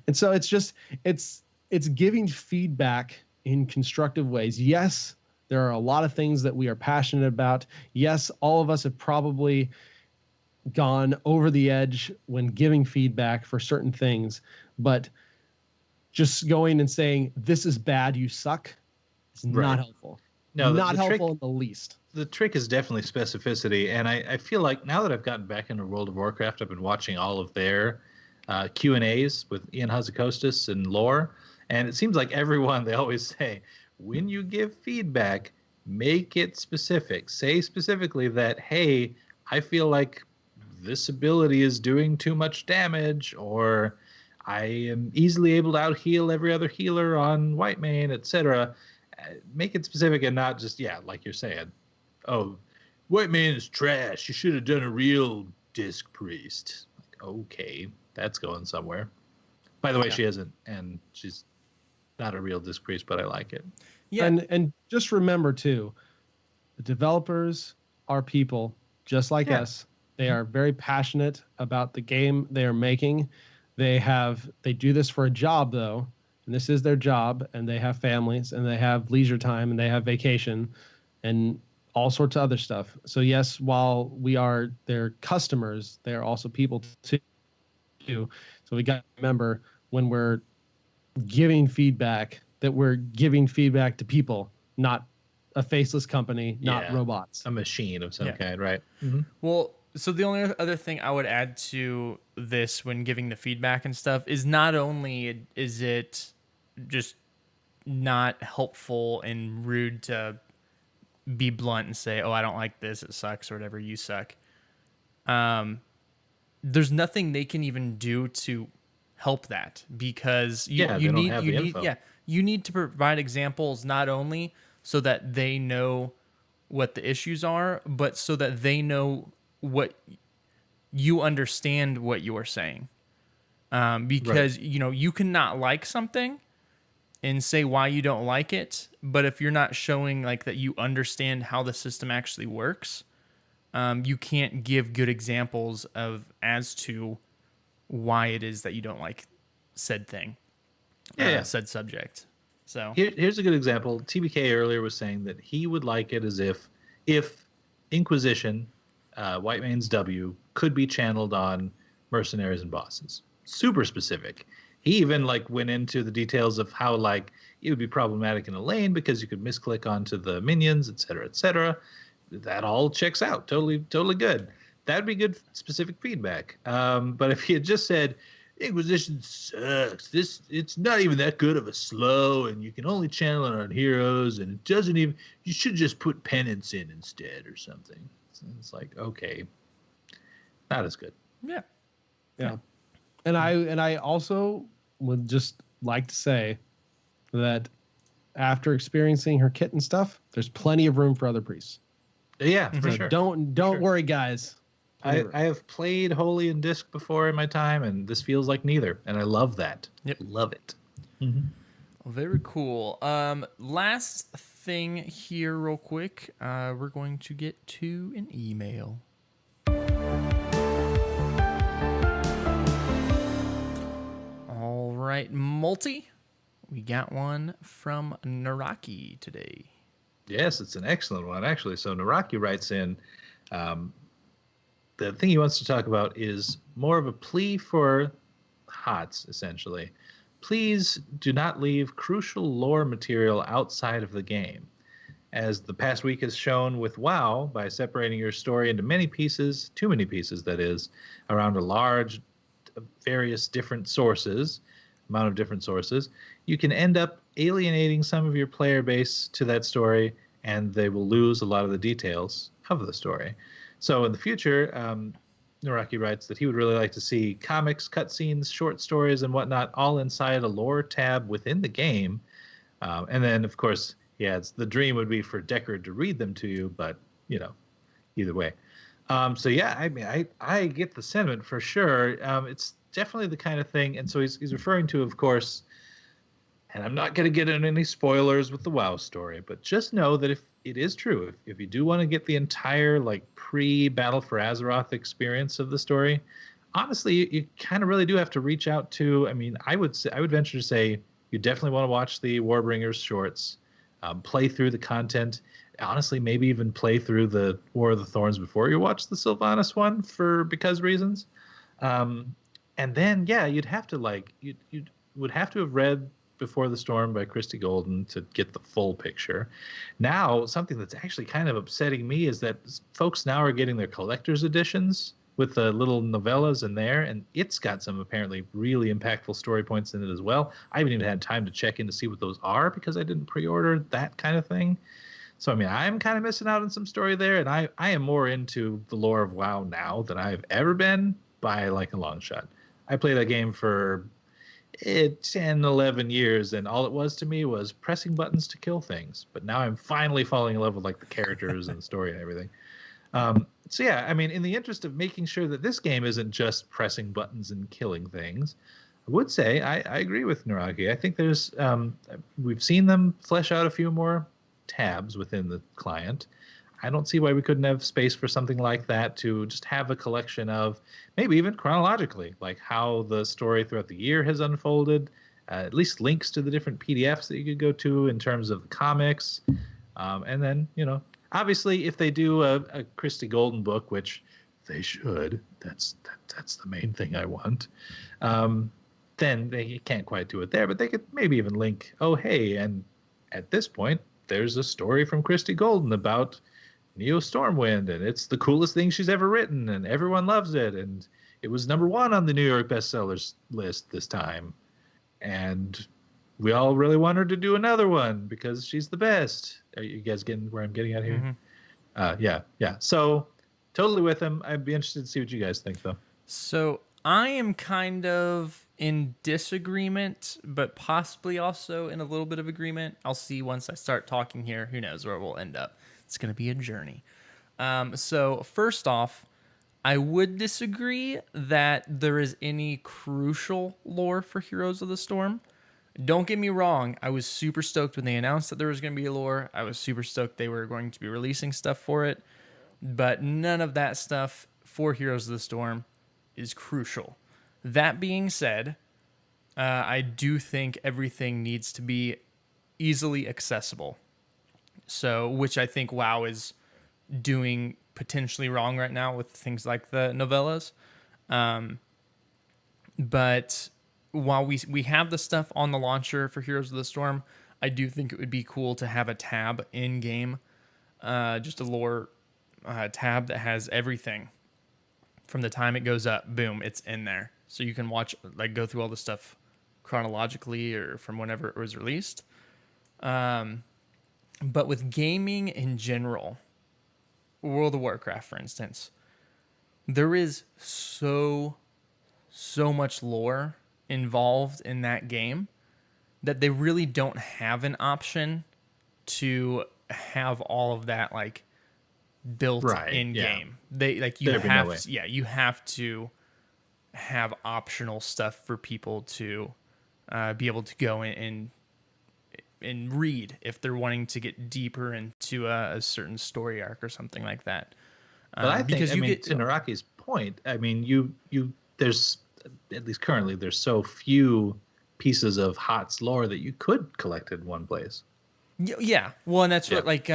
And so it's giving feedback in constructive ways. Yes, there are a lot of things that we are passionate about. Yes, all of us have probably gone over the edge when giving feedback for certain things, but just going and saying, this is bad, you suck, is
Right.
not helpful.
No,
not
the
helpful
trick,
in the least.
the trick is definitely specificity. And I feel like now that I've gotten back into World of Warcraft, I've been watching all of their Q&As with Ian Hazzikostas and Lore. And it seems like everyone, they always say, when you give feedback, make it specific. Say specifically that, hey, I feel like this ability is doing too much damage, or I am easily able to out-heal every other healer on Whitemane, etc. Make it specific and not just, like you're saying, oh, Whitemane is trash. You should have done a real Disc Priest. Like, okay, that's going somewhere. By the way, she isn't, and she's not a real Disc Priest, but I like it.
Yeah.
And just remember, too, the developers are people just like us. They are very passionate about the game they are making. They do this for a job, though, and this is their job, and they have families, and they have leisure time, and they have vacation, and all sorts of other stuff. So yes, while we are their customers, they are also people too. So we got to remember when we're giving feedback that we're giving feedback to people, not a faceless company, not robots.
A machine of some kind, right?
Well, so the only other thing I would add to this when giving the feedback and stuff is not only is it just not helpful and rude to be blunt and say, oh, I don't like this, it sucks, or whatever, you suck. There's nothing they can even do to help that, because you need to provide examples not only so that they know what the issues are, but so that they know what you understand what you are saying. Because you cannot like something and say why you don't like it, but if you're not showing like that you understand how the system actually works, you can't give good examples as to why it is that you don't like said thing, said subject. So
here's a good example. TBK earlier was saying that he would like it as if Inquisition, Whitemane's W, could be channeled on mercenaries and bosses. Super specific. He even went into the details of how it would be problematic in a lane because you could misclick onto the minions, etc., etc. That all checks out. Totally good. That'd be good specific feedback. But if he had just said, Inquisition sucks. It's not even that good of a slow, and you can only channel it on heroes, and it doesn't even. You should just put penance in instead or something. It's like, okay, not as good.
Yeah.
Yeah. And I also would just like to say that after experiencing her kit and stuff, there's plenty of room for other priests.
Yeah, for
So
sure.
don't
sure.
worry, guys.
I have played Holy and Disc before in my time, and this feels like neither, and I love that.
Yep.
Love it.
Very cool. Last thing here, real quick. We're going to get to an email. All right, Multi. We got one from Naraki today.
Yes, it's an excellent one, actually. So Naraki writes in, the thing he wants to talk about is more of a plea for HOTS, essentially. Please do not leave crucial lore material outside of the game. As the past week has shown with WoW, by separating your story into many pieces, too many pieces that is, around a large, various different sources, amount of different sources, you can end up alienating some of your player base to that story, and they will lose a lot of the details of the story. So in the future, Naraki writes that he would really like to see comics, cutscenes, short stories, and whatnot all inside a lore tab within the game. And then, of course, he adds, the dream would be for Deckard to read them to you, but, you know, either way. So, yeah, I mean, I get the sentiment for sure. It's definitely the kind of thing. And so he's referring to, of course, and I'm not going to get into any spoilers with the WoW story, but just know that if it is true, if you do want to get the entire like pre-Battle for Azeroth experience of the story, honestly, you kind of really do have to reach out to. I mean, I would venture to say you definitely want to watch the Warbringers shorts, play through the content. Honestly, maybe even play through the War of the Thorns before you watch the Sylvanas one because reasons. And then, yeah, you'd have to you would have to have read Before the Storm by Christy Golden to get the full picture. Now, something that's actually kind of upsetting me is that folks now are getting their collector's editions with the little novellas in there, and it's got some apparently really impactful story points in it as well. I haven't even had time to check in to see what those are because I didn't pre-order that kind of thing. So, I mean, I'm kind of missing out on some story there, and I am more into the lore of WoW now than I've ever been by like a long shot. I played that game for 10, 11 years, and all it was to me was pressing buttons to kill things. But now I'm finally falling in love with like the characters and the story and everything. So yeah, I mean, in the interest of making sure that this game isn't just pressing buttons and killing things, I would say I agree with Naraki. I think there's we've seen them flesh out a few more tabs within the client. I don't see why we couldn't have space for something like that to just have a collection of, maybe even chronologically, like how the story throughout the year has unfolded, at least links to the different PDFs that you could go to in terms of the comics. And then, you know, obviously if they do a Christy Golden book, which they should, that's the main thing I want, then they can't quite do it there, but they could maybe even link, oh, hey, and at this point, there's a story from Christy Golden about Neo Stormwind, and it's the coolest thing she's ever written, and everyone loves it, and it was #1 on the New York bestsellers list this time, and we all really want her to do another one because she's the best. Are you guys getting where I'm getting at here? Mm-hmm. Yeah. So totally with him. I'd be interested to see what you guys think, though.
So I am kind of in disagreement, but possibly also in a little bit of agreement. I'll see once I start talking here. Who knows where we'll end up. It's going to be a journey. So first off, I would disagree that there is any crucial lore for Heroes of the Storm. Don't get me wrong. I was super stoked when they announced that there was going to be a lore. I was super stoked they were going to be releasing stuff for it. But none of that stuff for Heroes of the Storm is crucial. That being said, I do think everything needs to be easily accessible. So, which I think WoW is doing potentially wrong right now with things like the novellas. But while we have the stuff on the launcher for Heroes of the Storm, I do think it would be cool to have a tab in game, just a lore tab that has everything. from the time it goes up, boom, it's in there. So you can watch, like, go through all the stuff chronologically or from whenever it was released. But with gaming in general, World of Warcraft, for instance, there is so much lore involved in that game that they really don't have an option to have all of that, like, built in game. They, like, you have to, you have to have optional stuff for people to be able to go in and read if they're wanting to get deeper into a certain story arc or something like that.
But I think,
because
to
you
Naraki's point, I mean, there's, at least currently, there's so few pieces of HOTS lore that you could collect in one place.
Yeah. Well, and that's what, like,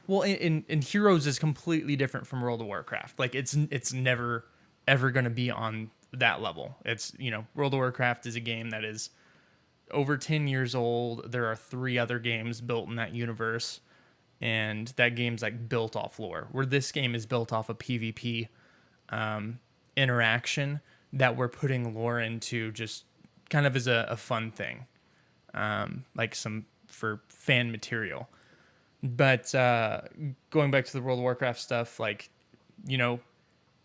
well, in Heroes is completely different from World of Warcraft. Like, it's never ever going to be on that level. It's, you know, World of Warcraft is a game that is over 10 years old. There are 3 other games built in that universe, and that game's, like, built off lore, where this game is built off a PvP interaction that we're putting lore into just kind of as a fun thing, like some for fan material. But going back to the World of Warcraft stuff, like, you know,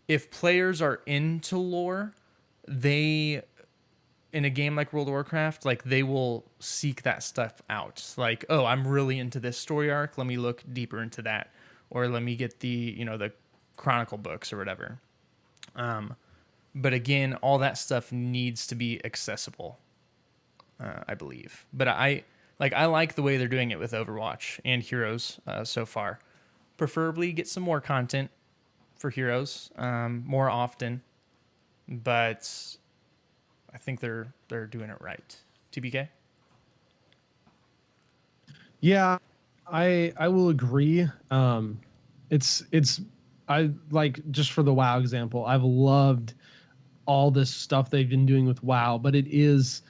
if players are into lore, they, in a game like World of Warcraft, like, they will seek that stuff out. Like, oh, I'm really into this story arc. Let me look deeper into that. Or let me get the, you know, the Chronicle books or whatever. But again, all that stuff needs to be accessible, I believe. But I like the way they're doing it with Overwatch and Heroes so far. Preferably get some more content for Heroes more often. But I think they're doing it right. TBK?
Yeah, I will agree. It's I like, just for the WoW example, I've loved all this stuff they've been doing with WoW, but it is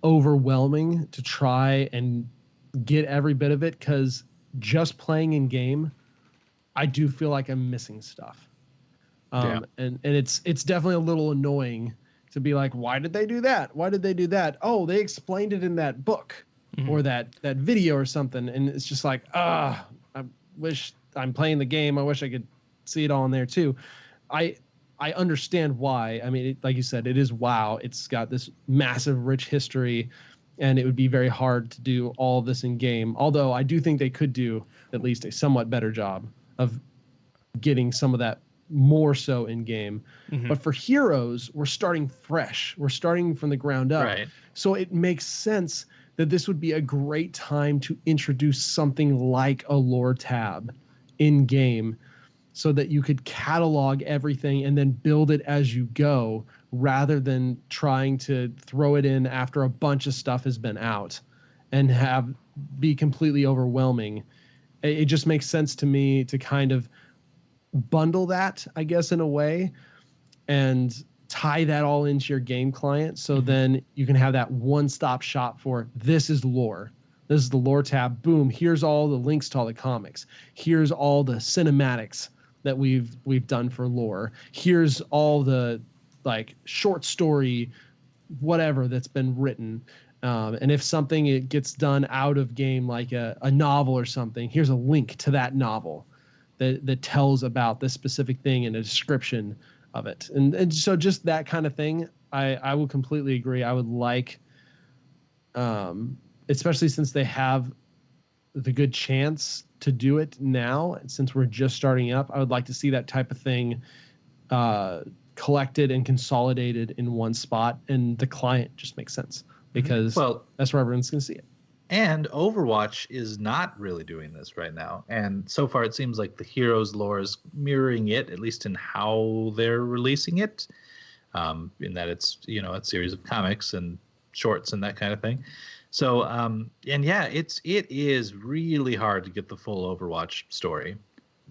overwhelming to try and get every bit of it, because just playing in game, I do feel like I'm missing stuff. And it's definitely a little annoying to be like, why did they do that? Why did they do that? Oh, they explained it in that book or that video or something. And it's just like, I wish I'm playing the game. I wish I could see it all in there too. I understand why. I mean, like you said, it is WoW. It's got this massive, rich history, and it would be very hard to do all this in game. Although I do think they could do at least a somewhat better job of getting some of that more so in game. But for Heroes, we're starting fresh. We're starting from the ground up.
Right.
So it makes sense that this would be a great time to introduce something like a lore tab in game, so that you could catalog everything and then build it as you go, rather than trying to throw it in after a bunch of stuff has been out and be completely overwhelming. It just makes sense to me to kind of bundle that, I guess, in a way, and tie that all into your game client. So then you can have that one-stop shop for, this is lore. This is the lore tab. Boom. Here's all the links to all the comics. Here's all the cinematics that we've done for lore. Here's all the, like, short story, whatever that's been written. And if something it gets done out of game, like a novel or something, here's a link to that novel that tells about this specific thing and a description of it. And so just that kind of thing, I will completely agree. I would like, especially since they have the good chance to do it now, since we're just starting up, I would like to see that type of thing collected and consolidated in one spot, and the client just makes sense, because that's where everyone's going to see it.
And Overwatch is not really doing this right now. And so far, it seems like the Heroes lore is mirroring it, at least in how they're releasing it, in that it's, you know, a series of comics and shorts and that kind of thing. So, and yeah, it is really hard to get the full Overwatch story.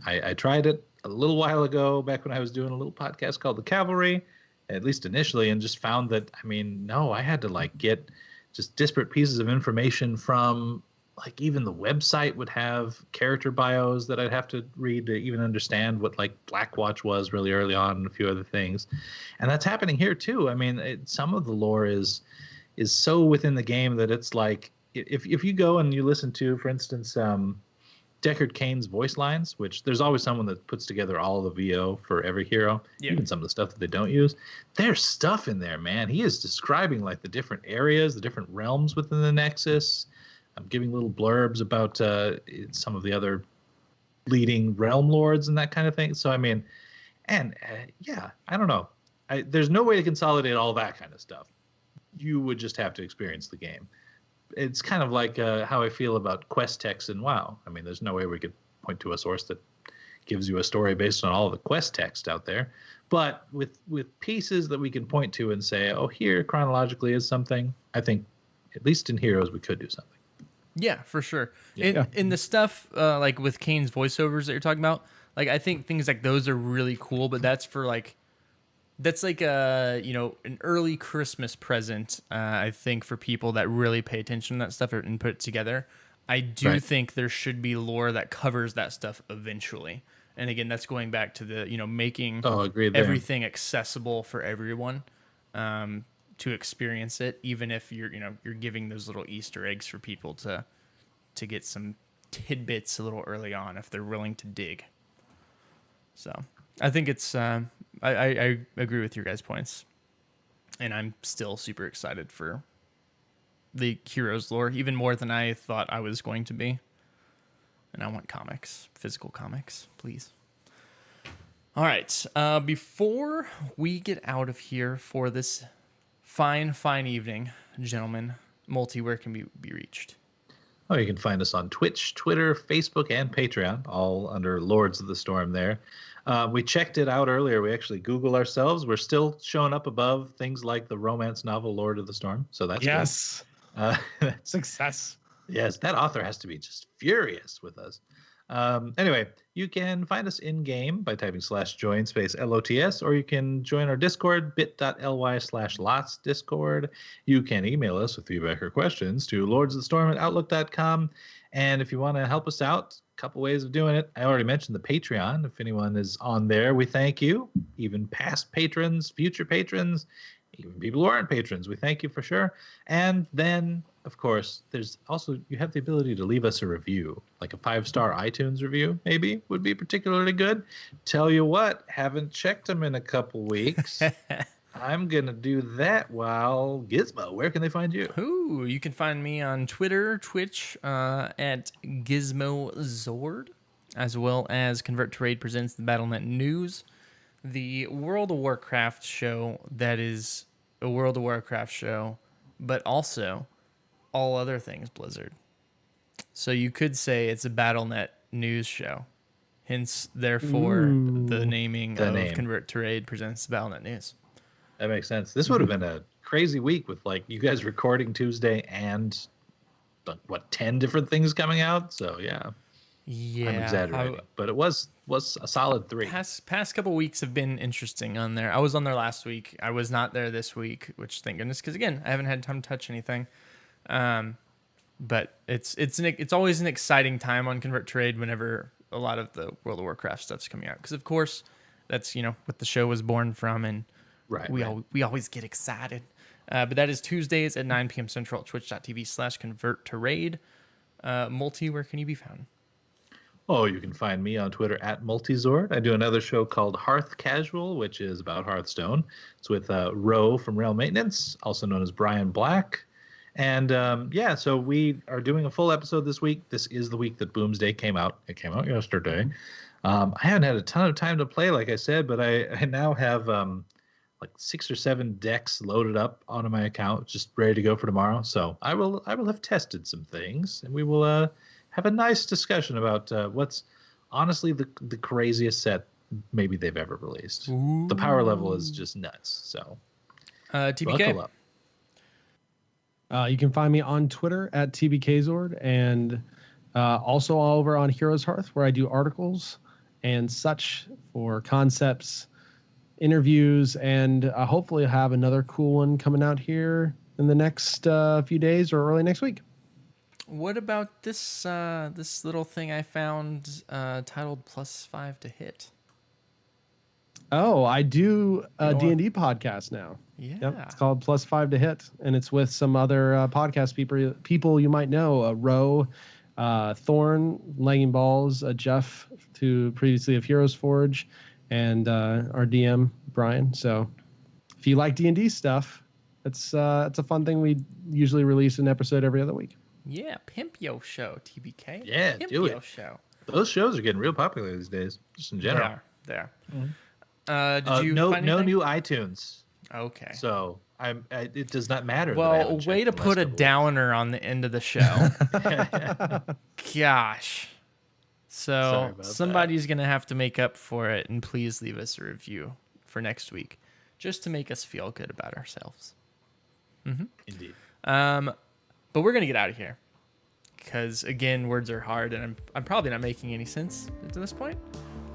I tried it a little while ago, back when I was doing a little podcast called The Cavalry, at least initially, and just found that, I mean, no, I had to, like, get just disparate pieces of information from like even the website would have character bios that I'd have to read to even understand what like Blackwatch was really early on and a few other things. And that's happening here too. I mean, some of the lore is so within the game that it's like if you go and you listen to, for instance, Deckard Cain's voice lines, which there's always someone that puts together all the VO for every hero, even some of the stuff that they don't use. There's stuff in there, man. He is describing like the different areas, the different realms within the Nexus. I'm giving little blurbs about some of the other leading realm lords and that kind of thing. So, I mean, and yeah, I don't know. There's no way to consolidate all that kind of stuff. You would just have to experience the game. It's kind of like how I feel about quest text in WoW. I mean, there's no way we could point to a source that gives you a story based on all the quest text out there. But with pieces that we can point to and say, oh, here chronologically is something, I think at least in Heroes we could do something.
Yeah, for sure.
Yeah.
In the stuff like with Kane's voiceovers that you're talking about, like I think things like those are really cool, but that's like an early Christmas present, I think, for people that really pay attention to that stuff and put it together. I do think there should be lore that covers that stuff eventually. And again, that's going back to the, making everything accessible for everyone to experience it, even if you're giving those little Easter eggs for people to get some tidbits a little early on if they're willing to dig. So I think it's I agree with your guys' points, and I'm still super excited for the Heroes lore, even more than I thought I was going to be. And I want comics, physical comics, please. All right, before we get out of here for this fine evening, gentlemen, Multi, where can we be reached?
Oh, you can find us on Twitch, Twitter, Facebook, and Patreon, all under Lords of the Storm there. We checked it out earlier. We actually Googled ourselves. We're still showing up above things like the romance novel Lord of the Storm. So that's good.
Success.
Yes, that author has to be just furious with us. Anyway, you can find us in-game by typing /join space LOTS, or you can join our Discord, bit.ly/lots Discord. You can email us with feedback or questions to lordsofthestorm@outlook.com. And if you want to help us out, a couple ways of doing it. I already mentioned the Patreon. If anyone is on there, we thank you. Even past patrons, future patrons, even people who aren't patrons, we thank you for sure. And then, of course, there's also, you have the ability to leave us a review, like a 5-star iTunes review, maybe would be particularly good. Tell you what, haven't checked them in a couple weeks. I'm going to do that while Gizmo, where can they find you?
Ooh, you can find me on Twitter, Twitch, at GizmoZord, as well as Convert to Raid presents the BattleNet News, the World of Warcraft show that is a World of Warcraft show, but also all other things Blizzard. So you could say it's a BattleNet News show. Hence, therefore, the naming of Convert to Raid presents the BattleNet News.
That makes sense. This would have been a crazy week with like you guys recording Tuesday and 10 different things coming out. So yeah, I'm exaggerating, but it was a solid 3.
Past couple weeks have been interesting on there. I was on there last week. I was not there this week, which thank goodness, because again, I haven't had time to touch anything. But it's always an exciting time on Convert to Raid whenever a lot of the World of Warcraft stuff's coming out, because of course that's what the show was born from, and we always get excited. But that is Tuesdays at 9 p.m. Central at twitch.tv/Convert to Raid. Multi, where can you be found?
Oh, you can find me on Twitter at Multizord. I do another show called Hearth Casual, which is about Hearthstone. It's with Ro from Realm Maintenance, also known as Brian Black. And so we are doing a full episode this week. This is the week that Boomsday came out. It came out yesterday. I haven't had a ton of time to play, like I said, but I now have like 6 or 7 decks loaded up onto my account, just ready to go for tomorrow. So I will have tested some things, and we will have a nice discussion about what's honestly the craziest set maybe they've ever released. Ooh. The power level is just nuts. So
TBK.
Buckle up.
You can find me on Twitter at TBKZord, and also all over on Heroes Hearth, where I do articles and such for concepts, interviews, and hopefully have another cool one coming out here in the next few days or early next week.
What about this this little thing I found titled +5 to hit?
Oh, I do a
You know what?
D&D podcast now.
Yeah.
Yep, it's called +5 to hit, and it's with some other podcast people you might know. Ro, Thorn, Lagging Balls, Jeff, to previously of Heroes Forge, and our DM Brian. So, if you like D&D stuff, it's a fun thing. We usually release an episode every other week.
Yeah, Pimp Yo Show, TBK.
Yeah,
Pimp
do
Yo
it.
Show.
Those shows are getting real popular these days, just in general.
They are. Did you
no,
find
no
anything?
new iTunes,
Okay.
so it does not matter. that I
Well,
haven't
way
checked
to
the last
put a
couple
downer on the end of the show. Gosh.
Sorry
So
about
somebody's going to have to make up for it, and please leave us a review for next week just to make us feel good about ourselves.
weeks. Indeed.
But we're going to get out of here because, again, words are hard, and I'm probably not making any sense to this point.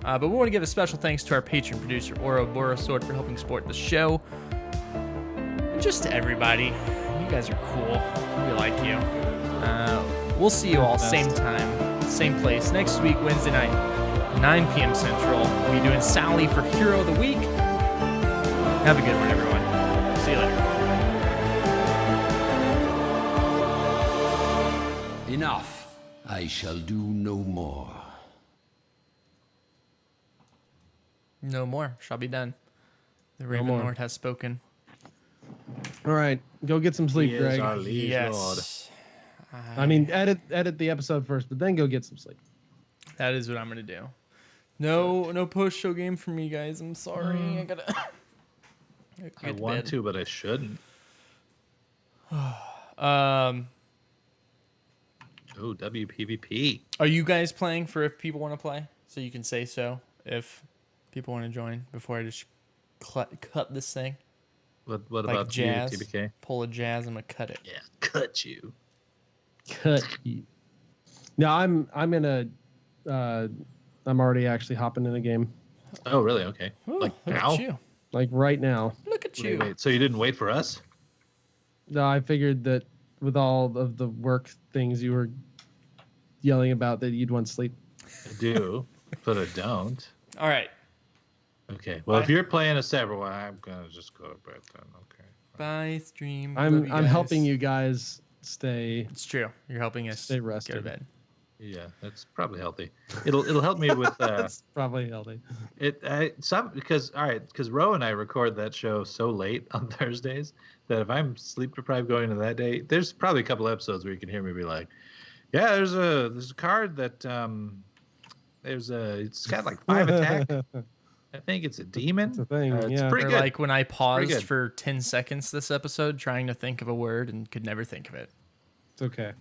But we want to give a special thanks to our patron producer, Oro Borosword, for helping support the show. And just to everybody. You guys are cool. We like you. We'll see you all same time, same place next week, Wednesday night, 9 p.m. Central. We'll be doing Sally for Hero of the Week. Have a good one, everyone. See you later.
Enough. I shall do no more.
No more. Shall be done. The Raven
more.
Lord has spoken.
All right, go get some sleep,
He is
Greg.
our liege lord.
Yes.
I mean, edit the episode first, but then go get some sleep.
That is what I'm gonna do. No post-show game for me, guys. I'm sorry. I gotta.
I want to, but I shouldn't.
Um,
Oh, WPVP.
are you guys playing for if people want to play? So you can say so if people want to join before I just cut this thing.
What
Like
about
jazz.
you, TBK?
Pull a jazz. I'm gonna cut it.
Yeah, cut you.
Cut you. No, I'm gonna. I'm already actually hopping in a game,
Oh, really? Okay.
Ooh,
Like
look
now?
at you.
like right now.
Look at you.
Wait, so you didn't wait for us?
No, I figured that with all of the work things you were yelling about, that you'd want sleep.
I do, but I don't.
All right.
Okay. Well, if
Bye.
you're playing a several, I'm gonna just go to bed then. Okay.
Bye, stream.
I'm
Love you
I'm
guys.
helping you guys stay.
It's true. You're helping us
Stay
go to
rested.
bed.
Yeah, that's probably healthy. It'll help me with
That's probably healthy.
because Ro and I record that show so late on Thursdays that if I'm sleep deprived going into that day, there's probably a couple episodes where you can hear me be like, "Yeah, there's a card that it's got like 5 attack. I think it's a demon.
It's a thing,
It's
yeah.
pretty
Or
good.
like when I paused
good.
for 10 seconds this episode trying to think of a word and could never think of it.
It's okay.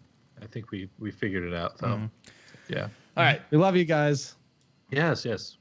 I think we figured it out though.
Mm-hmm.
Yeah.
All right.
We love you guys.
Yes. Yes.